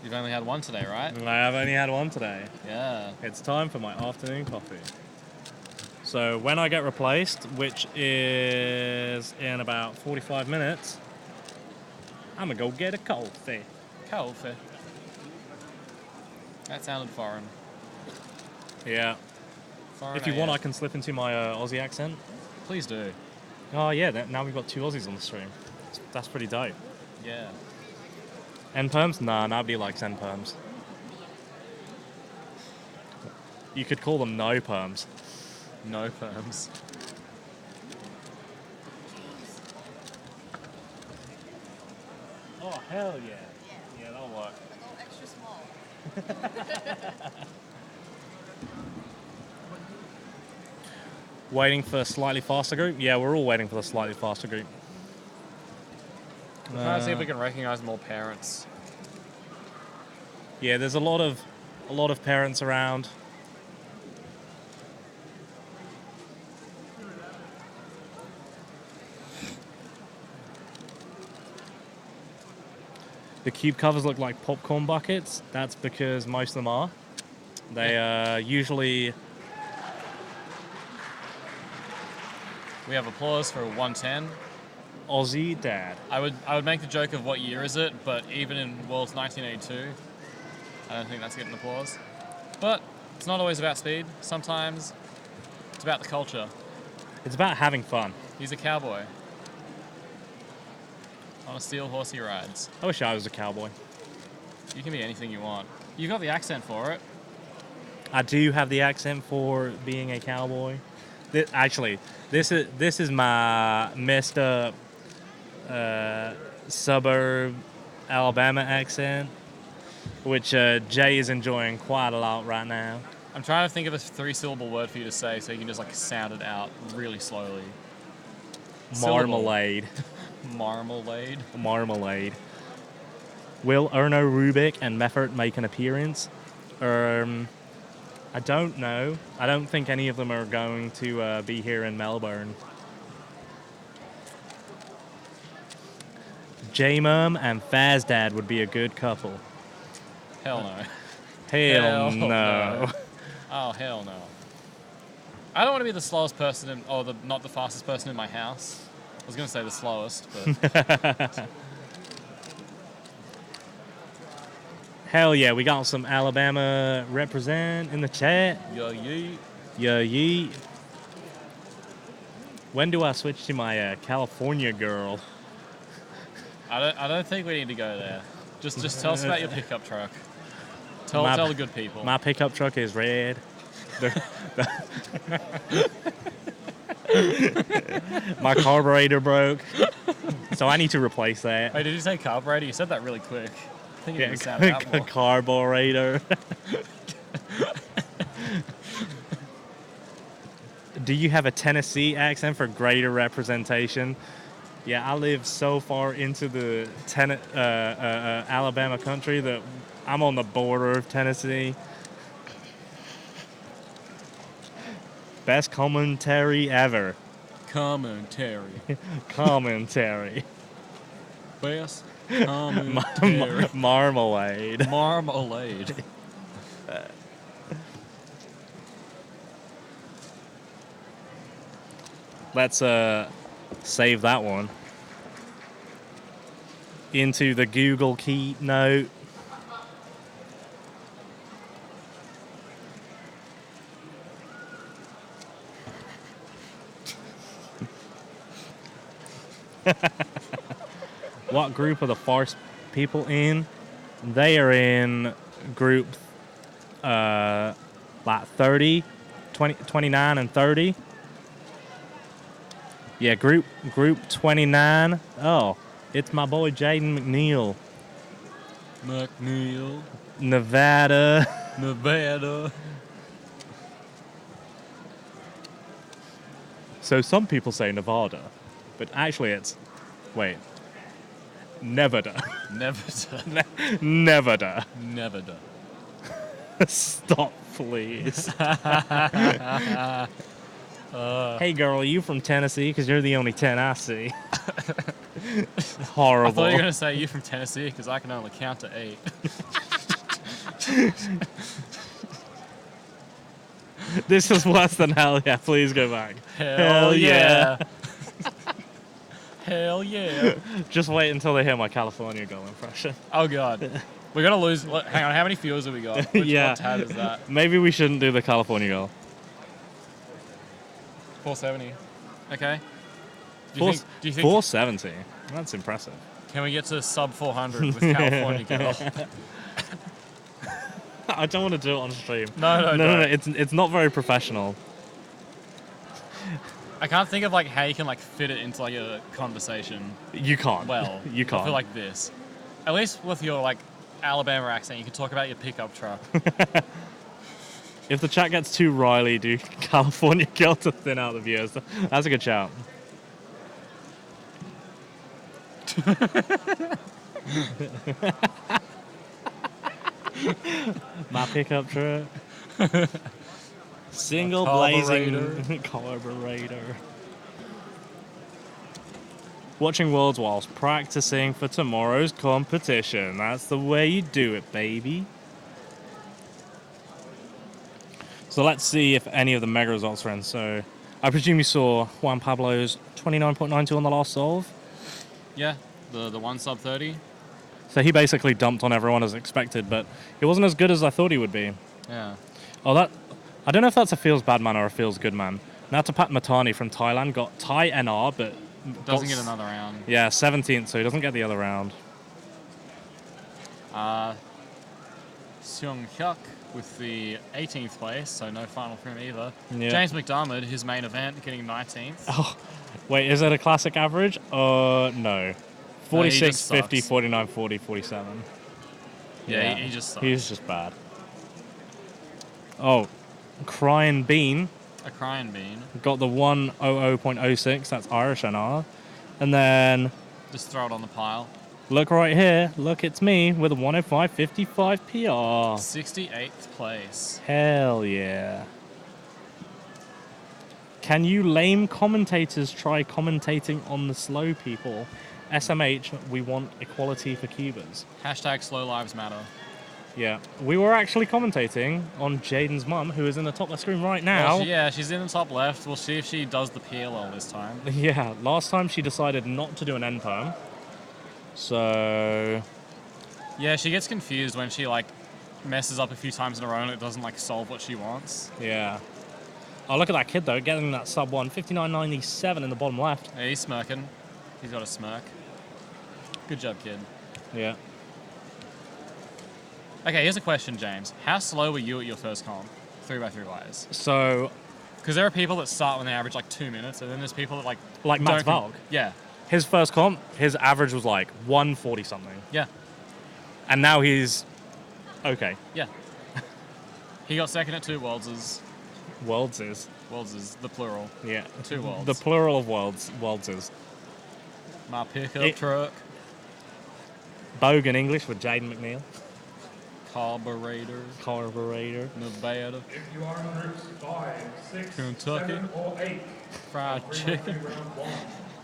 You've only had one today, right? I have only had one today. Yeah. It's time for my afternoon coffee. So when I get replaced, which is in about 45 minutes, I'm gonna go get a coffee. Coffee. That sounded foreign. Yeah. Foreign If you want, AF. I can slip into my Aussie accent. Please do. Oh yeah, now we've got 2 Aussies on the stream. That's pretty dope. Yeah. N-perms? Nah, nobody likes N-perms. You could call them no-perms. No perms. Oh, hell yeah. Yeah, that'll work. Extra small. Waiting for a slightly faster group? Yeah, we're all waiting for the slightly faster group. I'm trying to see if we can recognize more parents. Yeah, there's a lot of parents around. The cube covers look like popcorn buckets. That's because most of them are. They usually... We have applause for 110. Aussie dad. I would make the joke of what year is it, but even in World's 1982, I don't think that's getting applause. But it's not always about speed. Sometimes it's about the culture. It's about having fun. He's a cowboy. On a steel horse he rides. I wish I was a cowboy. You can be anything you want. You've got the accent for it. I do have the accent for being a cowboy. Actually, this is my Mr. Suburb Alabama accent, which Jay is enjoying quite a lot right now. I'm trying to think of a 3-syllable word for you to say so you can just like sound it out really slowly. Marmalade. Marmalade. Marmalade. Will Erno Rubik and Meffert make an appearance? I don't know. I don't think any of them are going to be here in Melbourne. J-Mum and Fazdad would be a good couple. Hell no. Hell no. Oh, hell no. I don't want to be the slowest person not the fastest person in my house. I was going to say the slowest, but... Hell yeah, we got some Alabama represent in the chat. Yeah, yeet. Yeah, yeet. When do I switch to my California girl? I don't think we need to go there. Just tell us about your pickup truck. Tell the good people. My pickup truck is red. My carburetor broke, so I need to replace that. Wait, did you say carburetor? You said that really quick. think it Yeah, would sound out more. carburetor. Do you have a Tennessee accent for greater representation? Yeah, I live so far into the Alabama country that I'm on the border of Tennessee. Best commentary ever. Commentary. Commentary. Best commentary. Marmalade. Marmalade. Let's save that one into the Google Keep note. What group are the farce people in? They are in group like 30, 29 and 30. Yeah, group 29. Oh, it's my boy Jayden McNeill. McNeill. Nevada. Nevada. So some people say Nevada, but actually it's, wait, Nevada. Nevada. Nevada. Nevada. Stop, please. Hey girl, are you from Tennessee? Because you're the only 10 I see. Horrible. I thought you were going to say you from Tennessee because I can only count to 8. This is worse than hell yeah. Please go back. Hell yeah. Hell yeah. Just wait until they hear my California Girl impression. Oh, God. We're going to lose. Hang on, how many viewers have we got? What tab is that? Maybe we shouldn't do the California Girl. 470. Okay. Do you think 470? That's impressive. Can we get to sub 400 with California Girl? I don't want to do it on stream. No. It's not very professional. I can't think of like how you can like fit it into like a conversation. You can't. Well, you can't. I feel like this. At least with your like Alabama accent, you can talk about your pickup truck. If the chat gets too riley, do California Girl to thin out the viewers. That's a good shout. My pickup truck. Single blazing carburetor. Watching Worlds whilst practicing for tomorrow's competition. That's the way you do it, baby. So let's see if any of the mega results are in. So I presume you saw Juan Pablo's 29.92 on the last solve? Yeah, the one sub 30. So he basically dumped on everyone as expected, but he wasn't as good as I thought he would be. Yeah. Oh, I don't know if that's a feels bad man or a feels good man. Natapat Matani from Thailand got Thai NR, but doesn't get another round. Yeah, 17th, so he doesn't get the other round. Seung Hyuk with the 18th place, so no final for him either. Yeah. James McDermott, his main event, getting 19th. Oh, wait, is it a classic average? No. 46, 50, 49, 40, 47. Yeah, he just sucks. He's just bad. Oh, Crying Bean. A crying bean. Got the 100.06, that's Irish NR. And then... Just throw it on the pile. Look right here. Look, it's me with a 105.55 PR. 68th place. Hell yeah. Can you lame commentators try commentating on the slow people? SMH, we want equality for Cubans. Hashtag slow lives matter. Yeah. We were actually commentating on Jayden's mum, who is in the top left screen right now. Well, she's in the top left. We'll see if she does the PLL this time. Yeah, last time she decided not to do an end perm. So... Yeah, she gets confused when she, like, messes up a few times in a row and it doesn't, like, solve what she wants. Yeah. Oh, look at that kid, though, getting that sub 1. 59.97 in the bottom left. Yeah, he's smirking. He's got a smirk. Good job, kid. Yeah. Okay, here's a question, James. How slow were you at your first comp, 3x3 wise? So... Because there are people that start when they average, like, 2 minutes, and then there's people that, like... Like Max Valk? Yeah. His first comp, his average was, like, 140-something. Yeah. And now he's okay. Yeah. He got second at 2 Worldses. Worldses. Worldses, the plural. Yeah. 2 Worlds. The plural of Worldses. My pickup truck. Bogan English with Jayden McNeill. Carburetor. Nevada. If you are in groups 5, 6, Kentucky. 7, or 8, Fried chicken. round 1.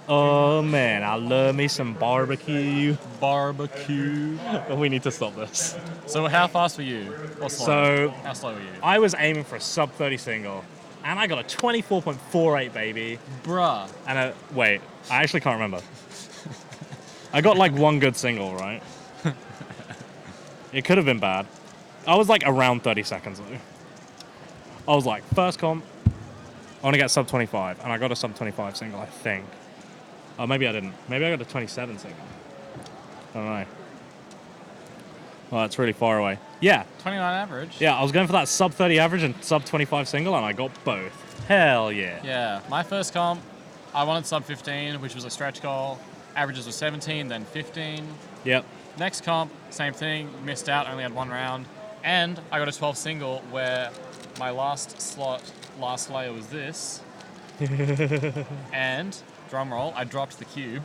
Oh man, I love me some barbecue. Barbecue. We need to stop this. So how fast were you? Or slow? So How slow were you? I was aiming for a sub 30 single, and I got a 24.48 baby. Bruh. And wait, I actually can't remember. I got like one good single, right? It could have been bad. I was like around 30 seconds though. I was like, first comp, I want to get sub 25, and I got a sub 25 single, I think. Oh, maybe I didn't. Maybe I got a 27 single. I don't know. Oh, it's really far away. Yeah. 29 average? Yeah, I was going for that sub 30 average and sub 25 single, and I got both. Hell yeah. Yeah. My first comp, I wanted sub 15, which was a stretch goal. Averages were 17, then 15. Yep. Next comp, same thing. Missed out, only had 1 round. And I got a 12 single where my last layer was this. And, drum roll, I dropped the cube.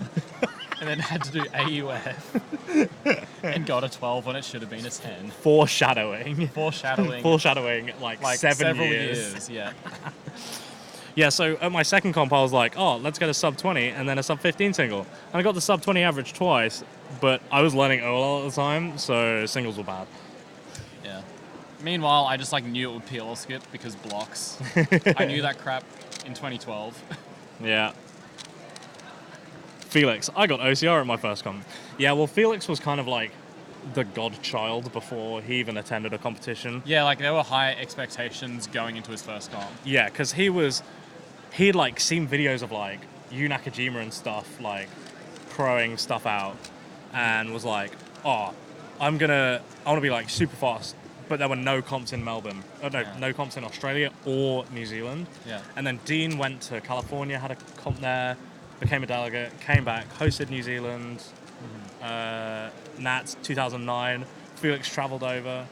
And then had to do AUF. And got a 12 when it should have been a 10. Foreshadowing. Foreshadowing like several years. Yeah. Yeah, so at my second comp, I was like, oh, let's get a sub 20 and then a sub 15 single. And I got the sub 20 average twice, but I was learning OLL at the time, so singles were bad. Yeah. Meanwhile, I just like knew it would PL skip because blocks. I knew that crap in 2012. Yeah. Felix. I got OCR at my first comp. Yeah, well, Felix was kind of like the godchild before he even attended a competition. Yeah, like there were high expectations going into his first comp. Yeah, because he'd like seen videos of like Yu Nakajima and stuff, like proing stuff out, and was like, oh, I want to be like super fast. But there were no comps in Melbourne. No comps in Australia or New Zealand. Yeah. And then Dean went to California, had a comp there, became a delegate, came back, hosted New Zealand, Nats 2009. Felix travelled over.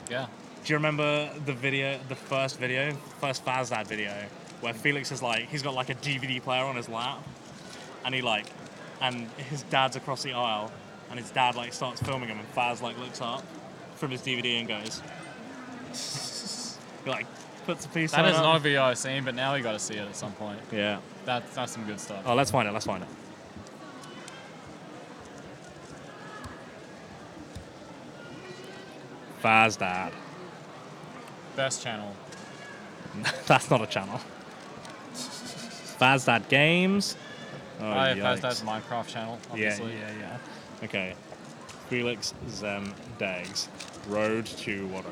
Yeah. Do you remember the first Fazdad video, where Felix is like, he's got like a DVD player on his lap, and and his dad's across the aisle, and his dad like starts filming him, and Faz like looks up from his DVD and goes, he like puts a piece. That is up. not a video I've seen, but now we got to see it at some point. Yeah. That's some good stuff. Oh, let's find it. Fazdad. Best channel. That's not a channel. Fazdad Games. Oh, yeah, yikes. Fazdad's Minecraft channel, obviously. Yeah. Okay. Felix Zem Dags. Road to Water.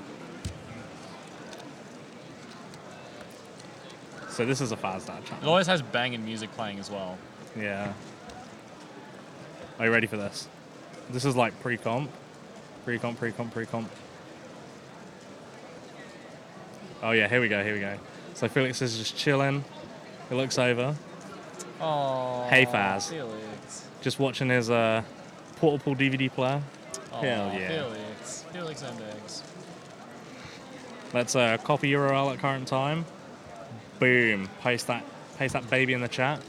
So this is a Fazdad It channel. always has banging music playing as well. Yeah. Are you ready for this? This is like pre-comp. Oh yeah, here we go. So Felix is just chilling. He looks over. Oh. Hey Faz. Felix. Just watching his portable DVD player. Hell yeah. Felix and eggs. Let's copy URL at current time. Boom. Paste that baby in the chat.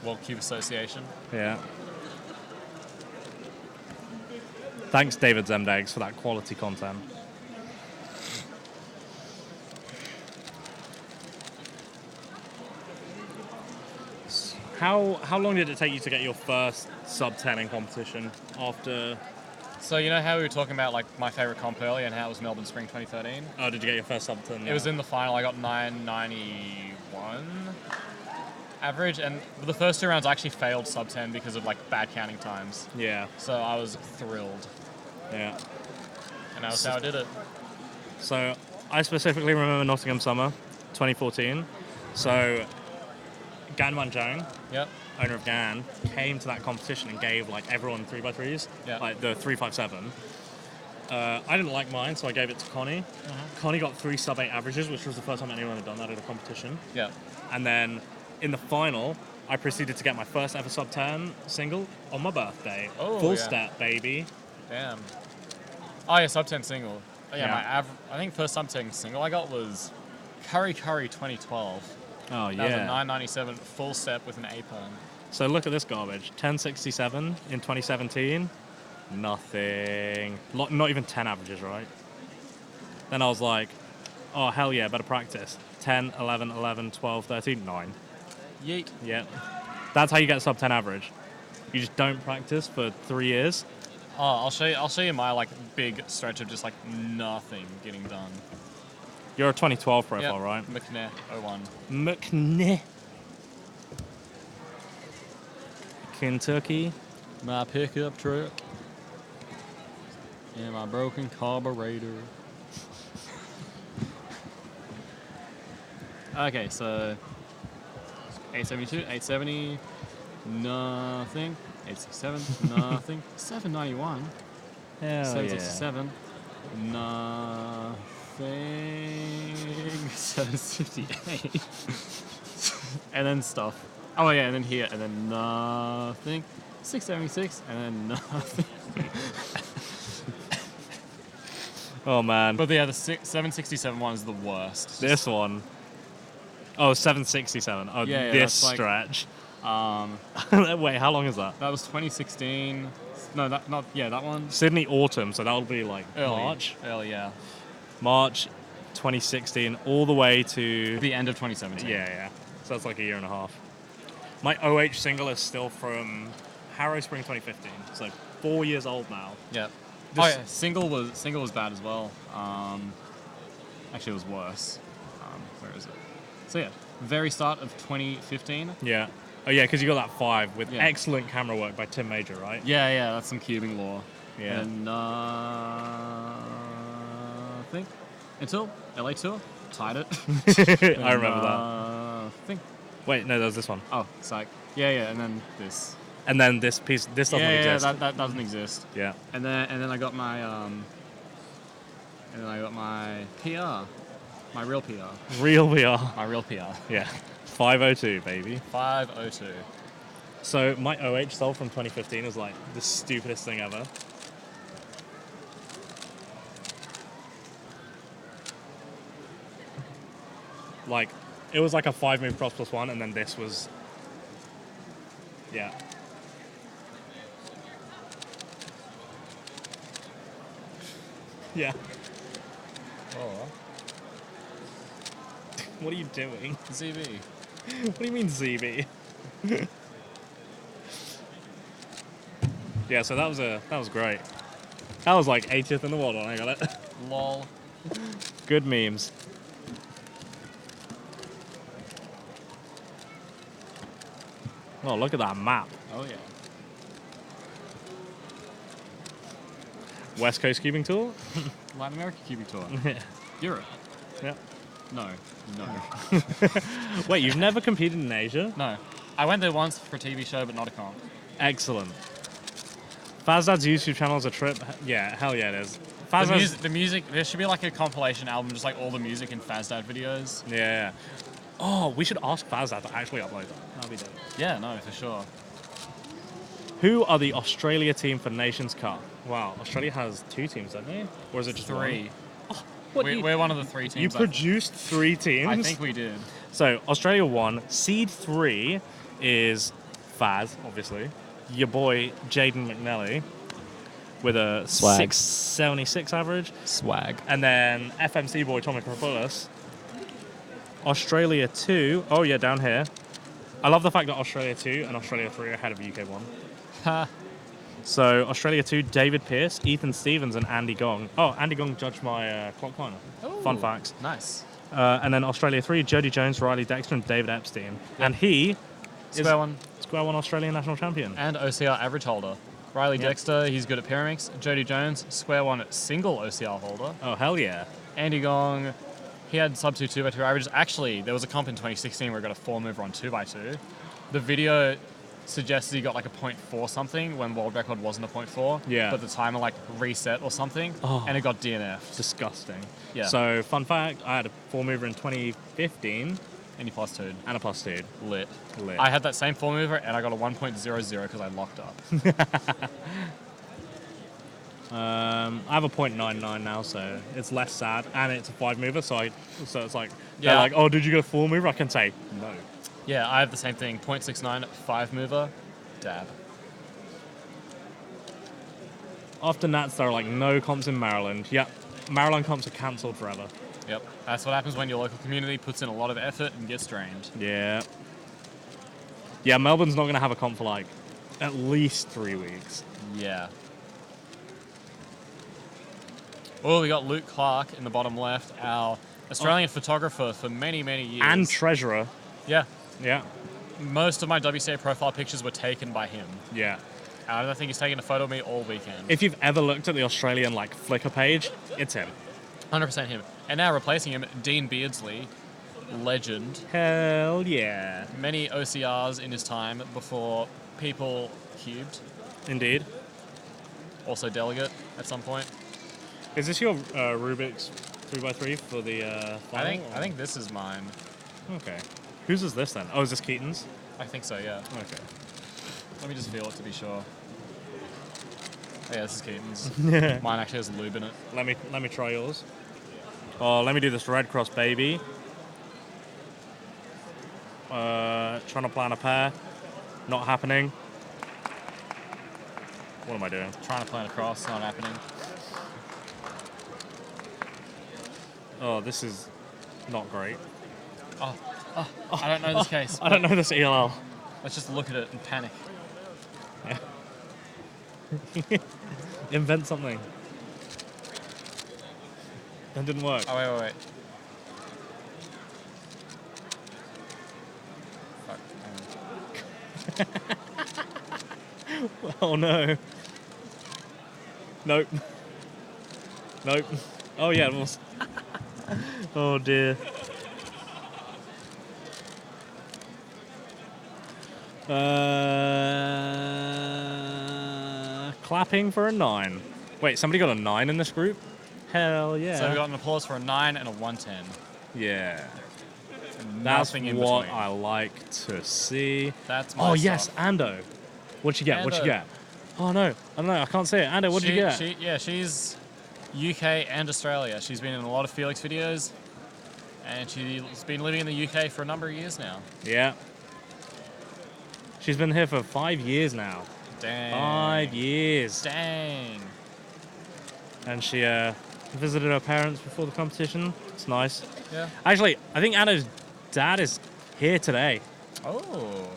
World Cube Association. Yeah. Thanks, David Zemdags, for that quality content. How long did it take you to get your first sub 10 in competition after? So you know how we were talking about like my favorite comp earlier and how it was Melbourne Spring 2013? Oh, did you get your first sub 10? It was in the final. I got 991 average, and the first 2 rounds I actually failed sub 10 because of like bad counting times. Yeah. So I was thrilled. Yeah. And that was how I did it. So I specifically remember Nottingham Summer 2014. So Gan Wanjang, Yep. owner of Gan, came to that competition and gave like everyone 3x3s, like the 357. I didn't like mine, so I gave it to Connie. Connie got 3 sub 8 averages, which was the first time anyone had done that at a competition. Yeah. And then in the final, I proceeded to get my first ever sub 10 single on my birthday. Oh, Full yeah. step, baby. Damn. Oh yeah, sub 10 single. Oh, yeah, Yeah. I think first sub 10 single I got was Kerrie 2012. Oh, That was a yeah. 997 full step with an A-perm. So look at this garbage. 1067 in 2017. Nothing. Not even 10 averages, right? Then I was like, oh, hell yeah, better practice. 10, 11, 11, 12, 13, 9. Yeet. Yeah. That's how you get sub 10 average. You just don't practice for 3 years. Oh, I'll show you my like big stretch of just like nothing getting done. You're a 2012 profile, Yep. right? McNeill 01. McNeill. Kentucky. My pickup truck. And my broken carburetor. Okay, so 872, 870, nothing. 867, nothing. 791, Hell 767, nothing. 758. And then stuff. Oh yeah, and then here, and then nothing. 676, and then nothing. Oh, man. But yeah, the 767 one is the worst. This one. Oh, 767. Oh, Yeah, this that's like- stretch. Um, Wait, how long is that? that was 2016. No, that one. Sydney autumn, so that'll be like Early. March. Early, yeah. March 2016, all the way to... The end of 2017. Yeah. So that's like a year and a half. My OH single is still from Harrow Spring 2015. So 4 years old now. Yep. This- Oh yeah, single was bad as well. Actually, it was worse. Where is it? So yeah, very start of 2015. Yeah. Oh yeah, because you got that 5 with Yeah. excellent camera work by Tim Major, right? Yeah, that's some cubing lore. Yeah. And nothing until LA tour tied it. I remember that. Nothing. Wait, no, there's this one. Oh, psych. Yeah, and then this. And then this piece, this doesn't Yeah, exist. that doesn't exist. Yeah. And then I got my PR, my real PR, Real VR. my real PR. Yeah. 502, baby. 502. So my OH sold from 2015 is like the stupidest thing ever. Like, it was like a 5-move cross +1, and then this was... Yeah. Yeah. Oh. What are you doing? ZB. What do you mean ZB? Yeah, so that was great. That was like 80th in the world when I got it. Lol. Good memes. Oh, look at that map. Oh yeah. West Coast Cubing Tour? Latin America Cubing Tour. Yeah. Europe. Yeah. No. Wait, you've never competed in Asia? No. I went there once for a TV show, but not a comp. Excellent. Fazdad's YouTube channel is a trip. Yeah, hell yeah it is. Fazdad's... The music, there should be like a compilation album, just like all the music in Fazdad videos. Yeah. Oh, we should ask Fazdad to actually upload that. That'd be dope. Yeah, no, for sure. Who are the Australia team for Nations Cup? Wow, Australia has 2 teams, don't they? Or is it just 3. one? Oh, what We're one of the 3 You teams. produced 3 teams? I think we did. So, Australia 1, seed 3 is Faz, obviously. Your boy, Jayden McNeill, with a Swag. 676 average. Swag. And then FMC boy, Tommy Kropoulos. Australia 2, oh yeah, down here. I love the fact that Australia 2 and Australia 3 are ahead of UK 1. Ha. So, Australia 2, David Pearce, Ethan Stevens, and Andy Gong. Oh, Andy Gong judged my clock corner. Fun facts. Nice. And then Australia 3, Jody Jones, Riley Dexter, and David Epstein. And he Square one. Square 1 Australian national champion. And OCR average holder. Riley Yep. Dexter, he's good at Megaminx. Jody Jones, Square 1 single OCR holder. Oh, hell yeah. Andy Gong, he had sub 2 2x2 averages. Actually, there was a comp in 2016 where he got a 4-mover on 2x2. The video suggests he got like a 0.4 something when world record wasn't a 0.4. Yeah. But the timer like reset or something, Oh. and it got DNF'd. Disgusting. Yeah. So, fun fact, I had a 4-mover in 2015 And he plus 2'd. and a +2. Lit. Lit. I had that same 4-mover and I got a 1.00 because I locked up. I have a .99 now, so it's less sad, and it's a 5 mover. So it's like Yeah. they're like, oh, did you go 4 mover? I can say no. Yeah, I have the same thing. 0.69, 5 mover, dab. After Nats, there are like no comps in Maryland. Yep, Maryland comps are cancelled forever. Yep, that's what happens when your local community puts in a lot of effort and gets drained. Yeah. Yeah, Melbourne's not going to have a comp for like at least 3 weeks. Yeah. Oh, we got Luke Clark in the bottom left, our Australian photographer for many, many years. And treasurer. Yeah. Yeah. Most of my WCA profile pictures were taken by him. Yeah. And I think he's taken a photo of me all weekend. If you've ever looked at the Australian like Flickr page, it's him. 100% him. And now replacing him, Dean Beardsley, legend. Hell yeah. Many OCRs in his time before people cubed. Indeed. Also delegate at some point. Is this your Rubik's 3x3 for the final? I think this is mine. Okay. Whose is this then? Oh, is this Keaton's? I think so, yeah. Okay. Let me just feel it to be sure. Oh, yeah, this is Keaton's. Mine actually has lube in it. Let me try yours. Oh, let me do this Red Cross baby. Trying to plan a pair. Not happening. What am I doing? Trying to plan a cross, not happening. Oh, this is not great. I don't know this case. I don't know this ELL. Let's just look at it and panic. Yeah. Invent something. That didn't work. Oh, wait. Fuck. Oh no. Nope. Nope. Oh yeah, it was. Oh dear. Clapping for a 9. Wait, somebody got a 9 in this group? Hell yeah. So we got an applause for a 9 and a 110. Yeah. That's Nothing in what between. I like to see. That's my Oh yes, stuff. Ando. What'd you get? What'd you Ando. get? Oh no, I don't know. I can't see it. Ando, what'd you get? She's UK and Australia. She's been in a lot of Felix videos, and she's been living in the UK for a number of years now. Yeah. She's been here for 5 years now. Dang. 5 years. Dang. And she visited her parents before the competition. It's nice. Yeah. Actually, I think Anna's dad is here today. Oh.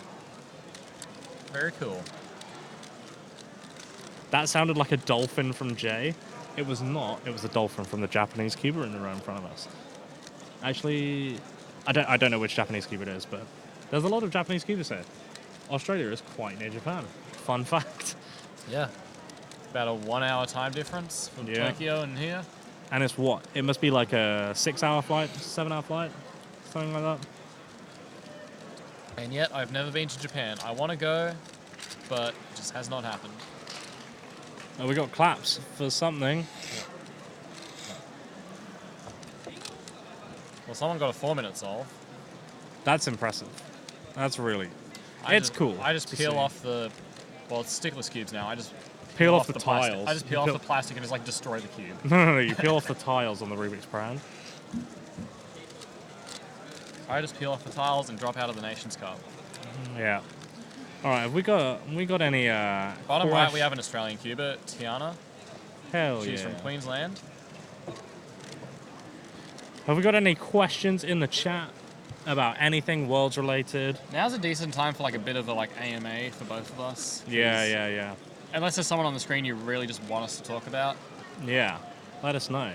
Very cool. That sounded like a dolphin from Jay. It was not. It was a dolphin from the Japanese cuba in the row in front of us. Actually, I don't know which Japanese cuba it is, but there's a lot of Japanese cubas here. Australia is quite near Japan. Fun fact. Yeah. About a 1 hour time difference from Yeah. Tokyo and here. And it's what? It must be like a 6-hour flight, 7-hour flight, something like that. And yet, I've never been to Japan. I want to go, but it just has not happened. Oh, we got claps for something. Well, someone got a 4-minute solve. That's impressive. That's really... It's cool. I just to peel see. off the... Well, it's stickless cubes now. I just Peel off the plastic. tiles. I just You peel off peel- the plastic and just, like, destroy the cube. No, you peel off the tiles on the Rubik's brand. I just peel off the tiles and drop out of the Nations Cup. Yeah. All right, have we got any... Bottom right, we have an Australian cuber, Tiana. Hell She's yeah. from Queensland. Have we got any questions in the chat about anything Worlds related? Now's a decent time for, like, a bit of a, like, AMA for both of us. Yeah. Unless there's someone on the screen you really just want us to talk about. Yeah, let us know.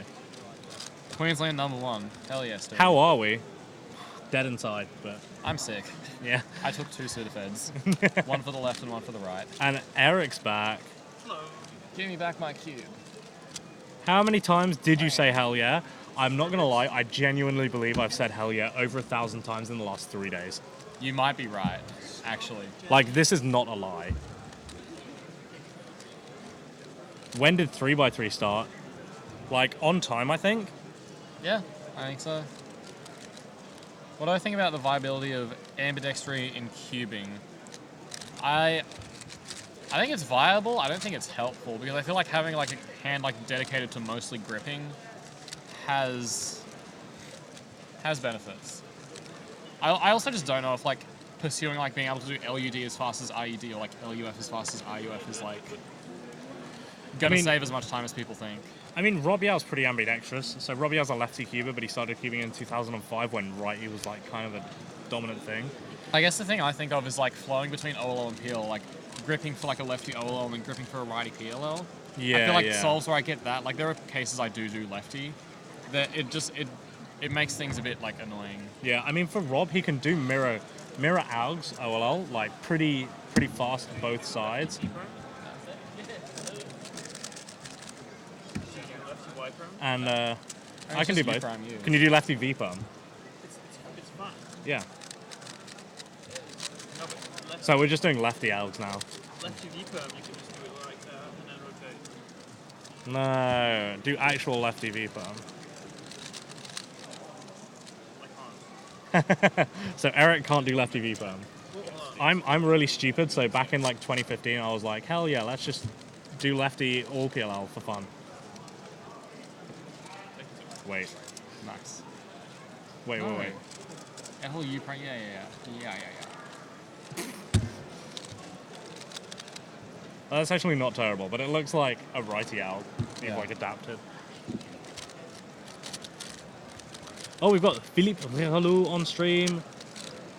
Queensland #1. Hell yes, dude. How are we? Dead inside, but I'm sick. yeah. I took 2 Sudafeds. One for the left and one for the right. And Erik's back. Give me back my cube. How many times did you say hell yeah? I'm not gonna lie, I genuinely believe I've said hell yeah over 1,000 times in the last 3 days. You might be right, actually. Like, this is not a lie. When did 3x3 start? Like, on time, I think? Yeah, I think so. What do I think about the viability of ambidextry in cubing? I think it's viable. I don't think it's helpful because I feel like having like a hand like dedicated to mostly gripping has benefits. I also just don't know if like pursuing like being able to do LUD as fast as RUD or like LUF as fast as RUF is like gonna save as much time as people think. I mean, Rob Yao's pretty ambidextrous. So Rob Yao's a lefty cuber, but he started cubing in 2005 when righty was like kind of a dominant thing. I guess the thing I think of is like flowing between OLL and PLL, like gripping for like a lefty OLL and then gripping for a righty PLL. Yeah, I feel like solves where I get that. Like there are cases I do lefty. That it makes things a bit like annoying. Yeah, I mean for Rob, he can do mirror AUGs OLL like pretty fast on both sides. And I can do both. Can you do lefty V-perm? It's fun. Yeah. So we're just doing lefty AUGs now. Lefty V-perm, you can just do it like that and then rotate. No, do actual lefty V-perm. I can't. So Erik can't do lefty V-perm. I'm really stupid, so back in like 2015 I was like, hell yeah, let's just do lefty all PLL for fun. Wait. Nice. Wait. Whole U prime, yeah. That's actually not terrible, but it looks like a righty AUG if Yeah. like adapted. Oh, we've got Philippe Hello on stream.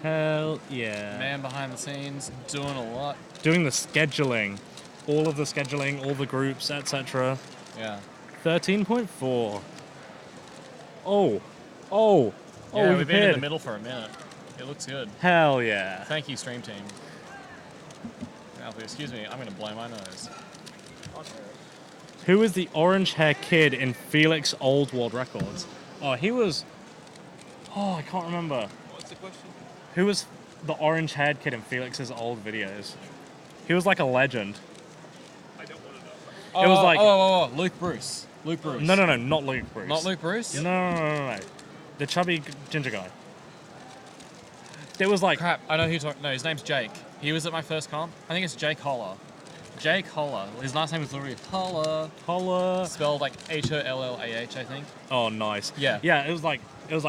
Hell yeah. Man behind the scenes, doing a lot. Doing the scheduling. All of the scheduling, all the groups, etc. Yeah. 13.4. Oh, Yeah, we've been in appeared. the middle for a minute. It looks good. Hell yeah. Thank you, stream team. Now, excuse me, I'm gonna blow my nose. Who was the orange hair kid in Felix old world records? Oh, he was. Oh, I can't remember. What's the question? Who was the orange haired kid in Felix's old videos? He was like a legend. I don't want to know. It was like- Luke Bruce. Luke Bruce. No, not Luke Bruce. Not Luke Bruce? No. The chubby ginger guy. There was like. Crap, I know who you're talking. No, his name's Jake. He was at my first comp. I think it's Jake Holler. Jake Holler. His last name was literally Holler. Spelled like Hollah, I think. Oh, nice. Yeah. Yeah, it was like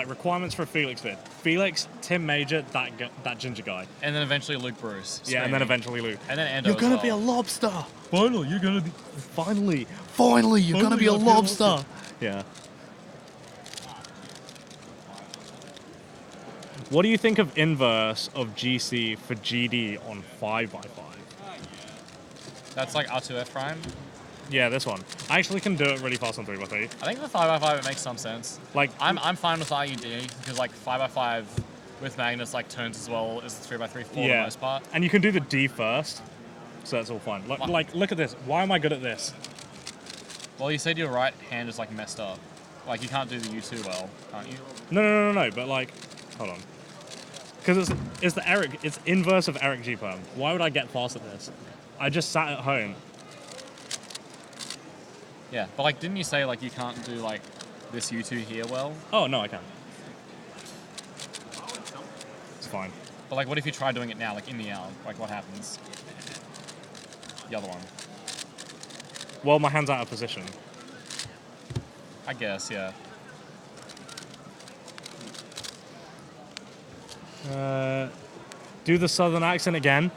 requirements for a Felix vid. Felix, Tim Major, that ginger guy. And then eventually Luke Bruce. Yeah, and then eventually Luke. And then Endo You're as gonna well. be a lobster. Finally, you're gonna be. Finally, you're gonna be a lobster. Yeah. What do you think of inverse of GC for GD on 5x5? That's like R2F prime. Yeah, this one. I actually can do it really fast on 3x3. I think for 5x5 it makes some sense. Like I'm fine with RUD because like 5x5 with Magnus like turns as well as the 3x3 for the most part. And you can do the D first, so that's all fine. Like, look at this. Why am I good at this? Well, you said your right hand is like messed up. Like you can't do the U2 well, can't you? No. But like, hold on. Because it's the Erik. It's inverse of Erik G-perm. Why would I get fast at this? I just sat at home. Yeah, but like, didn't you say like you can't do like this U2 here well? Oh no, I can. It's fine. But like, what if you try doing it now, like in the L? Like, what happens? The other one. Well, my hand's out of position. I guess, yeah. Do the southern accent again?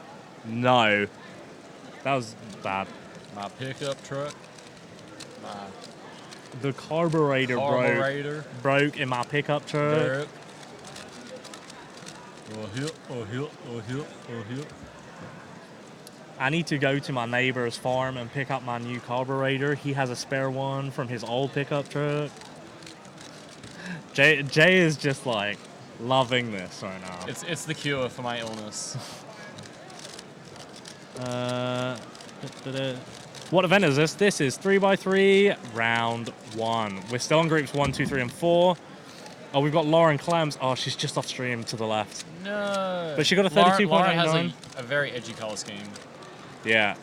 No. That was bad. My pickup truck. The carburetor broke in my pickup truck. I need to go to my neighbor's farm and pick up my new carburetor. He has a spare one from his old pickup truck. Jay is just like loving this right now. It's the cure for my illness. What event is this? This is 3x3 round 1. We're still on groups 1, 2, 3, and 4. Oh, we've got Lauren Clams. Oh, she's just off stream to the left. No. But she got a 32.89. Lauren has a very edgy color scheme. Yeah.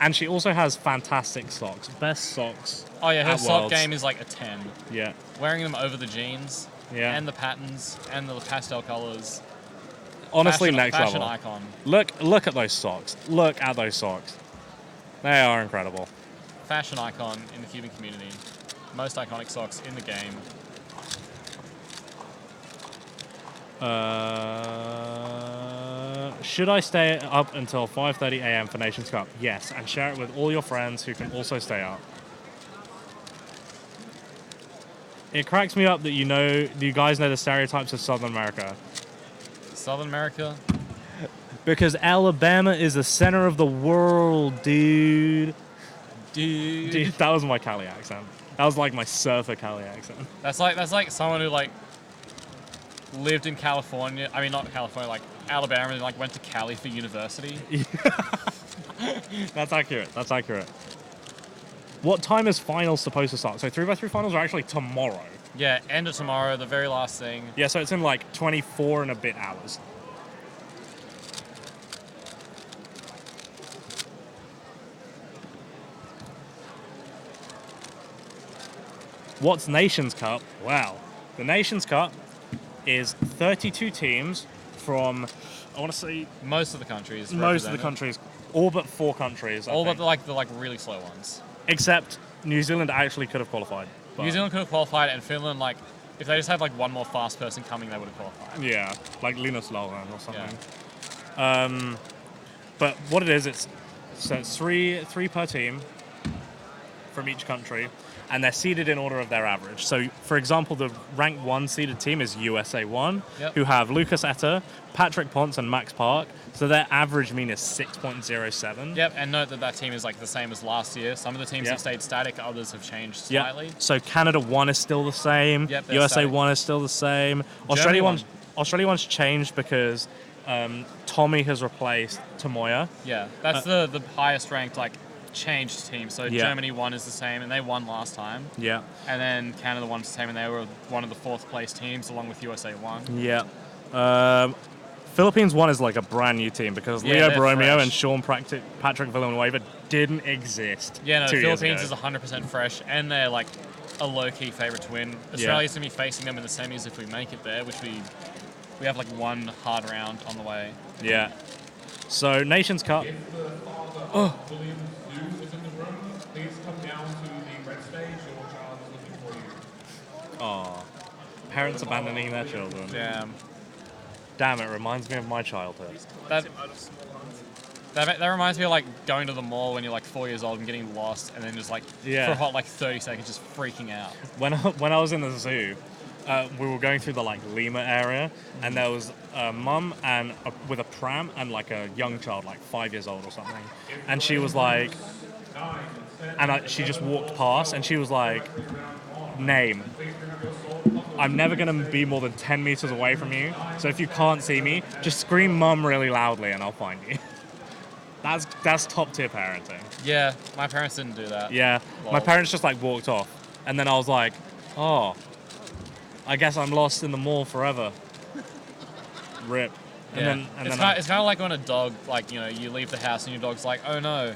And she also has fantastic socks. Best socks. Oh yeah, her at sock Worlds. game is like a 10. Yeah. Wearing them over the jeans. Yeah. And the patterns and the pastel colors. Honestly, fashion next fashion level. icon. Look at those socks. Look at those socks. They are incredible. Fashion icon in the cubing community. Most iconic socks in the game. Should I stay up until 5:30 a.m. for Nations Cup? Yes, and share it with all your friends who can also stay up. It cracks me up that you guys know the stereotypes of Southern America. Southern America? Because Alabama is the center of the world, dude. Dude, that was my Cali accent. That was like my surfer Cali accent. That's like someone who like lived in California. I mean, not California, like Alabama, and like went to Cali for university. That's accurate. That's accurate. What time is finals supposed to start? So 3x3 finals are actually tomorrow. Yeah, end of tomorrow, the very last thing. Yeah, so it's in like 24 and a bit hours. What's Nations Cup? Well, the Nations Cup is 32 teams from, I want to say... Most of the countries. Most of the countries. All but 4 countries, All but the really slow ones. Except New Zealand actually could have qualified. New Zealand could have qualified, and Finland, like, if they just had like one more fast person coming, they would have qualified. Yeah, like Linus Lauren or something. Yeah. But what it is, it's three per team from each country, and they're seeded in order of their average. So, for example, the rank 1 seeded team is USA 1, who have Lucas Etter, Patrick Ponce, and Max Park. So their average mean is 6.07. Yep, and note that team is like the same as last year. Some of the teams have stayed static, others have changed slightly. So Canada 1 is still the same. Yep, USA static. 1 is still the same. Australia 1's changed because Tommy has replaced Tomoya. Yeah, that's the highest ranked changed team. So Germany 1 is the same, and they won last time. Yeah. And then Canada 1 is the same, and they were one of the 4th place teams along with USA 1. Yeah. Philippines 1 is like a brand new team because Leo Borromeo and Sean Patrick Villanueva didn't exist. Yeah, no, 2 years Philippines ago. is 100% fresh, and they're like a low-key favourite to win. Australia's going to be facing them in the semis if we make it there, which we have like one hard round on the way. Yeah. So, Nations Cup. If the father of William Zoo is in the room, please come down to the red stage. Your child is looking for you. Oh, parents abandoning their children. Damn, it reminds me of my childhood. That reminds me of like going to the mall when you're like 4 years old and getting lost, and then just like for a hot 30 seconds just freaking out. When I was in the zoo, we were going through the Lima area, and there was a mum with a pram and like a young child, like 5 years old or something, and she was like, she just walked past, and she was like, name. I'm never going to be more than 10 meters away from you, so if you can't see me, just scream mum really loudly and I'll find you. That's top tier parenting. Yeah, my parents didn't do that. Yeah, my parents just walked off, and then I was like, oh, I guess I'm lost in the mall forever. Rip. And it's kind of like when a dog, you leave the house and your dog's like, oh no,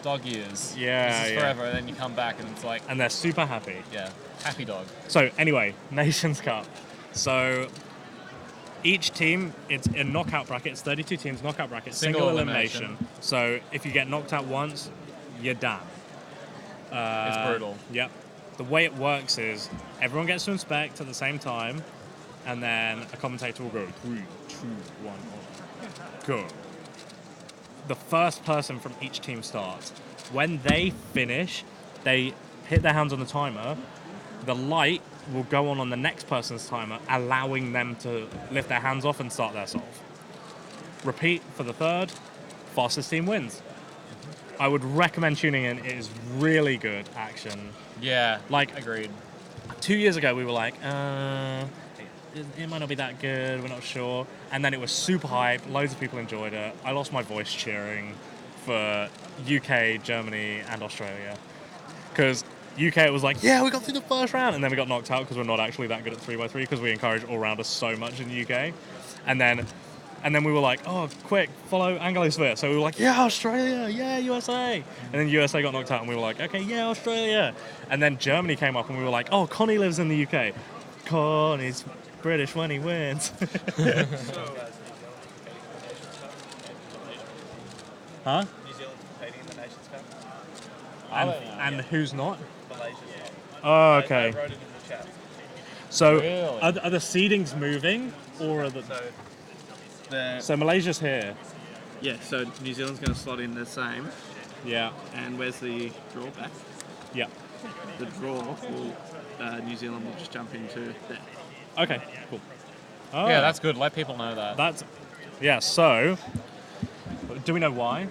dog years. Yeah, this is forever, and then you come back and it's like... And they're super happy. Yeah, happy dog. So anyway, Nations Cup. So each team, it's a knockout bracket. It's 32 teams, knockout bracket, single elimination. So if you get knocked out once, you're done. It's brutal. Yep. The way it works is everyone gets to inspect at the same time, and then a commentator will go 3, 2, 1, go. The first person from each team starts. When they finish, they hit their hands on the timer. The light will go on the next person's timer, allowing them to lift their hands off and start their solve. Repeat for the third. Fastest team wins. I would recommend tuning in. It is really good action. Yeah, agreed. 2 years ago, we were like, it might not be that good, we're not sure. And then it was super hype, loads of people enjoyed it. I lost my voice cheering for UK, Germany, and Australia. Because UK, it was like, yeah, we got through the first round. And then we got knocked out because we're not actually that good at 3x3 because we encourage all-rounders so much in the UK. And then we were like, oh, quick, follow Anglosphere. So we were like, yeah, Australia, yeah, USA. And then USA got knocked out and we were like, okay, yeah, Australia. And then Germany came up and we were like, oh, Connie lives in the UK. Connie's British when he wins. Huh? New Zealand competing in the Nations Cup? And who's not? Malaysia's Oh, not. okay. I wrote it in the chat. So Really? are the seedings moving, or are the... So Malaysia's here. Yeah, so New Zealand's going to slot in the same. Yeah. And where's the drawback? Yeah. The draw will New Zealand will just jump into there. Okay, cool. Oh, Yeah, that's good. Let people know that. That's... Yeah, so... Do we know why?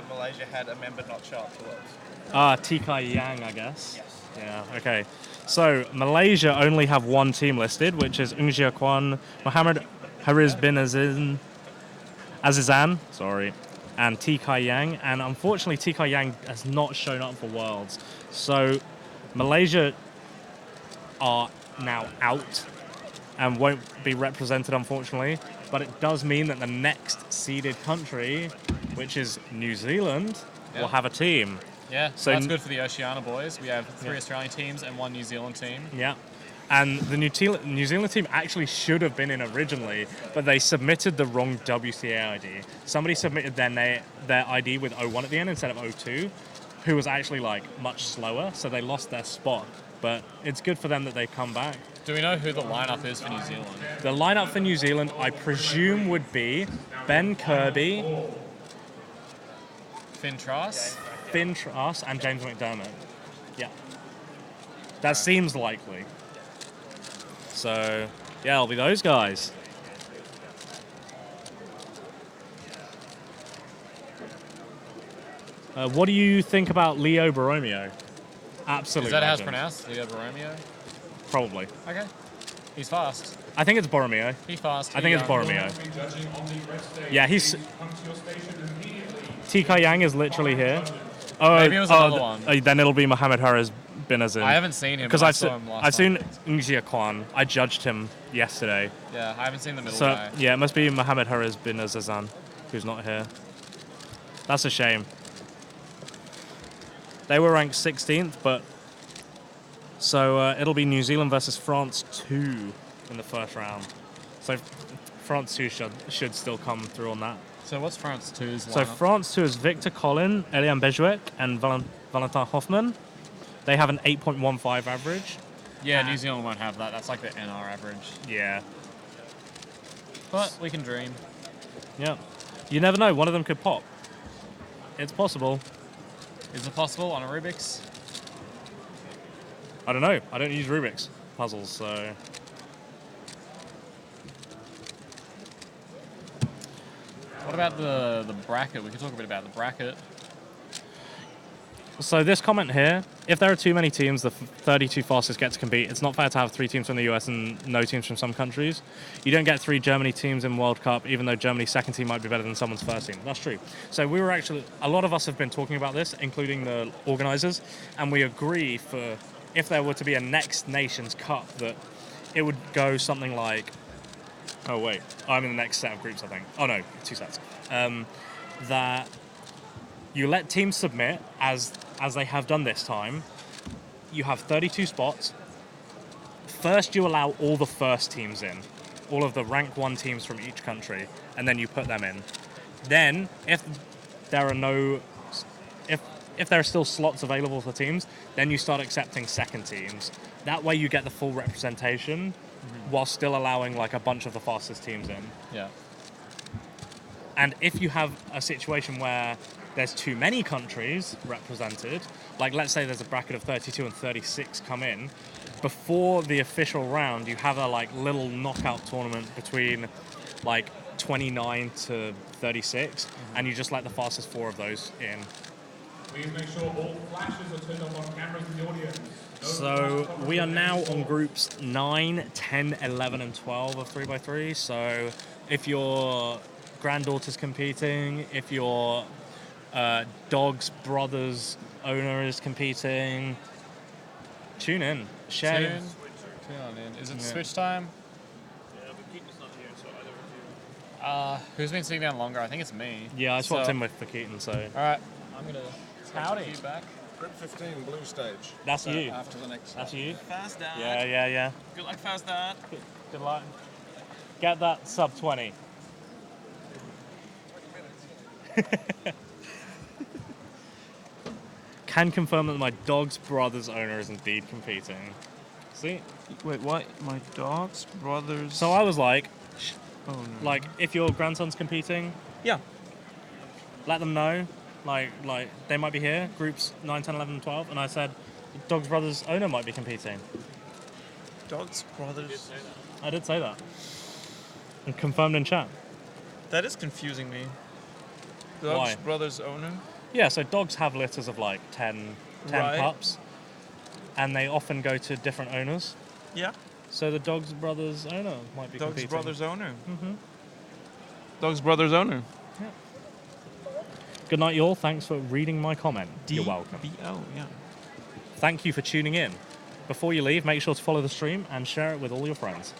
Malaysia had a member not show up to Worlds. TK Yang, I guess. Yes. Yeah, okay. So, Malaysia only have one team listed, which is Ungjia Kwan, Mohammed Hariz bin Azizan, and TK Yang. And unfortunately, TK Yang has not shown up for Worlds. So, Malaysia are now out and won't be represented, unfortunately. But it does mean that the next seeded country, which is New Zealand, will have a team. Yeah, So that's good for the Oceania boys. We have 3 Australian teams and 1 New Zealand team. Yeah. And the New Zealand team actually should have been in originally, but they submitted the wrong WCA ID. Somebody submitted their ID with 01 at the end instead of 02, who was actually like much slower, so they lost their spot. But it's good for them that they've come back. Do we know who the lineup is for New Zealand? The lineup for New Zealand, I presume, would be Ben Kirby, Finn Truss? Finn Truss, and James McDermott. Yeah. That seems likely. So, yeah, it'll be those guys. What do you think about Leo Borromeo? Absolutely. Is that how it's legend. pronounced? Leo Borromeo? Probably. Okay. He's fast. I think it's Borromeo. He's fast. I think it's Borromeo. Yeah, he's... Come to your station immediately. TK Yang is literally here. Oh, Maybe it was another one. Then it'll be Mohammed Hariz bin Azin. I haven't seen him. Because I saw him last I've seen time. Ungjia Kwan. I judged him yesterday. Yeah, I haven't seen the middle So, guy. yeah, it must be Mohammed Hariz bin Azizan, who's not here. That's a shame. They were ranked 16th, but... So, it'll be New Zealand versus France 2 in the first round. So, France 2 should still come through on that. So what's France 2's lineup? So France 2 is Victor Collin, Elian Bejuec, and Valentin Hoffman. They have an 8.15 average. Yeah, New Zealand won't have that. That's like the NR average. Yeah. But we can dream. Yeah. You never know. One of them could pop. It's possible. Is it possible on a Rubik's? I don't know. I don't use Rubik's puzzles, so... What about the bracket? We could talk a bit about the bracket. So this comment here, if there are too many teams, the 32 fastest get to compete. It's not fair to have 3 teams from the US and no teams from some countries. You don't get 3 Germany teams in World Cup, even though Germany's second team might be better than someone's first team. That's true. So we were actually, a lot of us have been talking about this, including the organisers, and we agree for, if there were to be a Next Nations Cup, that it would go something like, oh wait, I'm in the next set of groups, I think. Oh no, 2 sets. That you let teams submit, as they have done this time. You have 32 spots. First, you allow all the first teams in, all of the rank 1 teams from each country, and then you put them in. Then, if there are still slots available for teams, then you start accepting second teams. That way, you get the full representation, while still allowing like a bunch of the fastest teams in. Yeah. And if you have a situation where there's too many countries represented, like let's say there's a bracket of 32 and 36 come in, before the official round, you have a like little knockout tournament between like 29 to 36, and you just let the fastest 4 of those in. Please make sure all flashes are turned up on cameras in the audience. So we are now on groups 9, 10, 11, and 12 of 3x3. So if your granddaughter's competing, if your dog's brother's owner is competing, tune in. Share. Tune on in. Is it switch time? Yeah, but Keaton's not here, so either of you. Who's been sitting down longer? I think it's me. Yeah, I swapped in with for Keaton, so. Alright, I'm gonna Howdy. you back. Group 15, blue stage. That's you. After the next. That's you. Fast dad. Yeah. Good luck, fast dad. Good luck. Get that sub 20. can confirm that my dog's brother's owner is indeed competing. See? Wait, what? My dog's brother's... So I was like, Oh, no. like, if your grandson's competing, Yeah. let them know. Like they might be here, groups 9, 10, 11, 12. And I said, dog's brother's owner might be competing. Dog's brother's... I did say that. And confirmed in chat. That is confusing me. Dog's Why? brother's owner? Yeah, so dogs have litters of like 10 Right. pups. And they often go to different owners. Yeah. So the dog's brother's owner might be Dog's competing. brother's owner. Mm-hmm. Dog's brother's owner. Good night, y'all. Thanks for reading my comment. You're welcome. DBO, yeah. Thank you for tuning in. Before you leave, make sure to follow the stream and share it with all your friends.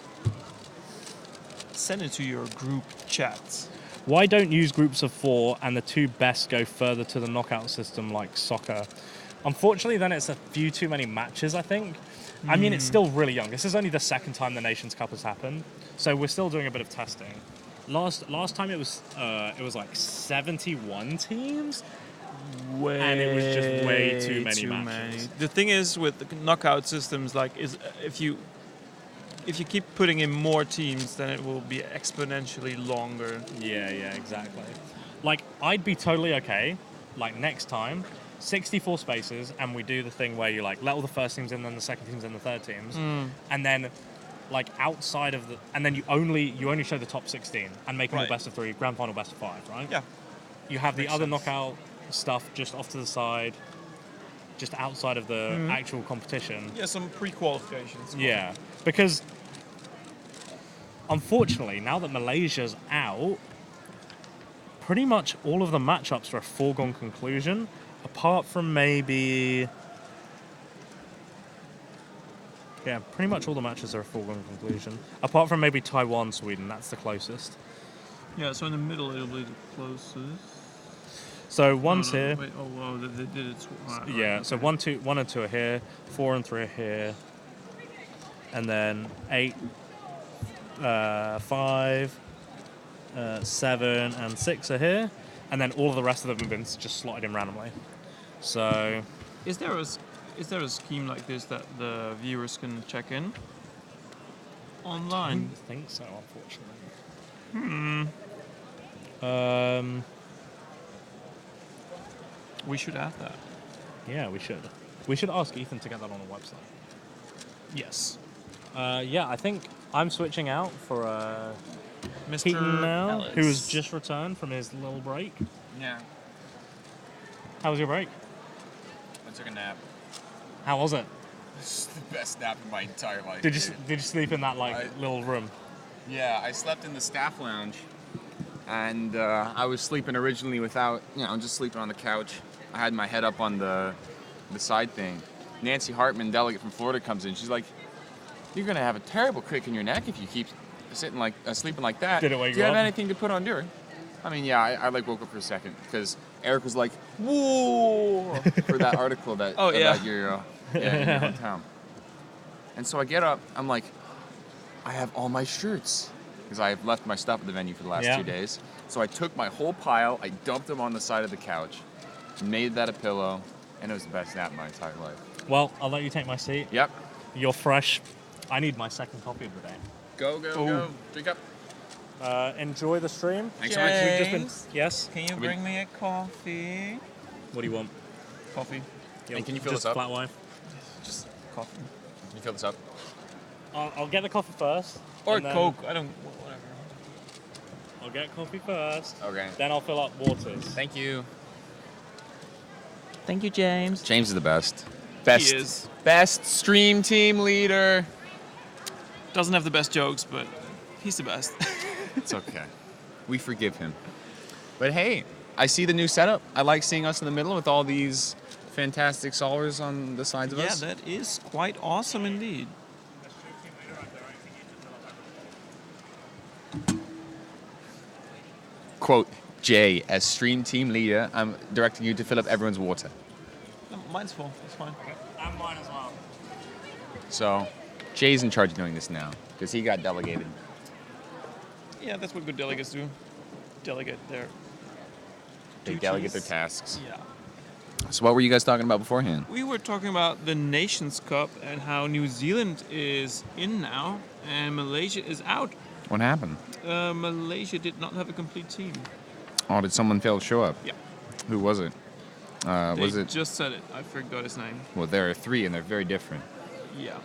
Send it to your group chats. Why don't use groups of 4 and the 2 best go further to the knockout system like soccer? Unfortunately, then it's a few too many matches, I think. I mean, it's still really young. This is only the second time the Nations Cup has happened, so we're still doing a bit of testing. Last time it was like 71 teams, and it was just way too many matches. The thing is with the knockout systems, like, is if you keep putting in more teams, then it will be exponentially longer. Yeah, exactly. Like, I'd be totally okay, like, next time, 64 spaces, and we do the thing where you, like, let all the first teams in, then the second teams, and the third teams, and then, like, outside of the... And then you only show the top 16, and make them all best of 3, grand final best of 5, right? Yeah. You have the other knockout stuff just off to the side, just outside of the actual competition. Yeah, some pre-qualifications. Yeah, because... Unfortunately, now that Malaysia's out, pretty much all of the matchups are a foregone conclusion, apart from maybe... Yeah, pretty much all the matches are a foregone conclusion. Apart from maybe Taiwan, Sweden, that's the closest. Yeah, so in the middle it'll be the closest. So one's here. Wait, they did it. Right, Yeah, so 1 and 2 are here, 4 and 3 are here, and then 8, 5, 7, and 6 are here, and then all of the rest of them have been just slotted in randomly. So, Is there a scheme like this that the viewers can check in I online? don't think so, unfortunately. We should add that. Yeah, we should. We should ask Ethan to get that on the website. Yes. Yeah, I think I'm switching out for Mr. Keaton now, Ellis. who's just returned from his little break. Yeah. How was your break? I took a nap. How was it? It's the best nap of my entire life. Did dude. you sleep in that little room? Yeah, I slept in the staff lounge, and I was sleeping originally without, just sleeping on the couch. I had my head up on the side thing. Nancy Hartman, delegate from Florida, comes in. She's like, "You're gonna have a terrible crick in your neck if you keep sleeping like that. Did it wake Do you you have up? anything to put on during?" I mean, yeah, I woke up for a second because Erik was like, "Whoa!" for that article about your hometown. And so I get up. I'm like, I have all my shirts because I have left my stuff at the venue for the last 2 days. So I took my whole pile, I dumped them on the side of the couch, made that a pillow, and it was the best nap of my entire life. Well, I'll let you take my seat. Yep. You're fresh. I need my second coffee of the day. Go. Drink up. Enjoy the stream. Thanks so much. We've just been... Yes? Can you bring me a coffee? What do you want? Coffee. And can you fill Just this up? flat white. Just coffee. Can you fill this up? I'll get the coffee first. Or and then Coke. I don't... Whatever. I'll get coffee first. Okay. Then I'll fill up waters. Thank you. Thank you, James. James is the best. Best. He is. Best stream team leader. Doesn't have the best jokes, but he's the best. It's okay. We forgive him. But hey, I see the new setup. I like seeing us in the middle with all these fantastic solvers on the sides of us. Yeah, that is quite awesome indeed. Quote, Jay, as stream team leader, I'm directing you to fill up everyone's water. No, mine's full. It's fine. And mine as well. So, Jay's in charge of doing this now because he got delegated. Yeah, that's what good delegates do. Delegate their They duties. delegate their tasks. Yeah. So what were you guys talking about beforehand? We were talking about the Nations Cup and how New Zealand is in now and Malaysia is out. What happened? Malaysia did not have a complete team. Oh, did someone fail to show up? Yeah. Who was it? Was They it? just said it. I forgot his name. Well, there are 3, and they're very different. Yeah.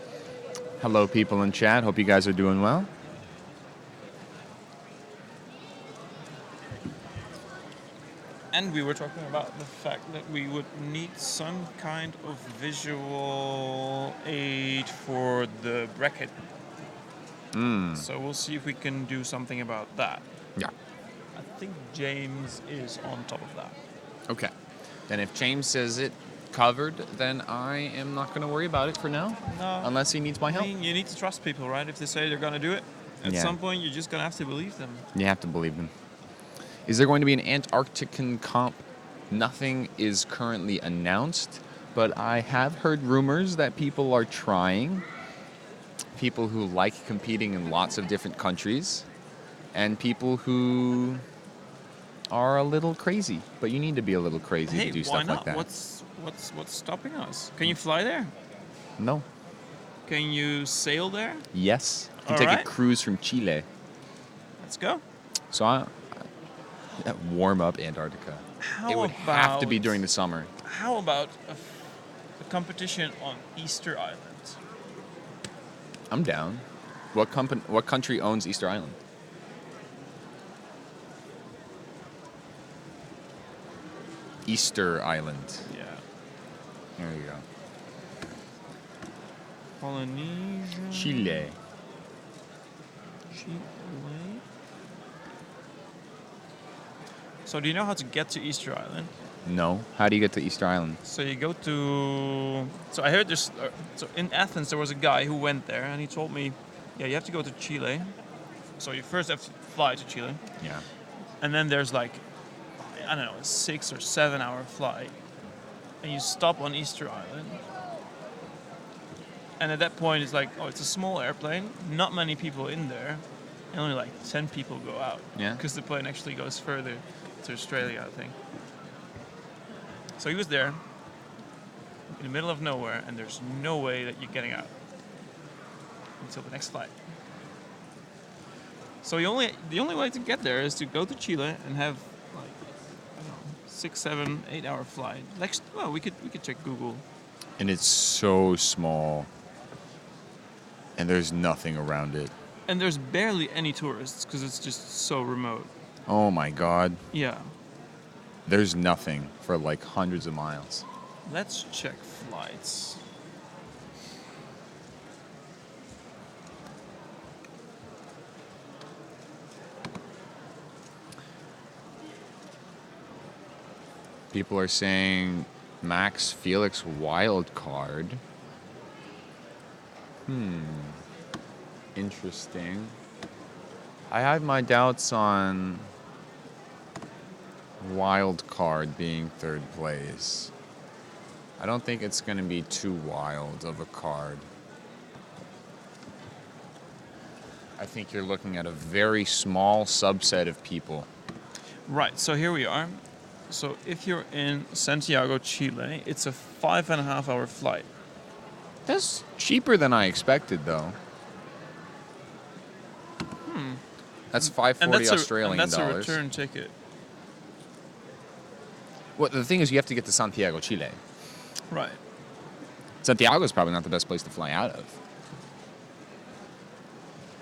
Hello, people in chat. Hope you guys are doing well. And we were talking about the fact that we would need some kind of visual aid for the bracket. So we'll see if we can do something about that. Yeah. I think James is on top of that. Okay. Then if James says it covered, then I am not going to worry about it for now. No. Unless he needs my help. I mean, you need to trust people, right? If they say they're going to do it, at some point you're just going to have to believe them. You have to believe them. Is there going to be an Antarctican comp? Nothing is currently announced, but I have heard rumors that people are trying. People who like competing in lots of different countries, and people who are a little crazy. But you need to be a little crazy to do stuff like that. What's stopping us? Can you fly there? No. Can you sail there? Yes. You can take a cruise from Chile. Let's go. So I warm up Antarctica. It would have to be during the summer. How about a competition on Easter Island? I'm down. What country owns Easter Island? Easter Island. Yeah. There you go. Polynesia. Chile. Chile. So do you know how to get to Easter Island? No. How do you get to Easter Island? So you go to... So I heard there's... so in Athens there was a guy who went there and he told me, yeah, you have to go to Chile. So you first have to fly to Chile. Yeah. And then there's like, I don't know, a 6 or 7 hour flight. And you stop on Easter Island. And at that point it's like, oh, it's a small airplane, not many people in there. And only like 10 people go out. Yeah. Because the plane actually goes further to Australia, I think. So he was there in the middle of nowhere, and there's no way that you're getting out until the next flight. So the only way to get there is to go to Chile and have like, I don't know, 6, 7, 8 hour flight. Like, well, we could check Google. And it's so small. And there's nothing around it. And there's barely any tourists because it's just so remote. Oh my God. Yeah. There's nothing for like hundreds of miles. Let's check flights. People are saying Max Felix wild card. Interesting. I have my doubts on wild card being 3rd place. I don't think it's going to be too wild of a card. I think you're looking at a very small subset of people. Right, so here we are. So if you're in Santiago, Chile, it's a 5.5 hour flight. That's cheaper than I expected, though. That's $540 Australian and that's dollars. a return ticket. Well, the thing is, you have to get to Santiago, Chile. Right. Santiago is probably not the best place to fly out of.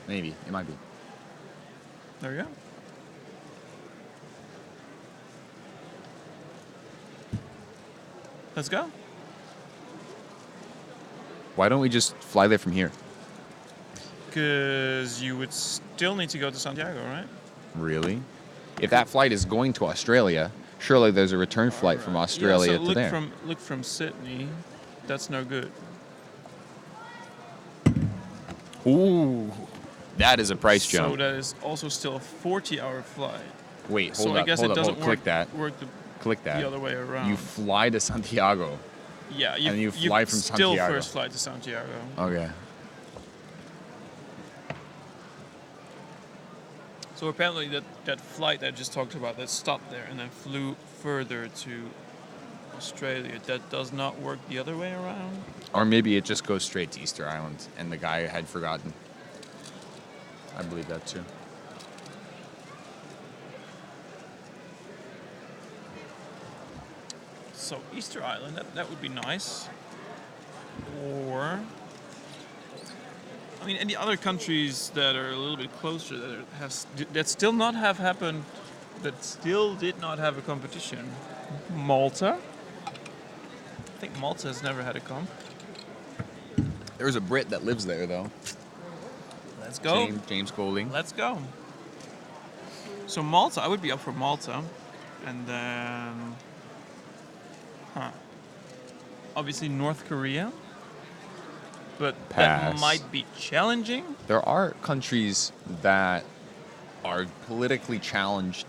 Maybe. It might be. There you go. Let's go. Why don't we just fly there from here? Because you would still need to go to Santiago, right? Really? If that flight is going to Australia, surely there's a return flight from Australia so to there. Look from Sydney. That's no good. Ooh, that is a price So jump. that is also still a 40-hour flight. Wait, So hold I up, guess hold it up, doesn't hold. Click that. work Click that. the other way around. You fly to Santiago. Yeah, and you fly from still Santiago. first flight to Santiago. Okay. So apparently that flight that I just talked about that stopped there and then flew further to Australia. That does not work the other way around. Or maybe it just goes straight to Easter Island, and the guy had forgotten. I believe that too. So Easter Island, that would be nice. Or, I mean, any other countries that are a little bit closer that still not have happened, that still did not have a competition. Malta. I think Malta has never had a comp. There's a Brit that lives there, though. Let's go. James Golding. Let's go. So Malta, I would be up for Malta. And then... Obviously North Korea. But that Pass. might be challenging. There are countries that are politically challenged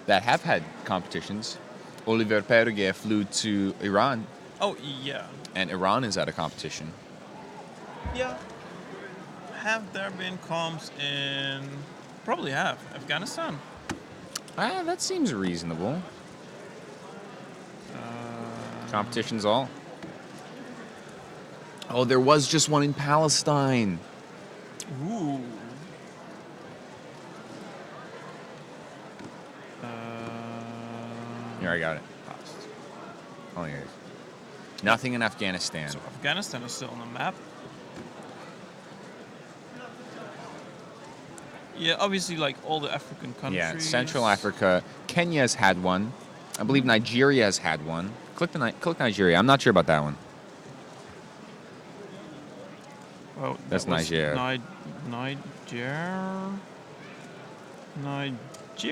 that have had competitions. Oliver Perge flew to Iran, Oh, yeah. and Iran is at a competition. Yeah. Have there been comps in... Probably have. Afghanistan. That seems reasonable. Competitions all. Oh, there was just one in Palestine. Ooh. Here, I got it. Oh, here it is. Nothing in Afghanistan. So Afghanistan is still on the map. Yeah, obviously, like all the African countries. Yeah, Central Africa. Kenya's had one. I believe Nigeria has had one. Click Nigeria. I'm not sure about that one. Oh, That's Nigeria.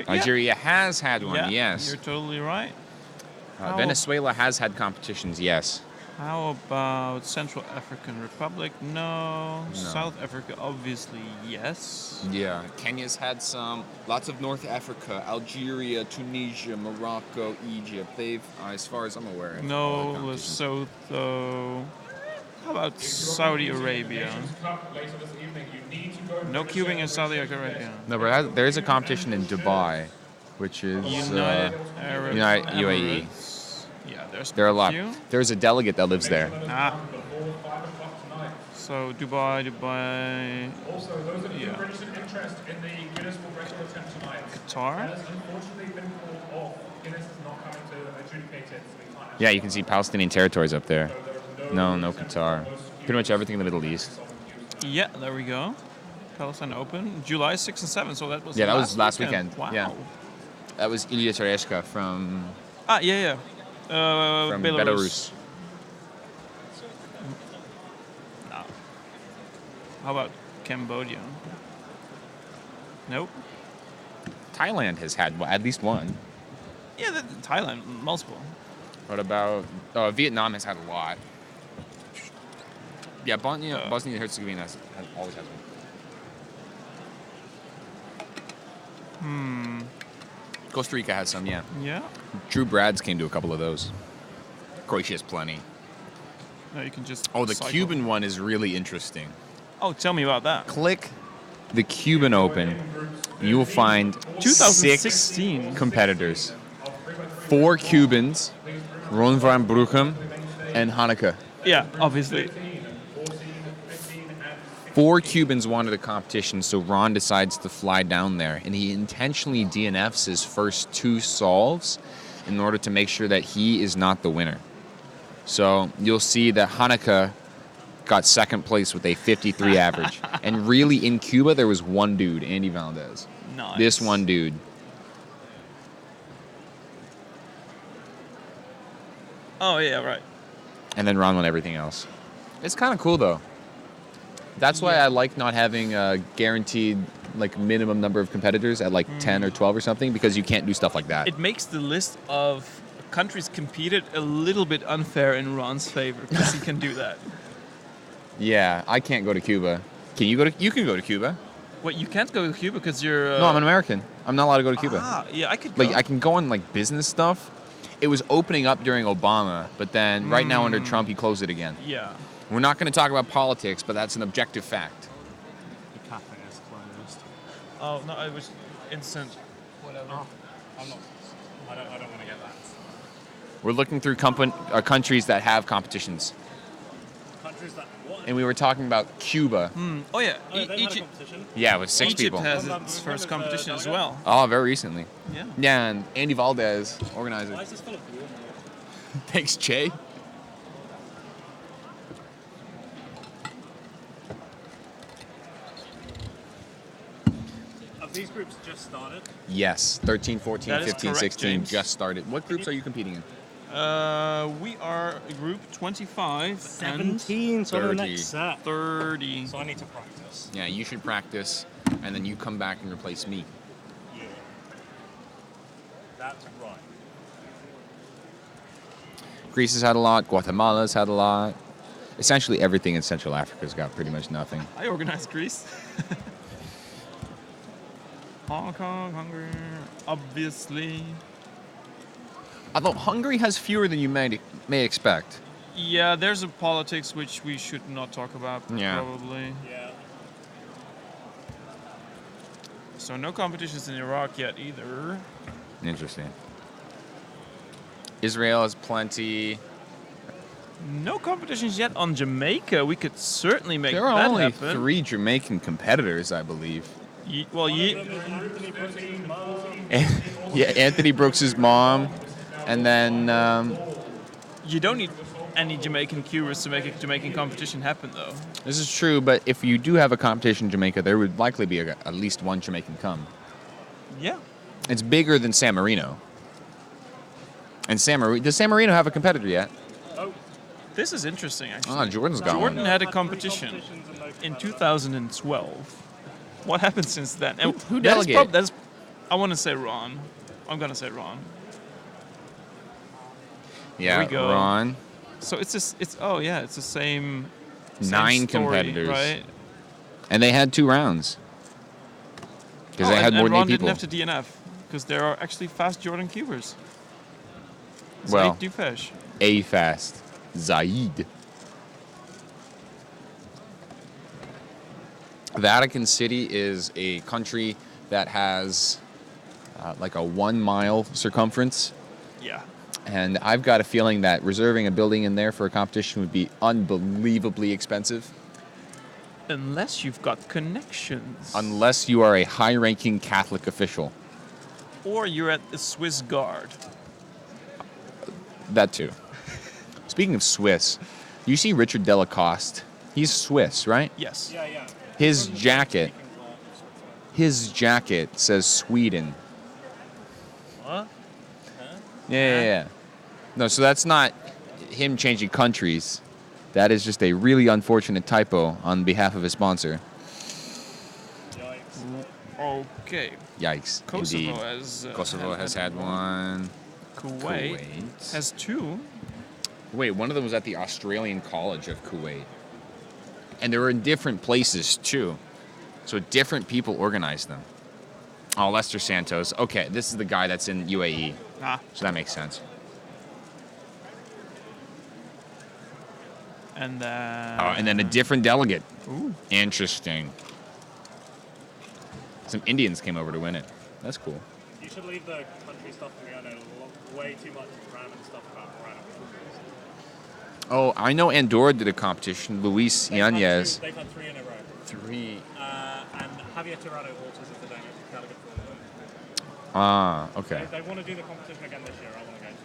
Nigeria has had one, yeah, yes. You're totally right. Venezuela has had competitions, yes. How about Central African Republic? No. South Africa, obviously, yes. Yeah, Kenya's had some. Lots of North Africa, Algeria, Tunisia, Morocco, Egypt. They've, as far as I'm aware. No, Lesotho. How about Saudi Arabia? No cubing in Saudi Arabia. No, but there is a competition in Dubai, which is United Arab UAE. Emirates. Yeah, There are a lot. few. There's a delegate that lives there. So Dubai. Also, those of you who registered interest in the Guinness World Record attempt tonight. Qatar. Has unfortunately been called off. Guinness is not coming to adjudicate it, so we can't. Yeah, you can see Palestinian territories up there. No Qatar. Pretty much everything in the Middle East. Yeah, there we go. Palestine Open, July 6 and 7. So that was Yeah, that was last weekend. Wow. Yeah. That was Ilya Tereshka from Yeah. from Belarus. No. How about Cambodia? Nope. Thailand has had at least one. Yeah, Thailand, multiple. What about Vietnam has had a lot. Yeah, Bosnia and Herzegovina always has one. Costa Rica has some, yeah. Yeah. Drew Brads came to a couple of those. Croatia has plenty. No, you can just. Oh, the cycle. Cuban one is really interesting. Oh, tell me about that. Click the Cuban Open. You will find 2016 6 competitors. 4 Cubans, Ron van Bruchem, and Hanukkah. Yeah, obviously. 4 Cubans wanted a competition, so Ron decides to fly down there, and he intentionally DNFs his first 2 solves in order to make sure that he is not the winner. So you'll see that Hanukkah got second place with a 53 average. And really, in Cuba, there was one dude, Andy Valdez. Nice. This one dude. Oh, yeah, right. And then Ron won everything else. It's kind of cool, though. That's why I like not having a guaranteed minimum number of competitors at 10 or 12 or something, because you can't do stuff like that. It makes the list of countries competed a little bit unfair in Ron's favor, because he can do that. Yeah, I can't go to Cuba. Can you go to? You can go to Cuba. Wait, you can't go to Cuba because you're... No, I'm an American. I'm not allowed to go to Cuba. Yeah, I could go. I can go on business stuff. It was opening up during Obama, but then right now under Trump, he closed it again. Yeah. We're not going to talk about politics, but that's an objective fact. The cafe is closed. Oh, no, it was instant. Whatever. I'm not. I don't want to get that. We're looking through countries that have competitions. Countries that what? And we were talking about Cuba. Oh yeah, Oh, they've had a Egypt. competition. Yeah, with 6 Egypt people. has its first competition as well. Oh, very recently. Yeah. Yeah, and Andy Valdez, organizer. Why is this full of water? Thanks, Jay. Have these groups just started? Yes, 13, 14, That is 15, correct, 16 James. just started. What groups are you competing in? We are group 25 17, so the 30. next set. 30. So I need to practice. Yeah, you should practice, and then you come back and replace me. Yeah. That's right. Greece has had a lot. Guatemala's had a lot. Essentially everything in Central Africa's got pretty much nothing. I organized Greece. Hong Kong, Hungary, obviously. Although Hungary has fewer than you may expect. Yeah, there's a politics which we should not talk about, Yeah. probably. Yeah. So no competitions in Iraq yet either. Interesting. Israel has plenty. No competitions yet on Jamaica. We could certainly make There are that only happen. 3 Jamaican competitors, I believe. Yeah, Anthony Brooks' mom, and then you don't need any Jamaican cubers to make a Jamaican competition happen, though. this is true. But if you do have a competition in Jamaica, there would likely be at least one Jamaican come. Yeah. It's bigger than San Marino. And does San Marino have a competitor yet? This is interesting, actually. Ah, Jordan's got Jordan one. had a competition in 2012. What happened since then? And Who that is delegated? I want to say Ron. I'm gonna say Ron. Yeah, we go. Ron. So it's the same. 9 story, competitors. right? And they had 2 rounds. Because they had more and than 8 Ron people. didn't have to DNF because there are actually fast Jordan cubers. Well, Zaid Dufesh. A fast. Zaid. Vatican City is a country that has like a 1 mile circumference. Yeah. And I've got a feeling that reserving a building in there for a competition would be unbelievably expensive. Unless you've got connections. Unless you are a high-ranking Catholic official. Or you're at the Swiss Guard. That too. Speaking of Swiss, you see Richard Delacoste. He's Swiss, right? Yes. Yeah, yeah. His jacket says Sweden. What? Yeah. No, so that's not him changing countries. That is just a really unfortunate typo on behalf of his sponsor. Okay. Yikes. Kosovo indeed. has Kosovo has had one. Kuwait has 2. Wait, one of them was at the Australian College of Kuwait. And they were in different places, too. So different people organized them. Oh, Lester Santos. Okay, this is the guy that's in UAE. So that makes sense. And then a different delegate. Ooh. Interesting. Some Indians came over to win it. That's cool. You should leave the country stuff to me. I know way too much random stuff about random countries. Oh, I know Andorra did a competition. Luis Yanez. They've had 3 in a row. 3. And Javier Tirado Hortas is the delegate for them. Ah, okay. They want to do the competition again this year. I want to go to it.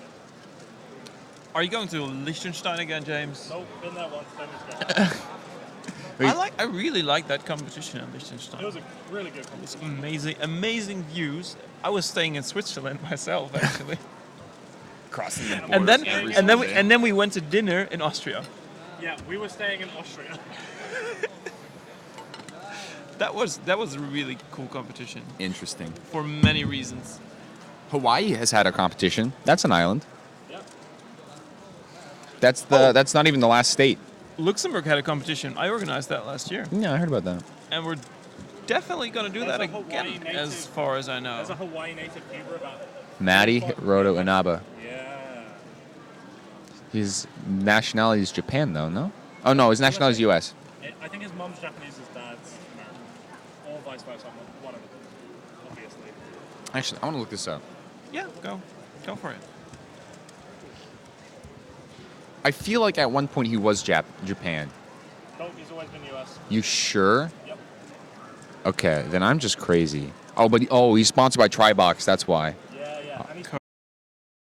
Are you going to Liechtenstein again, James? Nope, been there once. Don't I really like that competition in Liechtenstein. It was a really good competition. It's amazing views. I was staying in Switzerland myself, actually. Crossing the and then we went to dinner in Austria. Yeah, we were staying in Austria. That was a really cool competition. Interesting. For many reasons. Hawaii has had a competition. That's an island. Yep. That's not even the last state. Luxembourg had a competition. I organized that last year. Yeah, I heard about that. And we're definitely going to do that again, as far as I know. There's a Hawaii native Cuba about Matty Hiroto Inaba. Yeah. His nationality is Japan, though, no? Oh, no, his nationality is U.S. I think his mom's Japanese, his dad's American. Or vice versa, one of them, obviously. Actually, I want to look this up. Yeah, go for it. I feel like at one point he was Japan. Nope, he's always been US. You sure? Yep. Okay, then I'm just crazy. Oh, but he's sponsored by Tribox. That's why.